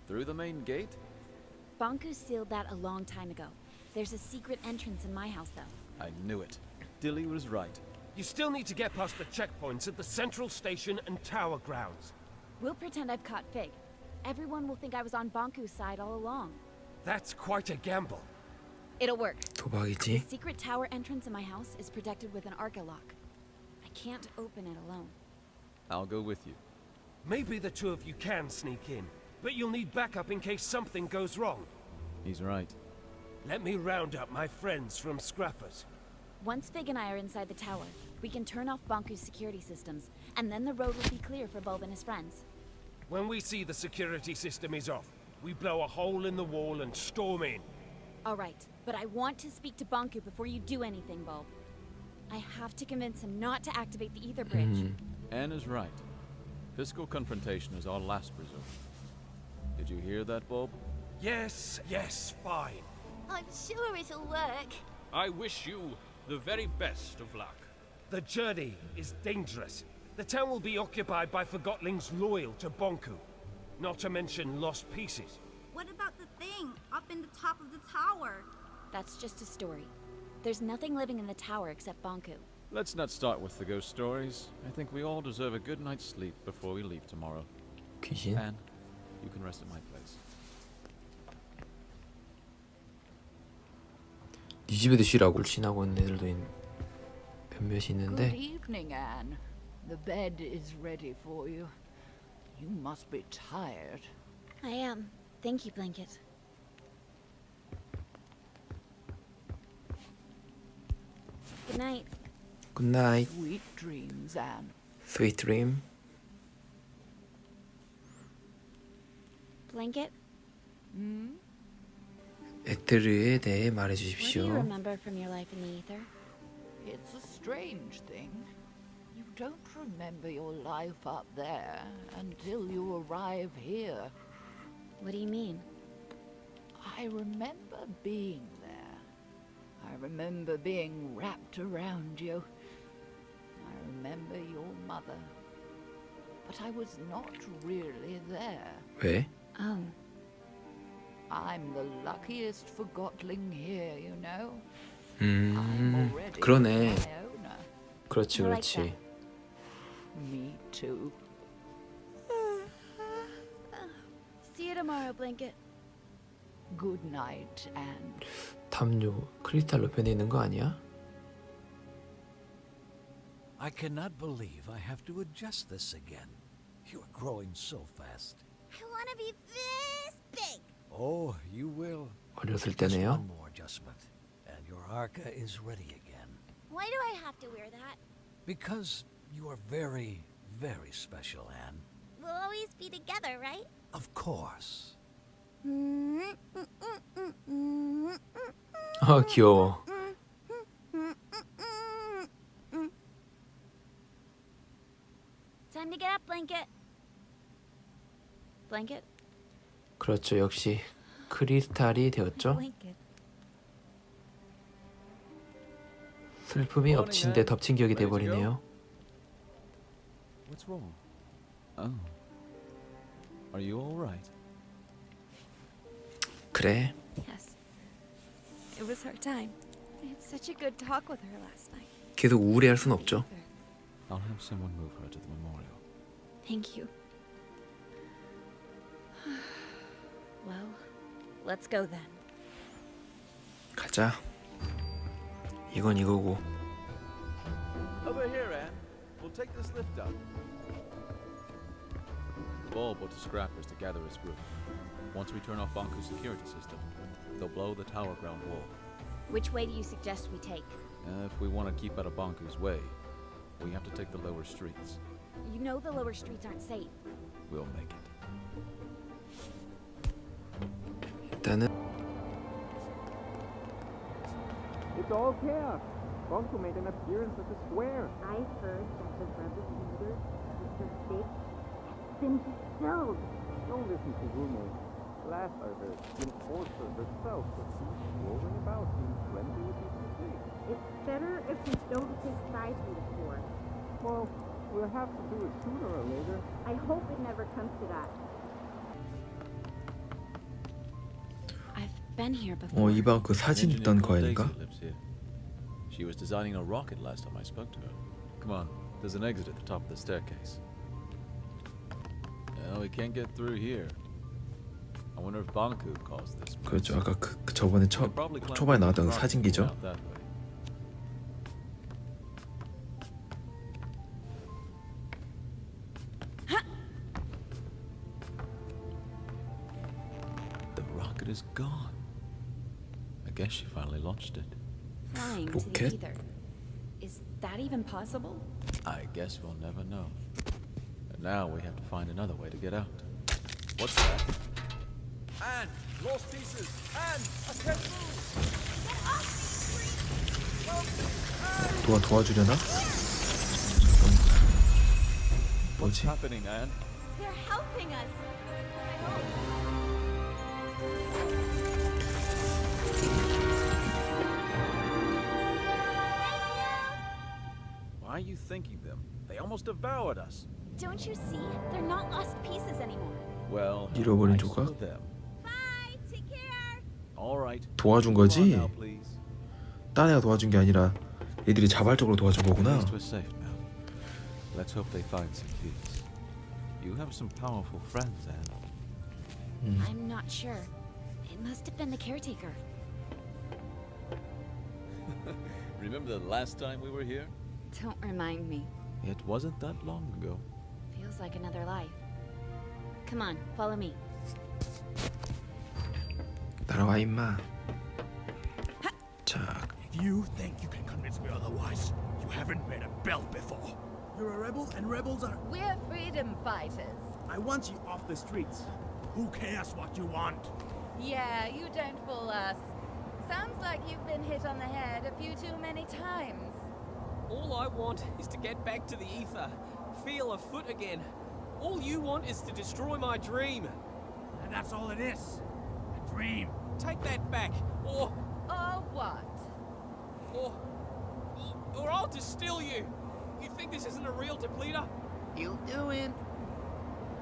Through the main gate? Banku sealed that a long time ago. There's a secret entrance in my house, though. I knew it. Dilly was right. You still need to get past the checkpoints at the central station and tower grounds. We'll pretend I've caught Fig. Everyone will think I was on Banku's side all along. That's quite a gamble. It'll work. The 도박이지. secret tower entrance in my house is protected with an Arca lock. I can't open it alone. I'll go with you. Maybe the two of you can sneak in, but you'll need backup in case something goes wrong. He's right. Let me round up my friends from Scrappers. Once Fig and I are inside the tower, we can turn off Banku's security systems, and then the road will be clear for Bulb and his friends. When we see the security system is off, we blow a hole in the wall and storm in. All right, but I want to speak to Banku before you do anything, Bulb. I have to convince him not to activate the ether bridge. Anne is right. Physical confrontation is our last resort. Did you hear that, Bulb? Yes, fine. I'm sure it'll work. I wish you the very best of luck. The journey is dangerous. The town will be occupied by Forgotlings loyal to Banku, not to mention lost pieces. What about the thing up in the top of the tower? That's just a story. There's nothing living in the tower except Banku. Let's not start with the ghost stories. I think we all deserve a good night's sleep before we leave tomorrow. 귀신. Anne, you can rest at my place. 네 집에도 쉬라고 울신하고 있는 애들도 몇몇이 Good 있는데. evening, Anne. The bed is ready for you. You must be tired. I am. Thank you, Blanket. Good night. Good night. Sweet dreams, Anne. Sweet dream. Blanket, 에테르에 대해 What do 말해주십시오. you remember from your life in the ether? It's a strange thing. You don't remember your life up there until you arrive here. What do you mean? I remember being there. I remember being wrapped around you. I remember your mother. But I was not really there. 왜? Oh. I'm the luckiest forgotling here, you know. I'm already 그러네. my owner. 그렇지, I like 그렇지. Me too. See you tomorrow, Blanket. Good night, Anne. 담요 크리스탈로 변해 있는 거 아니야? I cannot believe I have to adjust this again. You're growing so fast. I want to be this big. Oh, you will. 어렸을 Just 때네요. one more adjustment, and your arca is ready again. Why do I have to wear that? Because you are very, very special, Anne. We'll always be together, right? Of course. 아 귀여워. Time to get up, Blanket. Blanket? 그렇죠. 역시 크리스탈이 되었죠. Blanket. 슬픔이 엎친 데 덮친 격이 돼버리네요. What's wrong? Oh. Are you all right? 그래. Yes. It was her time. I had such a good talk with her last night. 계속 우울해할 순 없죠. I'll have someone move her to the memorial. Thank you. Well, let's go then. 가자. 이건 이거고. Over here, Anne. We'll take this lift up. Bulb went to Scrappers to gather his group. Once we turn off Banku's security system, they'll blow the tower ground wall. Which way do you suggest we take? If we want to keep out of Banku's way, we have to take the lower streets. You know the lower streets aren't safe. We'll make it. 일단은 It's all chaos. Bunko made an appearance at the square. I heard that the rebel leader, Mr. Fig, has been killed. Don't listen to rumors. Last I heard, the enforcer herself was seen strolling about being friendly with Mr. Fig. It's better if we don't take sides in this war. Well, we'll have to do it sooner or later. I hope it never comes to that. I've been here before. 이방 그 사진 있던 거 아닌가? lives here. She was designing a rocket last time I spoke to her. Come on, there's an exit at the top of the staircase. No, we can't get through here. I wonder if Banku calls this. 그렇죠. 아까 그 저번에 초반에 나왔던 사진기죠. Out that way. The rocket is gone. I guess she finally launched it. Flying to the ether. Is that even possible? I guess we'll never know. And now we have to find another way to get out. What's that? Anne! Lost pieces! Anne! I can't move! 도와주려나? What's happening, Anne? They're helping us. Why are you thanking them? They almost devoured us. Don't you see? They're not lost pieces anymore. Well, 잃어버린 I 조각? saw them. Bye. Take care. All right. 도와준 Come on 거지? now, please. 딴 애가 도와준 게 아니라 얘들이 자발적으로 도와준 거구나. At least we're safe now. Let's hope they find some peace. You have some powerful friends, Anne. I'm not sure. It must have been the caretaker. Remember the last time we were here? Don't remind me. It wasn't that long ago. Feels like another life. Come on, follow me. 따라와 임마. 자, If you think you can convince me otherwise, you haven't made a bell before. You're a rebel, and rebels are... We're freedom fighters. I want you off the streets. Who cares what you want? Yeah, you don't fool us. Sounds like you've been hit on the head a few too many times. All I want is to get back to the ether, feel a foot again. All you want is to destroy my dream. And that's all it is. A dream. Take that back, or what? Or I'll distill you. You think this isn't a real depleter? You doing?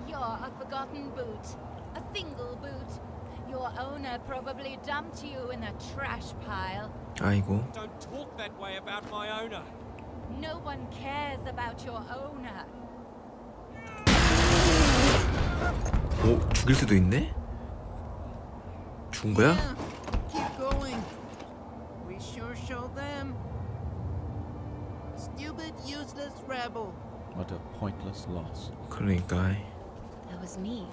You're a forgotten boot. A single boot. Your owner probably dumped you in a trash pile. 아이고. Don't talk that way about my owner. No one cares about your owner. 오, 죽일 수도 있네? 죽은 거야? Keep going. We sure show them. Stupid, useless rebel. What a pointless loss. 그러니까. That was me.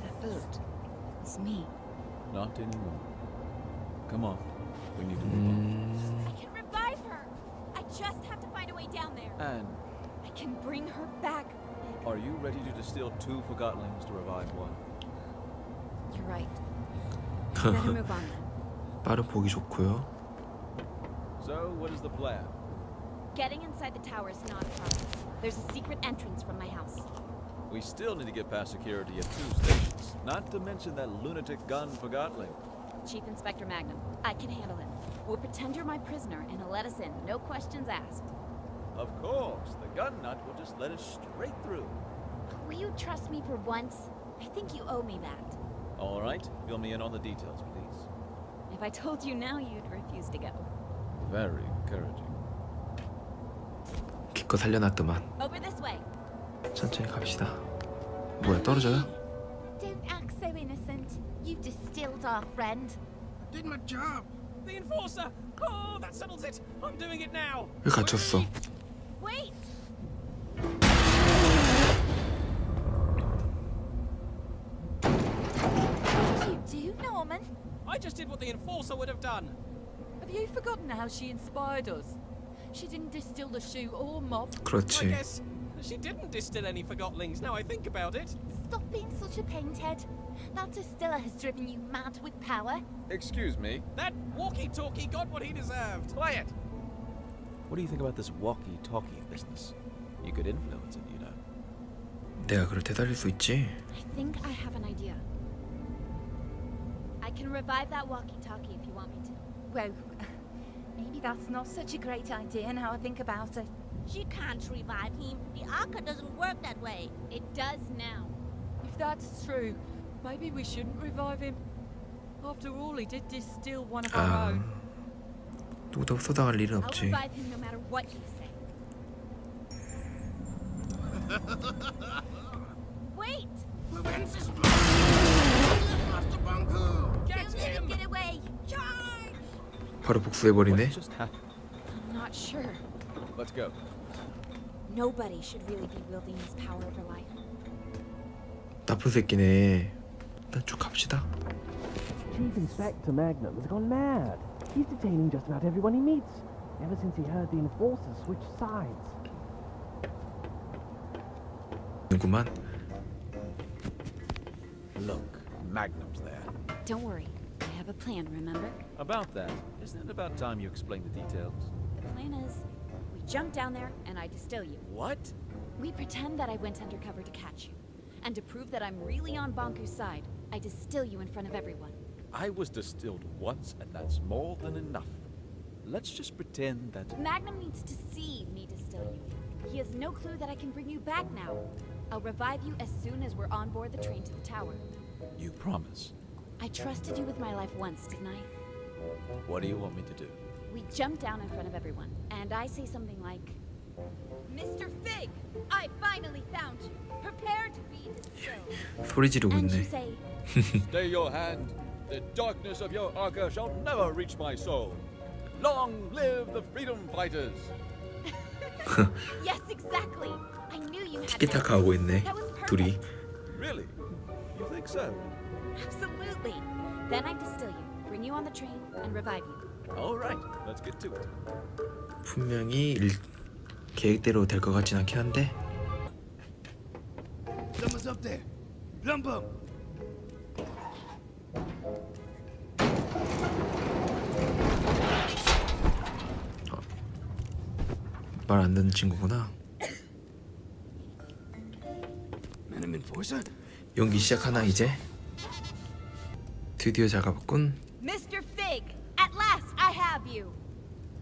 That boot was me. Not anymore. Come on. We need to move on. I can revive her. I just have to find a way down there. And I can bring her back. are you ready to distill 2 forgotlings to revive 1? You're right. Better move on then. 빠른 보기 좋고요. So, what is the plan? Getting inside the tower is not a problem. There's a secret entrance from my house. We still need to get past security at 2 stations. Not to mention that lunatic gun forgotling. Chief Inspector Magnum, I can handle him. We'll pretend you're my prisoner and he'll let us in, no questions asked. Of course, the gun nut will just let us straight through. Will you trust me for once? I think you owe me that. All right, fill me in on the details, please. If I told you now, you'd refuse to go. Very encouraging. 기껏 살려놨더만. Over this way. 천천히 갑시다. 뭐야, 떨어져요? Don't act so innocent. You distilled our friend. I did my job. The enforcer! Oh, that settles it. I'm doing it now. 왜 갇혔어? Wait! What did you do, Norman? I just did what the enforcer would have done. Have you forgotten how she inspired us? She didn't distill the shoe or mop. I 그렇지. guess she didn't distill any forgotlings, now I think about it. Stop being such a painthead. That distiller has driven you mad with power. Excuse me. That walkie-talkie got what he deserved. Quiet! What do you think about this walkie-talkie business? You could influence it, you know. 내가 그를 되살릴 수 있지. I think I have an idea. I can revive that walkie-talkie if you want me to. Well, maybe that's not such a great idea now I think about it. She can't revive him. The Arca doesn't work that way. It does now. If that's true, maybe we shouldn't revive him. After all, he did distill one of our 아, own. 누구도 쏟아갈 일은 I'll 없지. revive him no matter what you say. Wait! Fluence's Master Bunku. Get Don't let him him! get away. Charge! 바로 복수해버리네. What just happened? I'm not sure. Let's go. Nobody should really be wielding his power over life. 나쁜 새끼네. 일단 쭉 갑시다. Chief Inspector Magnum has gone mad. He's detaining just about everyone he meets, ever since he heard the enforcers switch sides. 누구만? Look, Magnum's there. Don't worry. I have a plan, remember? About that, isn't it about time you explain the details? The plan is, we jump down there and I distill you. What? We pretend that I went undercover to catch you. And to prove that I'm really on Bonku's side, I distill you in front of everyone. I was distilled once, and that's more than enough. Let's just pretend that... Magnum needs to see me distill you. He has no clue that I can bring you back now. I'll revive you as soon as we're on board the train to the tower. You promise. I trusted you with my life once, didn't I? What do you want me to do? We jump down in front of everyone, and I say something like, Mr. Fig, I finally found you. Prepare to be distilled. 소리 지르고 And you 있네. say, Stay your hand. The darkness of your Arca shall never reach my soul. Long live the freedom fighters! yes, exactly. I knew you had 티키타카 하고 있네. That was 둘이. perfect. Really? You think so? Absolutely. Then I distill you, bring you on the train, and revive you. All right, let's get to it. 분명히 계획대로 될 것 같진 않긴 한데. Someone's up there. Plum bum. 말 안 듣는 친구구나. Madam Enforcer? 연기 시작하나 이제? 드디어 작업군. Mr. Fig, at last I have you.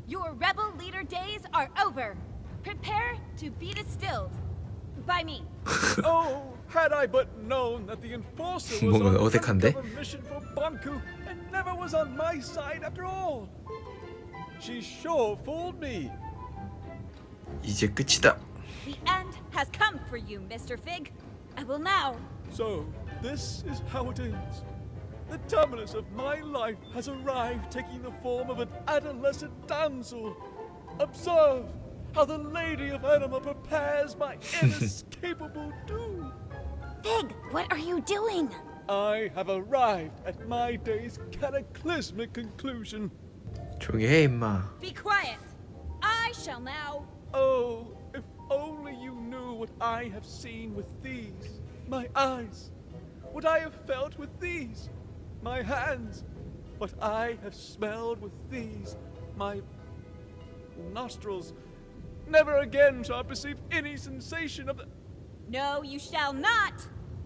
Your rebel leader days are over. Prepare to be distilled by me. Oh, had I but known that the enforcer was 뭔가 on an 어색한데? undercover mission for Banku and never was on my side after all. She sure fooled me. 이제 끝이다. The end has come for you, Mr. Fig. I will now. So, this is how it ends. The terminus of my life has arrived, taking the form of an adolescent damsel. Observe how the Lady of Anima prepares my inescapable doom. Fig, what are you doing? I have arrived at my day's cataclysmic conclusion. 조용히 해 임마. Be quiet. I shall now. Oh, if only you knew what I have seen with these, my eyes, what I have felt with these, my hands, what I have smelled with these, my nostrils. Never again shall I perceive any sensation of the... No, you shall not,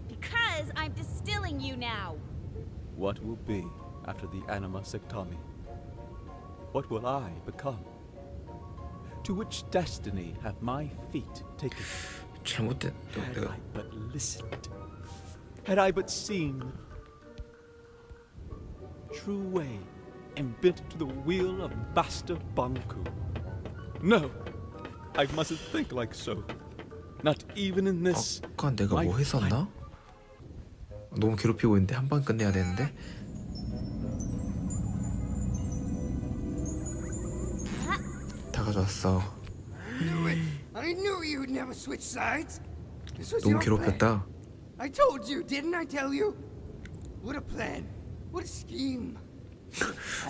because I'm distilling you now. What will be after the anima sectami? What will I become? To which destiny have my feet taken? 잘못된. Had I but listened, had I but seen the true way and bent to the wheel of Master Banku. No, I mustn't think like so. Not even in this. 아까 내가 뭐 했었나? 너무 괴롭히고 있는데 한 방 끝내야 되는데. 다 가져왔어. I knew you'd never switch sides. This was 너무 your plan. 괴롭혔다. I told you, didn't I tell you? What a plan. What a scheme.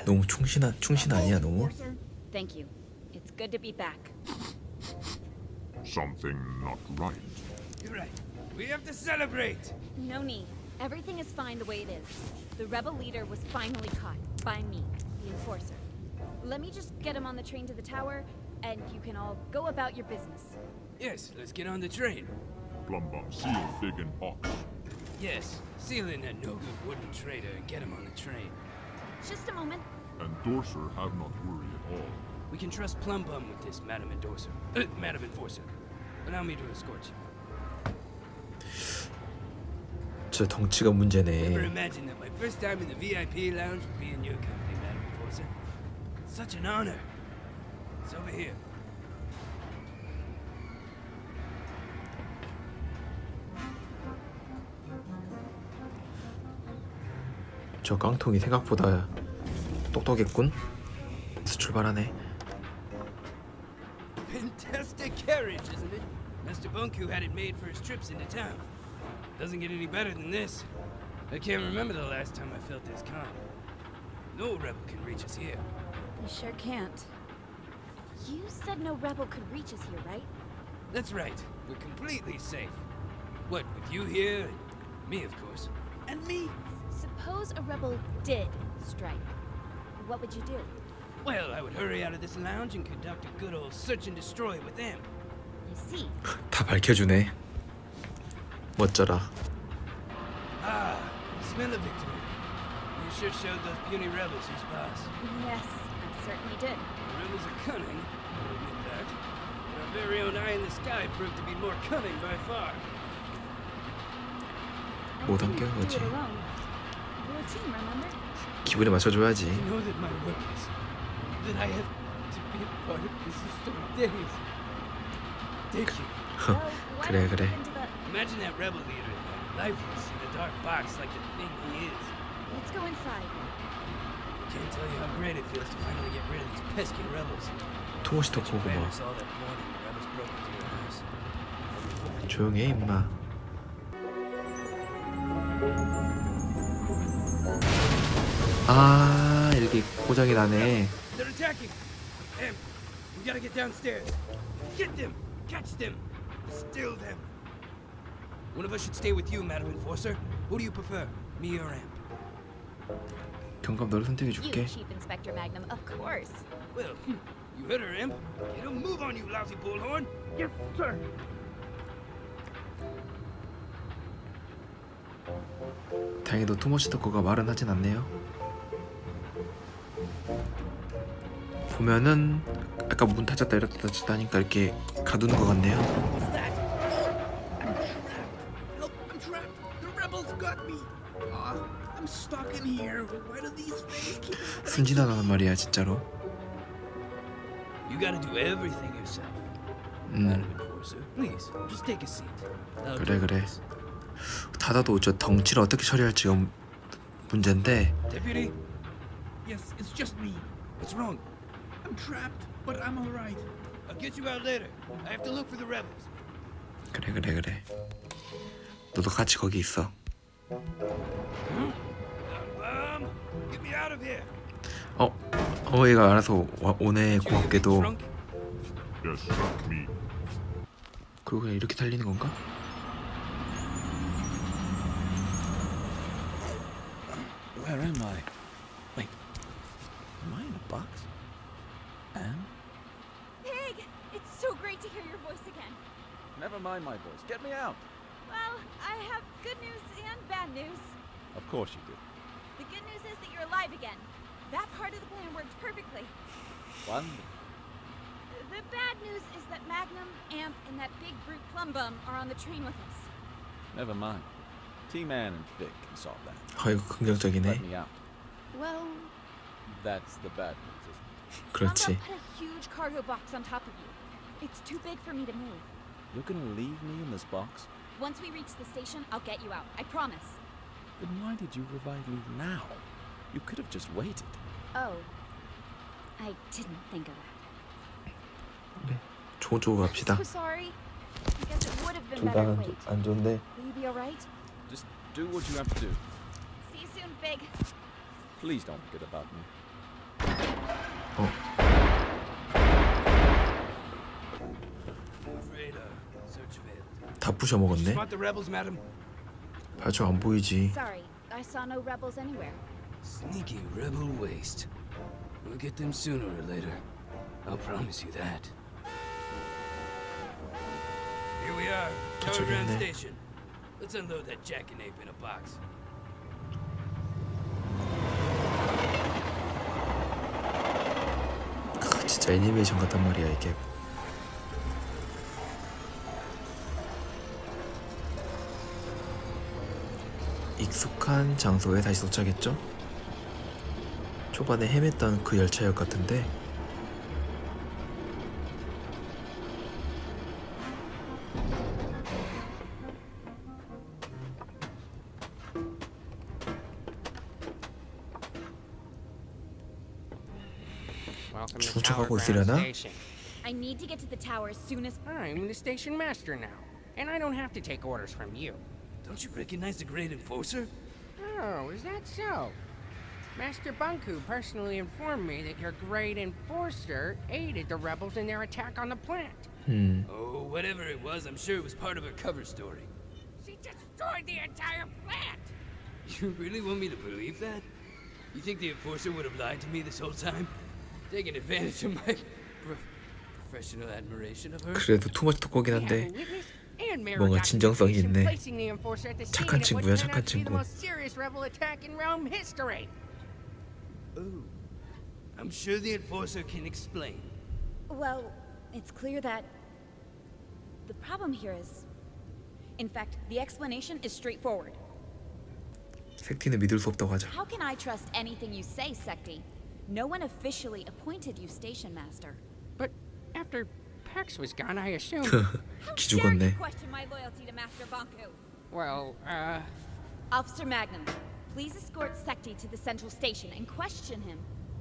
너무 충신 아니야 너무? Thank you. It's good to be back. Something not right. You're right. We have to celebrate. No need. Everything is fine the way it is. The rebel leader was finally caught by me, the enforcer. Let me just get him on the train to the tower, and you can all go about your business. Yes, let's get on the train. Plumbum, seal, Fig, and Ox. Yes, seal in that no-good wooden traitor and get him on the train. Just a moment. Endorser have not worry at all. We can trust Plum Bum with this, Madam Endorser. Madam Enforcer. Allow me to escort you. 저 덩치가 문제네. Never imagined that my first time in the VIP lounge would be in your company, Madam Enforcer. Such an honor. It's over here. 저 깡통이 생각보다 똑똑했군. 그래서 출발하네. Fantastic carriage, isn't it? Master Bunku had it made for his trips into town. Doesn't get any better than this. I can't remember the last time I felt this calm. No rebel can reach us here. They sure can't. You said no rebel could reach us here, right? That's right. We're completely safe. What, with you here and me, of course. And me? Suppose a rebel did strike. What would you do? Well, I would hurry out of this lounge and conduct a good old search and destroy with them. I see. 다 밝혀주네. 멋져라. Ah, smell of victory. You sure showed those puny rebels who's boss. Yes, I certainly did. The rebels are cunning, I'll admit that. But our very own eye in the sky proved to be more cunning by far. 못한 게 거지. Do it alone. We're a team, remember? 기분에 맞춰줘야지. You know that my work is that I have to be a part of this historic days. Thank you. 그래 그래. Imagine that rebel leader in there, lifeless in a dark box like the thing he is. Let's go inside. I can't tell you how great it feels to finally get rid of these pesky rebels. 토모시 토코고 뭐. I saw that morning the rebels broke into your house. 조용히 해 임마. 아 이렇게 고장이 나네. They're attacking. Em, we gotta get downstairs. Get them. Catch them. Still them. One of us should stay with you, Madam Enforcer. Who do you prefer, me or Em? 경감 너를 선택해줄게. You, Chief Inspector Magnum, of course. Well, you heard her, Imp. Get a move on, you lousy bullhorn. Yes, sir. 다행히도 토머시 토커가 말은 하진 않네요. 보면은 아까 문 닫혔다 이렇다 닫혔다 하니까 이렇게 가두는 것 같네요. I'm trapped. The rebels got me. I'm stuck in here. Why do these things keep... 순진하다는 말이야 진짜로. You gotta do everything yourself. Madam Enforcer, please, just take a seat. 그래. 닫아도 저 덩치를 어떻게 처리할지가 문제인데. Deputy? Yes, it's just me. What's wrong? I'm trapped, but I'm all right. I'll get you out later. I have to look for the rebels. 그래. 너도 같이 거기 있어. Get me out of here. 얘가 알아서 오네. 고맙게도. 그리고 그냥 이렇게 달리는 건가? Where am I? Wait, am I in a box? Anne? Pig! It's so great to hear your voice again. Never mind my voice. Get me out. Well, I have good news and bad news. Of course you do. The good news is that you're alive again. That part of the plan worked perfectly. Wonderful. The bad news is that Magnum, Amp, and that big brute Plum Bum are on the train with us. Never mind. T-Man and Vic can solve that. 이거 긍정적이네. Let me out. Well, That's the bad news, isn't it? 그렇지. Plum Bum put a huge cargo box on top of you. It's too big for me to move. You're gonna leave me in this box? Once we reach the station, I'll get you out. I promise. Then why did you revive me now? You could have just waited. Oh, I didn't think of that. 조조 갑시다. So sorry. I guess it would have been 둘 better 다 to wait. 안 좋은데. Will you be alright? Just do what you have to do. See you soon, Big. Please don't forget about me. Afraid search failed. 다 부셔 먹었네. Spot the rebels, madam. 아주 안 보이지. Sorry, I saw no rebels anywhere. Sneaky rebel waste. We'll get them sooner or later. I'll promise you that. Here we are, Tower Ground Station. Let's unload that jackknape in a box. 진짜 애니메이션 같단 말이야 이게. 익숙한 장소에 다시 도착했죠. 초반에 헤맸던 그 열차역 같은데. 쫓아가고 있으려나? I need to get to the tower as soon as. I'm the station master now, and I don't have to take orders from you. Don't you recognize the great enforcer? Oh, is that so? Master Bunku personally informed me that your great enforcer aided the rebels in their attack on the plant. Oh, whatever it was, I'm sure it was part of her cover story. She destroyed the entire plant! You really want me to believe that? You think the enforcer would have lied to me this whole time? Taking advantage of my professional admiration of her? 그래도 투머치 토커긴 한데 뭔가 진정성이 있네. 착한 친구야, 착한 친구. Oh, I'm sure the enforcer can explain. Well, it's clear that the problem here is, in fact, the explanation is straightforward. 색티는 믿을 수 없다고 하자. How can I trust anything you say, Secti? No one officially appointed you station master. But after Pex was gone, I assumed. 기 죽었네. Question my loyalty to Master Banku. Well, Officer Magnum, please escort Secti to the central station and question him,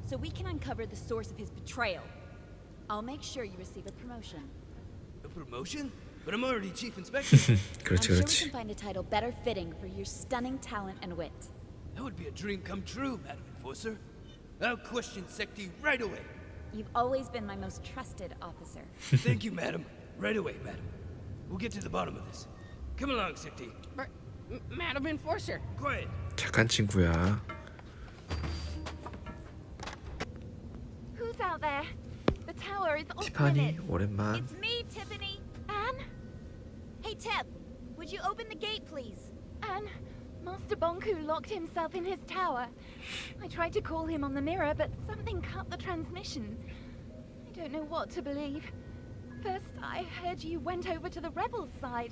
so we can uncover the source of his betrayal. I'll make sure you receive a promotion. A promotion? But I'm already chief inspector. 그렇지, I'm sure we 그렇지. can find a title better fitting for your stunning talent and wit. That would be a dream come true, Madam Enforcer. I'll question Secti right away. You've always been my most trusted officer. Thank you, madam. Right away, madam. We'll get to the bottom of this. Come along, Secti. But, Madam Enforcer. Quiet. 착한 친구야. out there. The tower is off 티파니 limits. 오랜만. It's me, Tiffany. Anne? Hey, Tip. Would you open the gate, please? Anne, Master Bonku locked himself in his tower. I tried to call him on the mirror, but something cut the transmission. I don't know what to believe. First, I heard you went over to the rebels' side.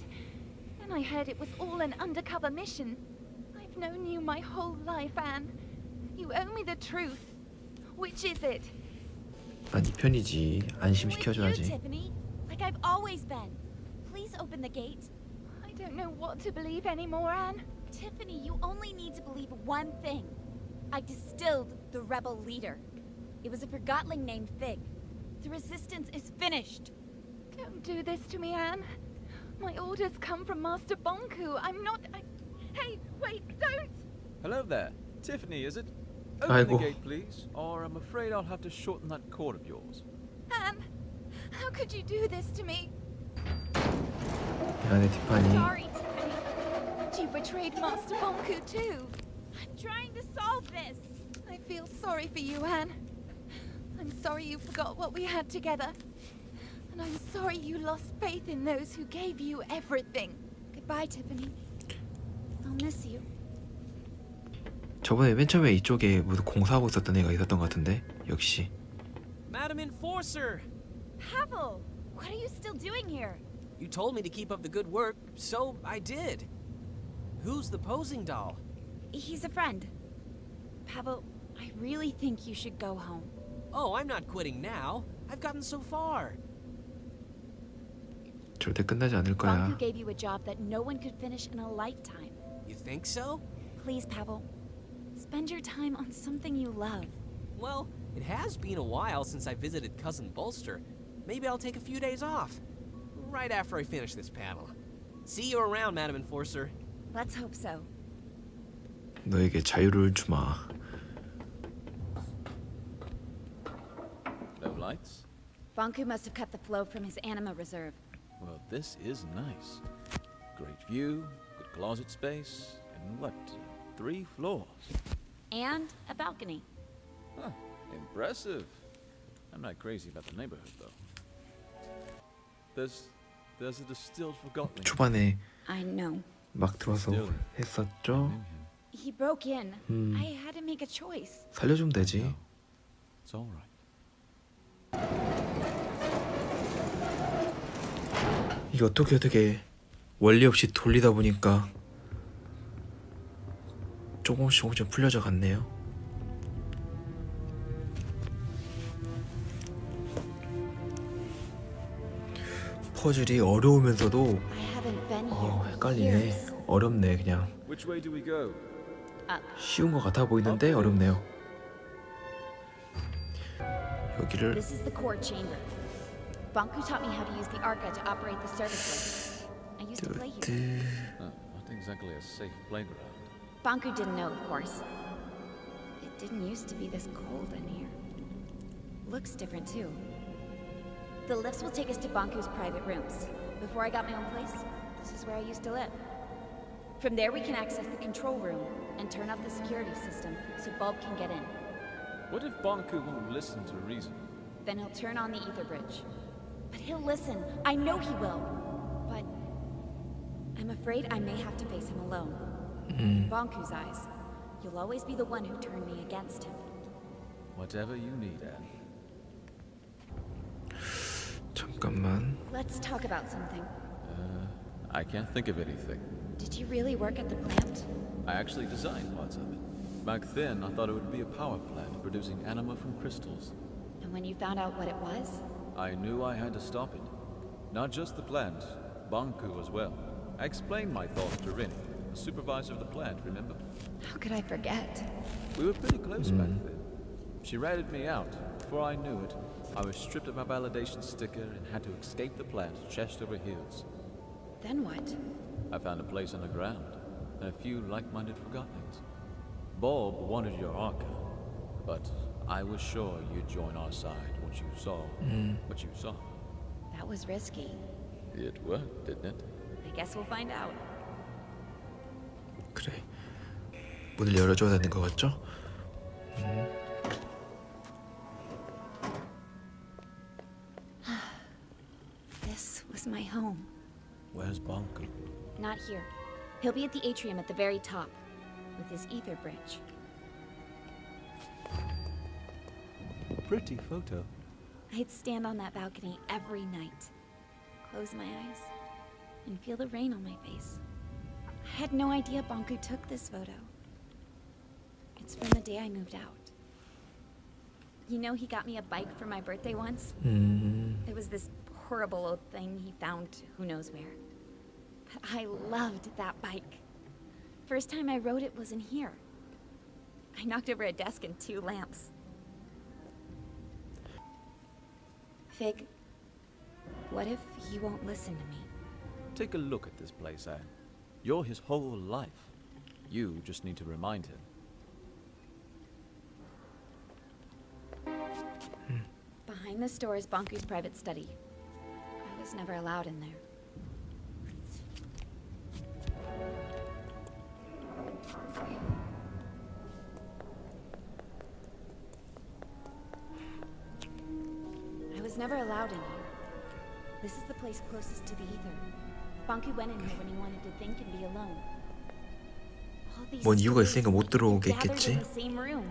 Then I heard it was all an undercover mission. I've known you my whole life, Anne. You owe me the truth. Which is it? 난 네 편이지. With you, 안심시켜줘야지. Tiffany. Like I've always been. Please open the gate. I don't know what to believe anymore, Anne. Tiffany, you only need to believe one thing. I distilled the rebel leader. It was a forgotling named Fig. The resistance is finished. Don't do this to me, Anne. My orders come from Master Bonku. I'm not... Hey, wait, don't! Hello there. Tiffany, is it? Open 아이고. the gate, please, or I'm afraid I'll have to shorten that cord of yours. Anne, how could you do this to me? 미안해 티파니. Sorry, Tiffany. You betrayed Master Bonku too. I'm trying to solve this. I feel sorry for you, Anne. I'm sorry you forgot what we had together. And I'm sorry you lost faith in those who gave you everything. Goodbye, Tiffany. I'll miss you. 저번에 맨 처음에 이쪽에 무슨 공사하고 있었던 애가 있었던 것 같은데 역시. Madam Enforcer! Pavel, what are you still doing here? You told me to keep up the good work, so I did. Who's the posing doll? He's a friend. Pavel, I really think you should go home. Oh, I'm not quitting now. I've gotten so far. 절대 끝나지 않을 거야. Bonku gave you a job that no one could finish in a lifetime. You think so? Please, Pavel, spend your time on something you love. Well, it has been a while since I visited Cousin Bolster. Maybe I'll take a few days off. Right after I finish this panel. See you around, Madam Enforcer. Let's hope so. 너에게 자유를 주마. No lights? Bonku must have cut the flow from his anima reserve. Well, this is nice. Great view, good closet space, and what? 3 floors. And a balcony. Huh, impressive. I'm not crazy about the neighborhood, though. There's a distilled forgotten. 초반에 I know. 막 들어서 했었죠. He broke in. I had to make a choice. 살려주면 되지. It's all right. 이게 어떻게 원리 없이 돌리다 보니까 조금씩 풀려져 갔네요. 퍼즐이 어려우면서도 헷갈리네. 어렵네 그냥. Which way do we go? 쉬운 것 같아 보이는데 어렵네요. 여기를 This is the core chamber. Bonku taught me how to use the Arca to operate the service lift. I used to play here. Not exactly a safe playground. Bonku didn't know, of course. It didn't used to be this cold in here. Looks different too. The lifts will take us to Bonku's private rooms. Before I got my own place, this is where I used to live. From there we can access the control room and turn off the security system so Bulb can get in. What if Bonku won't listen to reason? Then he'll turn on the ether bridge. But he'll listen. I know he will. But I'm afraid I may have to face him alone. In Bonku's eyes, you'll always be the one who turned me against him. Whatever you need, Anne. 잠깐만. Let's talk about something. I can't think of anything. Did you really work at the plant? I actually designed parts of it. Back then, I thought it would be a power plant producing anima from crystals. And when you found out what it was? I knew I had to stop it. Not just the plant, Bonku as well. I explained my thoughts to Rin, the supervisor of the plant, remember? How could I forget? We were pretty close back then. She ratted me out. Before I knew it, I was stripped of my validation sticker and had to escape the plant chest over heels. Then what? I found a place underground and a few like-minded forgottenings. Bulb wanted your Arca, but I was sure you'd join our side once you saw what you saw. That was risky. It worked, didn't it? I guess we'll find out. 그래. 문을 열어줘야 되는 것 같죠? He'll be at the atrium at the very top, with his ether bridge. Pretty photo. I'd stand on that balcony every night, close my eyes, and feel the rain on my face. I had no idea Banku took this photo. It's from the day I moved out. You know, he got me a bike for my birthday once? It was this horrible old thing he found who knows where. But I loved that bike. First time I rode it was in here. I knocked over a desk and 2 lamps. Fig, what if he won't listen to me? Take a look at this place, Anne. You're his whole life. You just need to remind him. Behind this door is Banku's private study. I was never allowed in there. I was never allowed in here. This is the place closest to the ether. Banku went in here when he wanted to think and be alone. All these 뭔 이유가 stories 있으니까 못 gathered in 들어오겠겠지. the same room.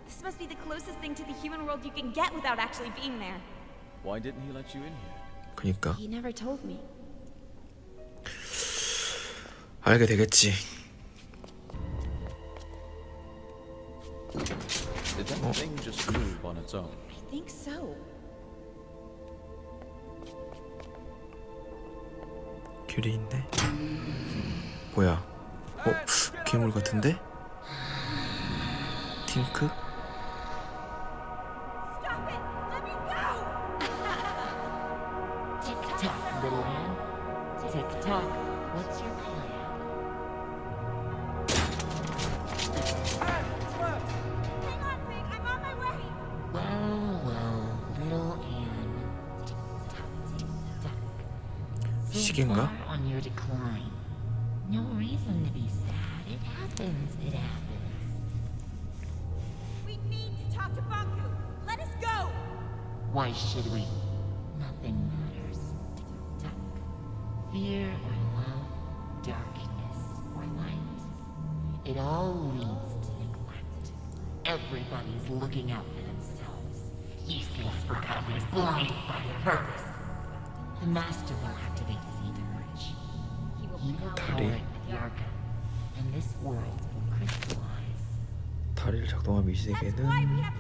This must be the closest thing to the human world you can get without actually being there. Why didn't he let you in here? 그니까 He never told me. 알게 되겠지. Did that thing just move on its own? I think so. 귤이 있네. 뭐야? 괴물 같은데? 팅크? Tick-tock, little Anne. Tick-tock, what's your plan? Hang on, Fig, I'm on my way. Well, little Anne. Tick-tock, tick-tock. So 시계인가? far on your decline. No reason to be sad. It happens, it happens. We need to talk to Banku. Let us go. Why should we? Nothing matters. Tick-tock. Fear or love, darkness or light. It all leads to neglect. Everybody's looking out for themselves. Useless forgotten, blinded by the purpose. The Master will activate his ether bridge. He will power it with the Arca, and this world will crystallize. 다리를 작동하면 이 세계는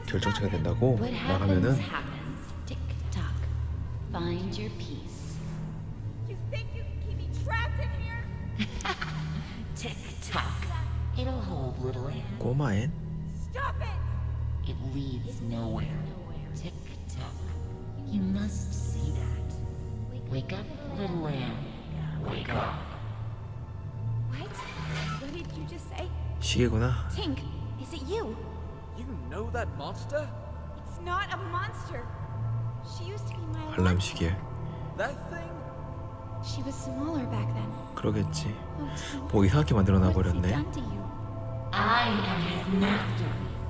결정체가 된다고. What 나가면은 happens, happens. Tick-tock. Find your peace. You think you can keep me trapped in here? Tick-tock. It'll hold, little Anne. 꼬마엔? Stop it! It leads nowhere. Tick-tock. You must see that. Wake up, little Anne. Wake up. What? What did you just say? 시계구나. Tink, is it you? You know that monster? It's not a monster. She used to be my 알람 시계. That thing? She was smaller back then. 그러겠지. Oh, Tink. 뭐 이상하게 만들어놔 What's he 버렸네. done to you? I am his masterpiece.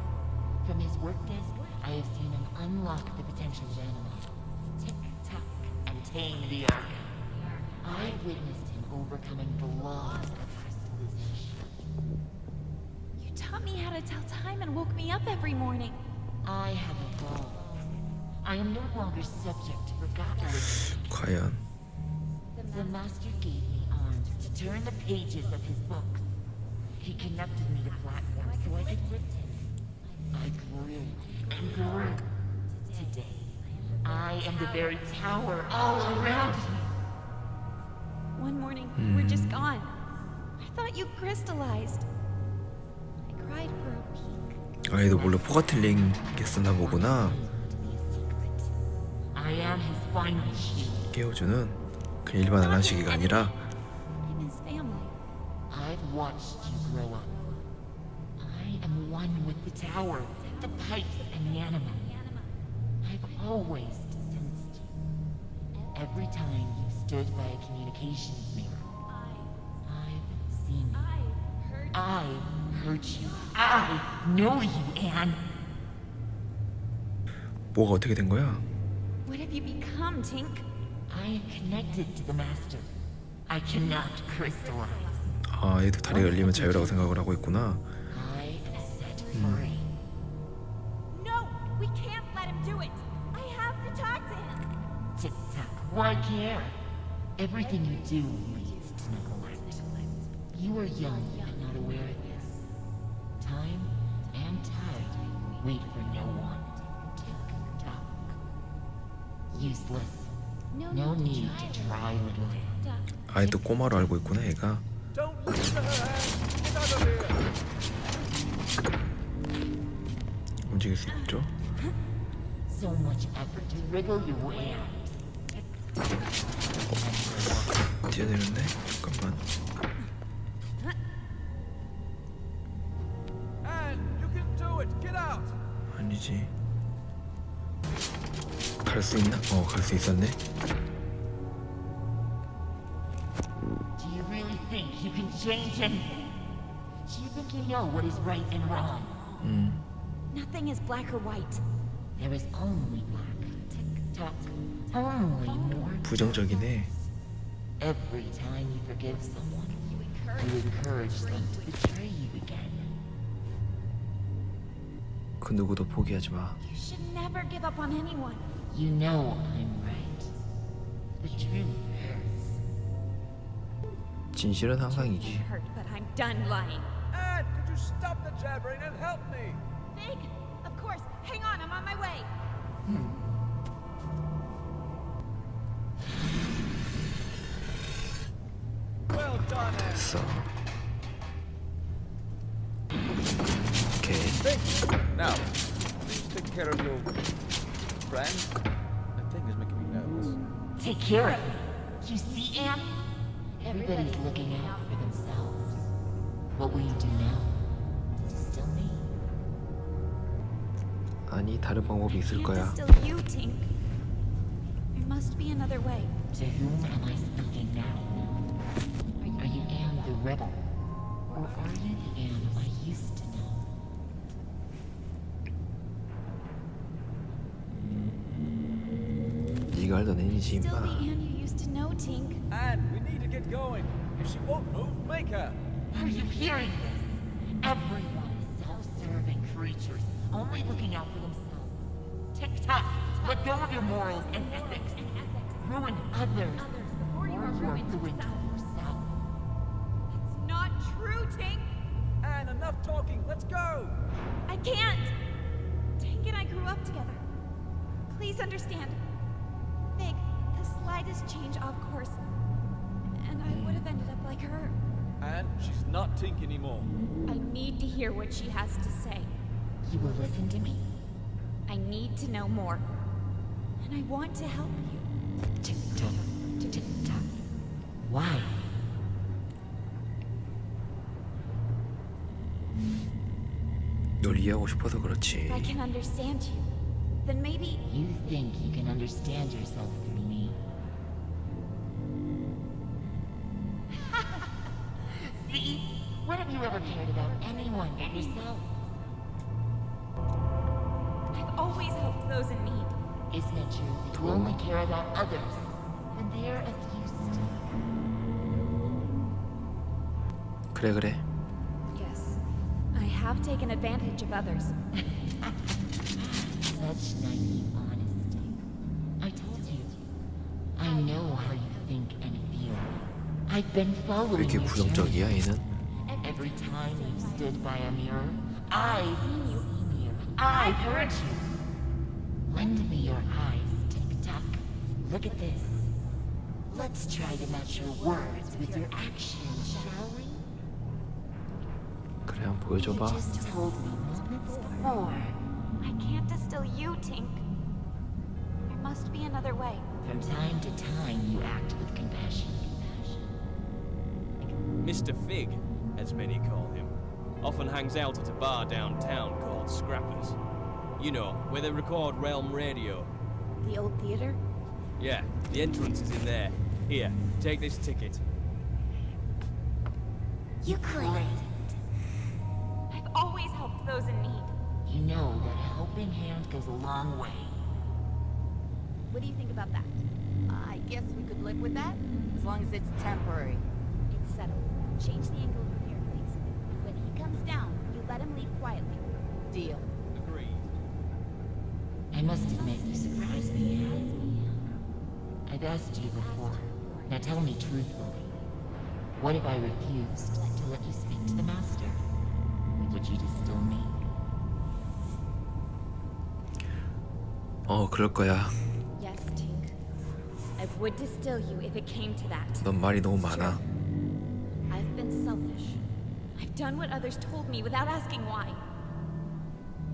From his work desk, I have seen him unlock the potential of animals. Tick-tock and tame the Ark. I've witnessed him overcoming the laws of crystallization. You taught me how to tell time and woke me up every morning. I have evolved. I am no longer subject to forgotten wisdom. 과연 The Master gave me arms to turn the pages of his books. He connected me to platforms so I could lift him. I grew and grew. Today, I am the very tower all around me. One morning, you were just gone. I thought you crystallized. I cried for a peek. 아, 얘도 원래 포가튼링 썼나 보구나. I am his final shield. 깨워주는 그냥 일반 알람 시계가 아니라 I'm his family. I've watched you grow up. I am one with the tower, the pipes, and the anima. I've always sensed you. Every time you stood by a communications mirror, I've seen you. I heard you. I know you, Anne. 뭐가 어떻게 된 거야? What have you become, Tink? I am connected to the Master. I cannot crystallize. 아, 얘도 다리가 열리면 자유라고 생각을 하고 있구나. I am set free. No, we can't let him do it. I have to talk to him. Tick-tock, why can't? Everything you do leads to neglect. You are young and not aware of this. Time and tide wait for no one. Tick-tock. Useless. No need to try, little hand. 아이도 꼬마로 알고 있구나 얘가. Don't listen to her, Anne. Get out of here. 움직일 수 있죠? So much effort to wriggle your way out. 뛰어내렸네? 잠깐만. Anne, you can do it. Get out. 아니지. 갈 수 있나? 갈 수 있었네. Do you really think you can change anything? Do you think you know what is right and wrong? Nothing is black or white. There is only black. Tick-tock. Only more. 부정적이네. Every time you forgive someone, you encourage them to betray you again. 그 누구도 포기하지 마. You should never give up on anyone. You know I'm right. The truth hurts. 진실은 항상 이기. Hurt, but I'm done lying. Anne, could you stop the jabbering and help me? Fig, of course. Hang on, I'm on my way. Well done, Anne. 됐어. 오케이. Now, please take care of your friend. That thing is making me nervous. Take care of me. You see, Anne? Everybody's looking out for themselves. What will you do now? Still me? 아니, 다른 방법이 있을 거야. Still you, Tink. There must be another way. To whom am I speaking now? Are you Anne the rebel? Or are you the Anne I used to know? 네가 알던 애니지 Still 임마. the Anne you used to know, Tink. Anne, we need to get going. If she won't move, make her. Are you hearing this? Everyone is self-serving creatures, only looking out for themselves. Tick-tock, let go of your morals and ethics. Ruin others before you are ruined yourself. It's not true, Tink. Anne, enough talking. Let's go. I can't. Tink and I grew up together. Please understand. Fig, the slightest change off course, and I would have ended up like her. Anne, she's not Tink anymore. I need to hear what she has to say. You will listen to me. I need to know more. And I want to help you. Tick-tock, tick-tock. Why? 널 이해하고 싶어서 그렇지. If I can understand you, then maybe... You think you can understand yourself through me? See? When have you ever cared about anyone but yourself? I've always helped those in need. Isn't it true that you only care about others when they're of use to you? 그래. Yes, I have taken advantage of others. Such naive honesty. I told you. I know how you think and feel. I've been 왜 following 이렇게 your 부정적이야 얘는? Every time you've stood by a mirror, I've seen you. I've heard you. Lend me your eyes, Tick-tock. Look at this. Let's try to match your words with your actions, shall we? 그래, 한번 보여줘봐. You just told me moments before. I can't distill you, Tink. There must be another way. From time to time, you act with compassion. Mr. Fig, as many call him, often hangs out at a bar downtown called Scrappers. You know, where they record Realm Radio. The old theater? Yeah, the entrance is in there. Here, take this ticket. You claimed. I've always helped those in need. You know that a helping hand goes a long way. What do you think about that? I guess we could live with that, as long as it's temporary. It's settled. Change the angle from here, please. When he comes down, you let him leave quietly. Deal. Agreed. I must admit, you surprised me, Anne. I've asked you before. Now tell me truthfully. What if I refused to let you speak to the Master? Would you distill me? 그럴 거야. Yes, Tink. I would distill you if it came to that. 넌 말이 너무 많아. I've been selfish. I've done what others told me without asking why.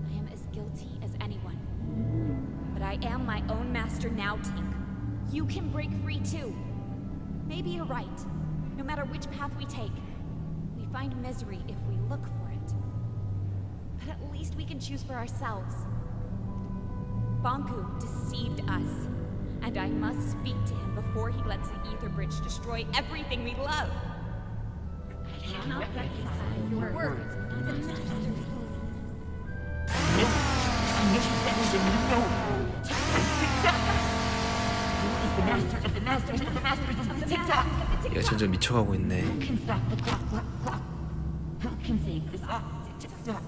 I am as guilty as anyone. But I am my own master now, Tink. You can break free too. Maybe you're right. No matter which path we take, we find misery if we look for it. But at least we can choose for ourselves. Banku deceived us, and I must speak to him before he lets the Ether Bridge destroy everything we love. I cannot reconcile your words with the Master's. 얘가 점점 미쳐가고 있네. Who can stop the clock? Who can save this? Tick-tock.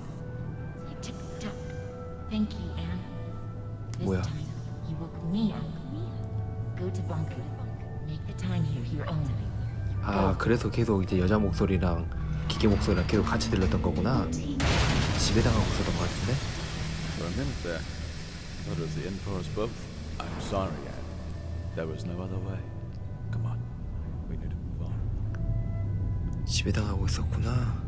Tick-tock. Thank you, Anne. This 뭐야? time, you woke me up. Go to Banku. Make the time here your own. 그래서 계속 이제 여자 목소리랑 기계 목소리랑 계속 같이 들렸던 거구나. 지배당하고 있었던 것 같은데? For a minute there, I thought it was the end for us both. I'm sorry, Anne. There was no other way. Come on, we need to move on. 지배당하고 있었구나.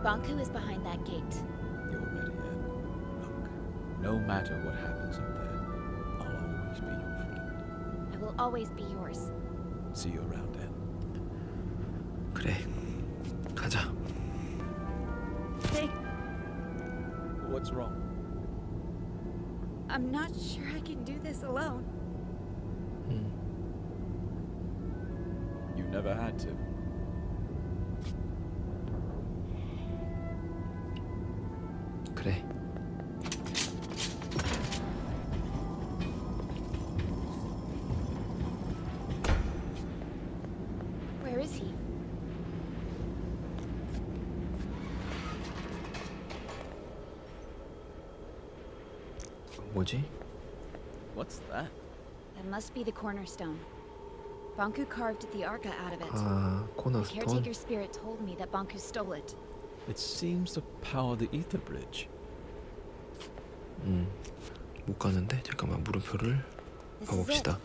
Banku is behind that gate. You're ready, Anne. Look, no matter what happens up there, I'll always be your friend. I will always be yours. See you around, Anne. 그래, 가자. Fig, What's wrong? I'm not sure I can do this alone. You never had to. 그래. Where is he? 뭐지? What's that? That must be the cornerstone. Banku carved the Arca out of it. 아, The 코너스톤. caretaker spirit told me that Banku stole it. It seems to power the Ether Bridge. 못 가는데 잠깐만 물음표를 This is it. 가봅시다.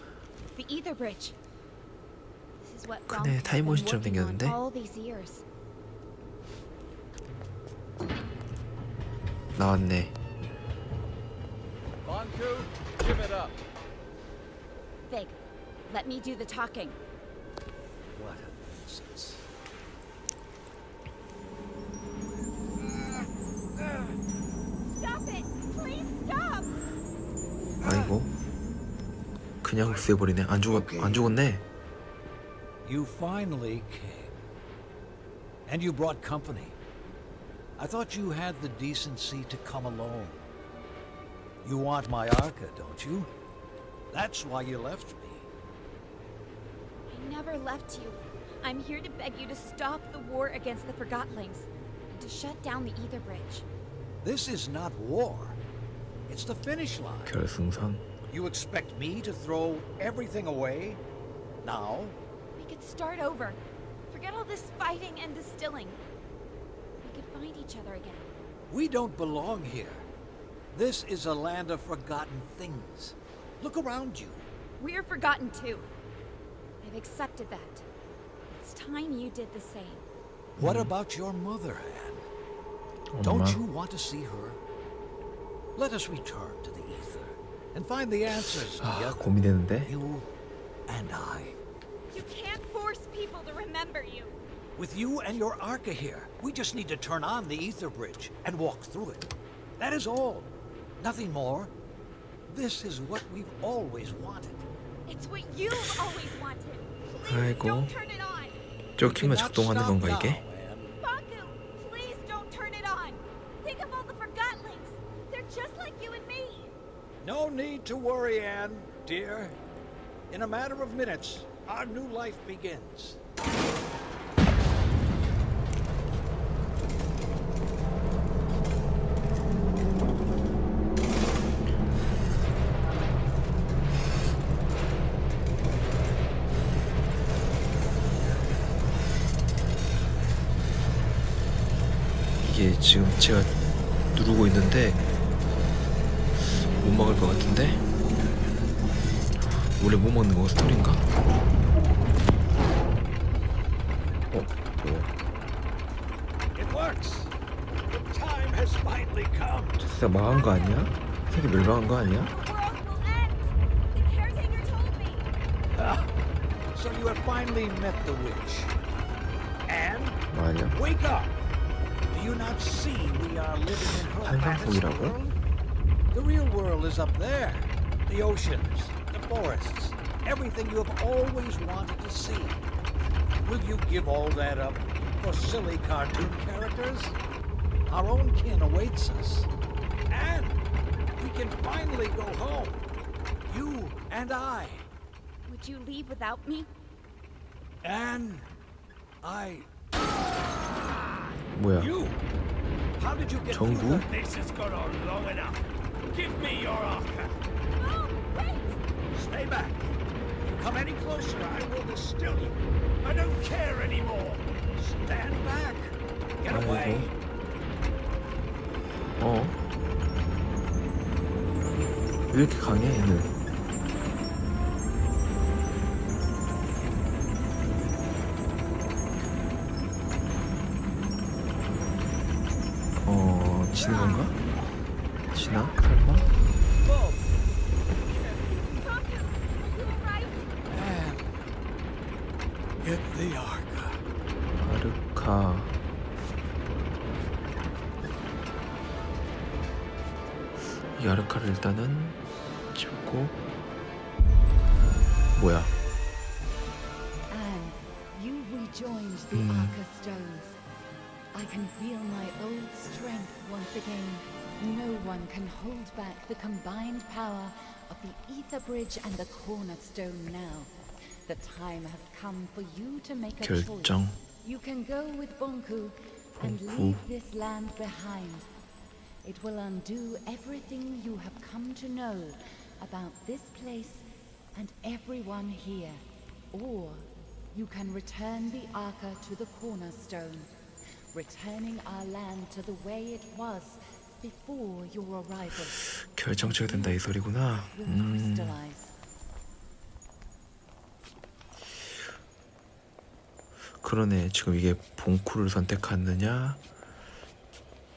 The Ether Bridge. This is what 크네, Banku's been 타임머신처럼 working on 생겼는데? all these years. 나왔네. Banku, give it up. Fig, let me do the talking. What a nuisance. Stop it! Please stop! 아이고. 그냥 흡수해버리네. 안 죽었네. You finally came. And you brought company. I thought you had the decency to come alone. You want my Arca, don't you? That's why you left me. I never left you. I'm here to beg you to stop the war against the Forgotlings and to shut down the Ether Bridge. This is not war. It's the finish line. 결승선. You expect me to throw everything away? Now? We could start over. Forget all this fighting and distilling. We could find each other again. We don't belong here. This is a land of forgotten things. Look around you. We're forgotten too. I've accepted that. It's time you did the same. What about your mother, Anne? 엄마. Don't you want to see her? Let us return to the ether and find the answers together. 고민되는데. You and I. You can't force people to remember you. With you and your Arca here, we just need to turn on the ether bridge and walk through it. That is all. Nothing more. This is what we've always wanted. It's what you've always wanted. 아이고. Don't turn it on. 저 키면 작동하는 건가 이게? Banku, please don't turn it on. Think of all the Forgotlings. They're just like you and me. No need to worry, Anne. dear. In a matter of minutes, our new life begins. 이게 지금 제가 누르고 있는데 못 막을 것 같은데? 원래 못 먹는 거 스토리인가? It works. The time has finally come. 진짜 망한 거 아니야? 세계 멸망한 거 아니야? So you have finally met the witch. And 뭐하냐? wake up. Do you not see we are living in her fantasy 환상속이라고? world? The real world is up there. The oceans, the forests, everything you have always wanted to see. Will you give all that up for silly cartoon characters? Our own kin awaits us. And we can finally go home. You and I. Would you leave without me? And I. 뭐야? You. How did you get 정부? through the... This has gone on long enough. Give me your arca. No, wait! Stay back. If you come any closer, I will distill you. I don't care anymore. Stand back. Get away. 왜 이렇게 강해 얘는? 지는 건가? 지나? 설마? Hit the arca. 아르카. 이 아르카를 일단은 짚고. 뭐야? Anne, you rejoined the Arca stones. I can feel my old strength once again. No one can hold back the combined power of the Ether Bridge and the Cornerstone now. The time has come for you to make a 결정. choice. You can go with Bonku and leave this land behind. It will undo everything you have come to know about this place and everyone here. Or you can return the Arca to the Cornerstone, returning our land to the way it was before your arrival. 결정체가 된다 이 소리구나. 그러네. 지금 이게 봉쿠를 선택하느냐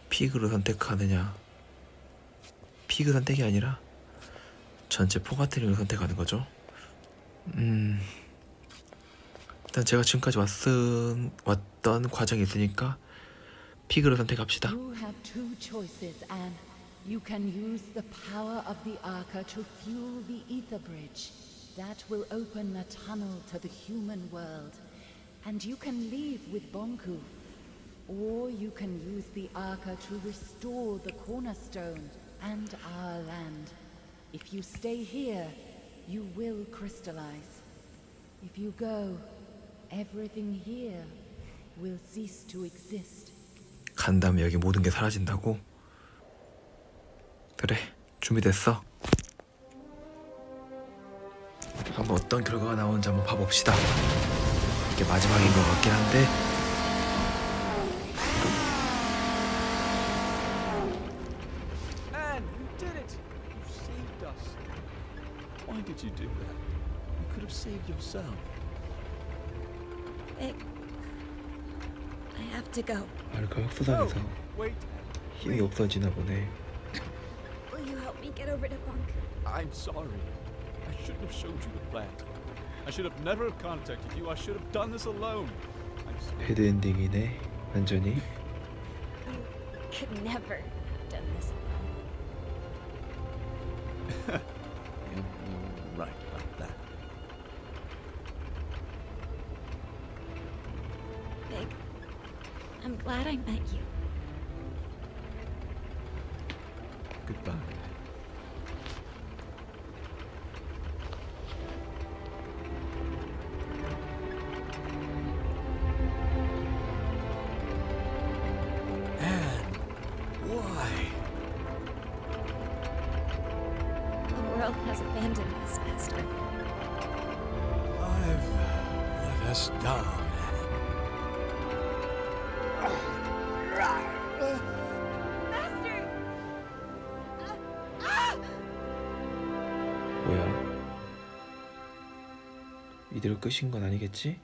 피그를 선택하느냐. 피그 선택이 아니라 전체 포가튼을 선택하는 거죠. 일단 제가 지금까지 왔던 과정이 있으니까 피그를 선택합시다. You have two choices, Anne. You can use the power of the Arca to fuel the Ether Bridge. That will open a tunnel to the human world. And you can leave with Bonku. Or you can use the Arca to restore the Cornerstone and our land. If you stay here, you will crystallize. If you go, everything here will cease to exist. 간 다음에 여기 모든 게 사라진다고? 그래, 준비됐어. 한번 어떤 결과가 나오는지 한번 봐봅시다. 이게 마지막인 것 같긴 한데. Anne, you did it! You saved us. Why did you do that? You could have saved yourself. Vic, I have to go. 아르카 흑수상에서 힘이 없어지나 보네. Will you help me get over to Bonku? I'm sorry. I shouldn't have showed you the plan. I should have never have contacted you. I should have done this alone. I'm sorry. 헤드 엔딩이네, 완전히. Could never have done this alone. You're right about that. Vic, I'm glad I met you. Goodbye. The world has abandoned us, Master. I've let us down. 뭐야? 이대로 끝인 건 아니겠지?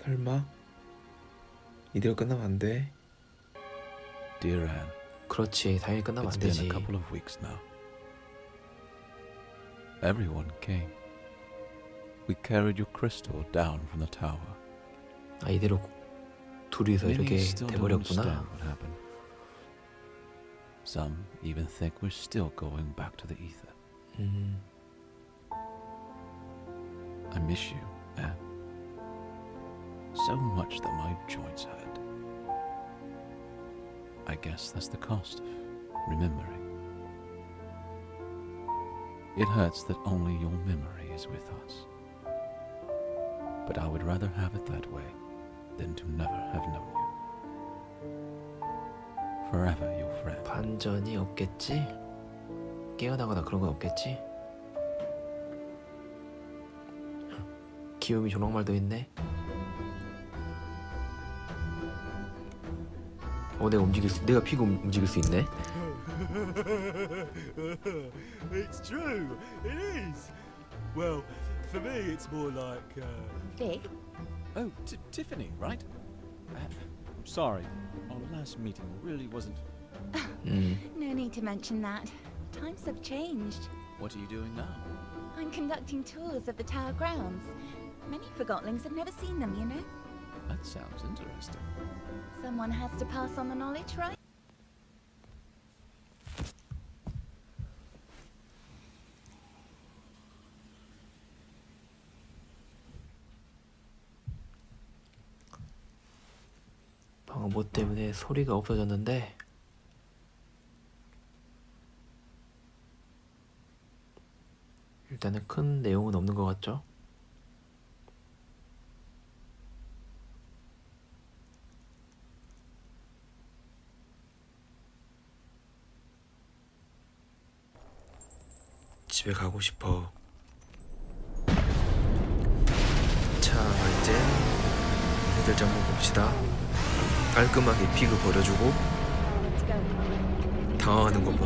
설마? 이대로 끝나면 안 돼. Dear Anne, 그렇지, 당연히 끝나면 it's 안 been 되지. a couple of weeks now. Everyone came. We carried your crystal down from the tower. 아, 이대로 둘이서 Many 이렇게 still don't 돼버렸구나. understand what happened. Some even think we're still going back to the ether. I miss you, Anne. So much that my joints hurt. I guess that's the cost of remembering. It hurts that only your memory is with us. But I would rather have it that way than to never have known you. Forever your friend. 반전이 없겠지? 깨어나거나 그런 건 없겠지? 귀요미 조랑말도 있네. 내가 피고 움직일 수 있네. It's true. It is. Well, for me, it's more like. Fig? Oh, Tiffany, right? I'm sorry. Our last meeting really wasn't. No need to mention that. Times have changed. What are you doing now? I'm conducting tours of the tower grounds. Many Forgotlings have never seen them, you know? That sounds interesting. Someone has to pass on the knowledge, right? 방금 뭐 때문에 소리가 없어졌는데 일단은 큰 내용은 없는 것 같죠? 집에 가고 싶어. 자, 이제 얘네들 좀 한번 봅시다. 깔끔하게 피그 버려주고 당황하는 거 봐.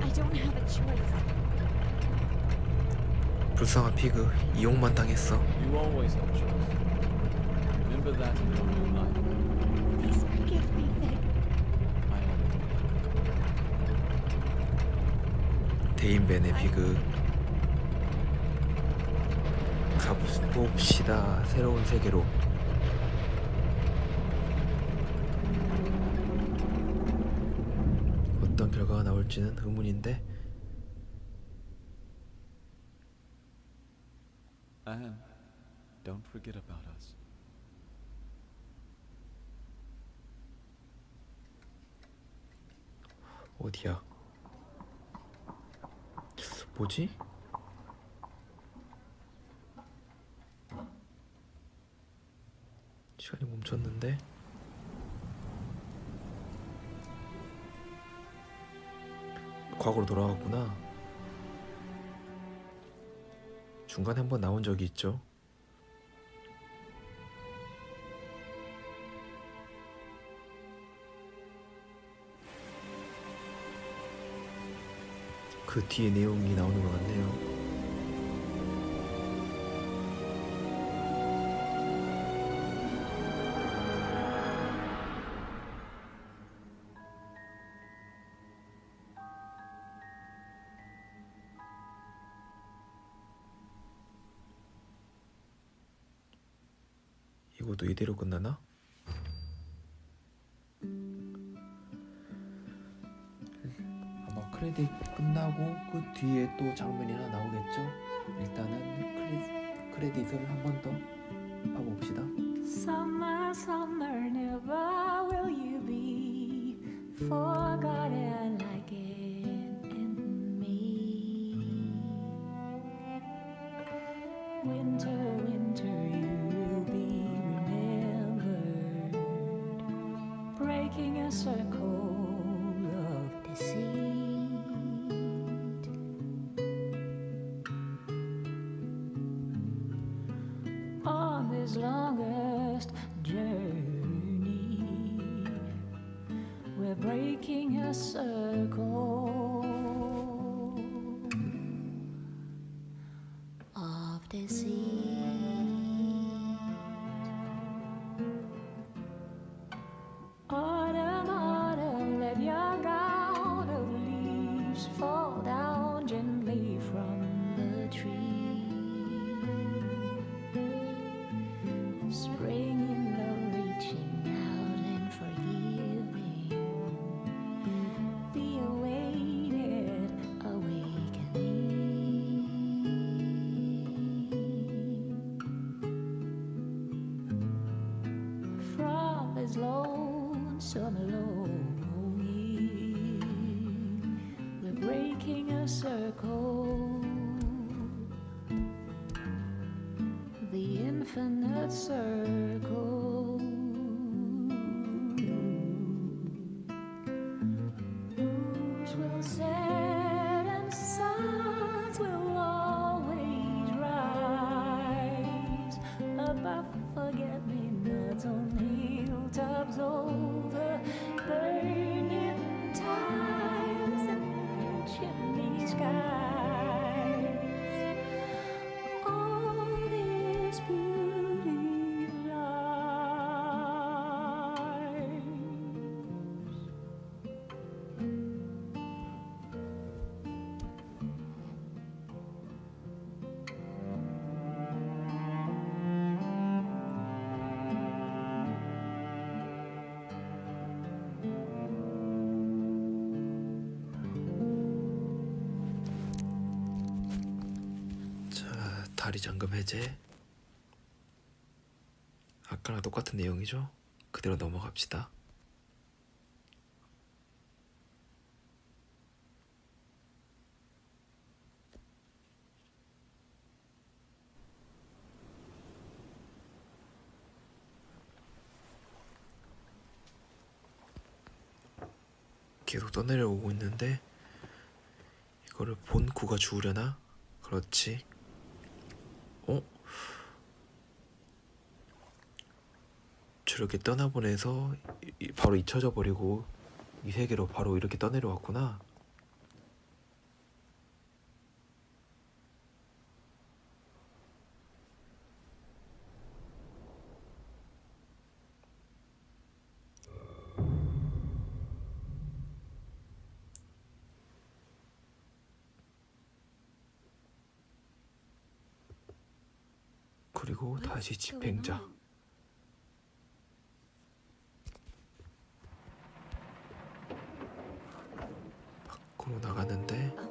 I don't have a choice. 불쌍한 피그 이용만 당했어. You always have a choice. Remember that in your new life. Please forgive me, Fig. I already. 대인배네 피그. 가봅시다. 새로운 세계로. 어떤 결과가 나올지는 의문인데. Anne, don't forget about us. 어디야? 뭐지? 시간이 멈췄는데? 과거로 돌아갔구나. 중간에 한번 나온 적이 있죠. 그 뒤에 내용이 나오는 것 같네요. 이것도 이대로 끝나나? 아마 크레딧 끝나고 그 뒤에 또 장면이 하나 나오겠죠? 일단은 크레딧을 한 번 더 봐봅시다. Summer, summer, never will you be forgotten like it in me. Winter, winter, you a circle of deceit. On this longest journey, we're breaking a circle of deceit. Autumn, autumn, let your gown of leaves fall down gently from the tree. Spring in love reaching out and forgiving the awaited awakening. From this lonesome longing, we're breaking a circle, the infinite circle. Moons will set and suns will always rise above forget-me-nots on hilltops over burning tiles and chimney skies. All this beauty lies. 자, 다리 잠금 해제. 아까랑 똑같은 내용이죠? 그대로 넘어갑시다. 계속 떠내려오고 있는데 이거를 본 구가 주우려나? 그렇지. 저렇게 떠나보내서 바로 잊혀져 버리고 이 세계로 바로 이렇게 떠내려왔구나. 그리고 다시 집행자. 밖으로 나가는데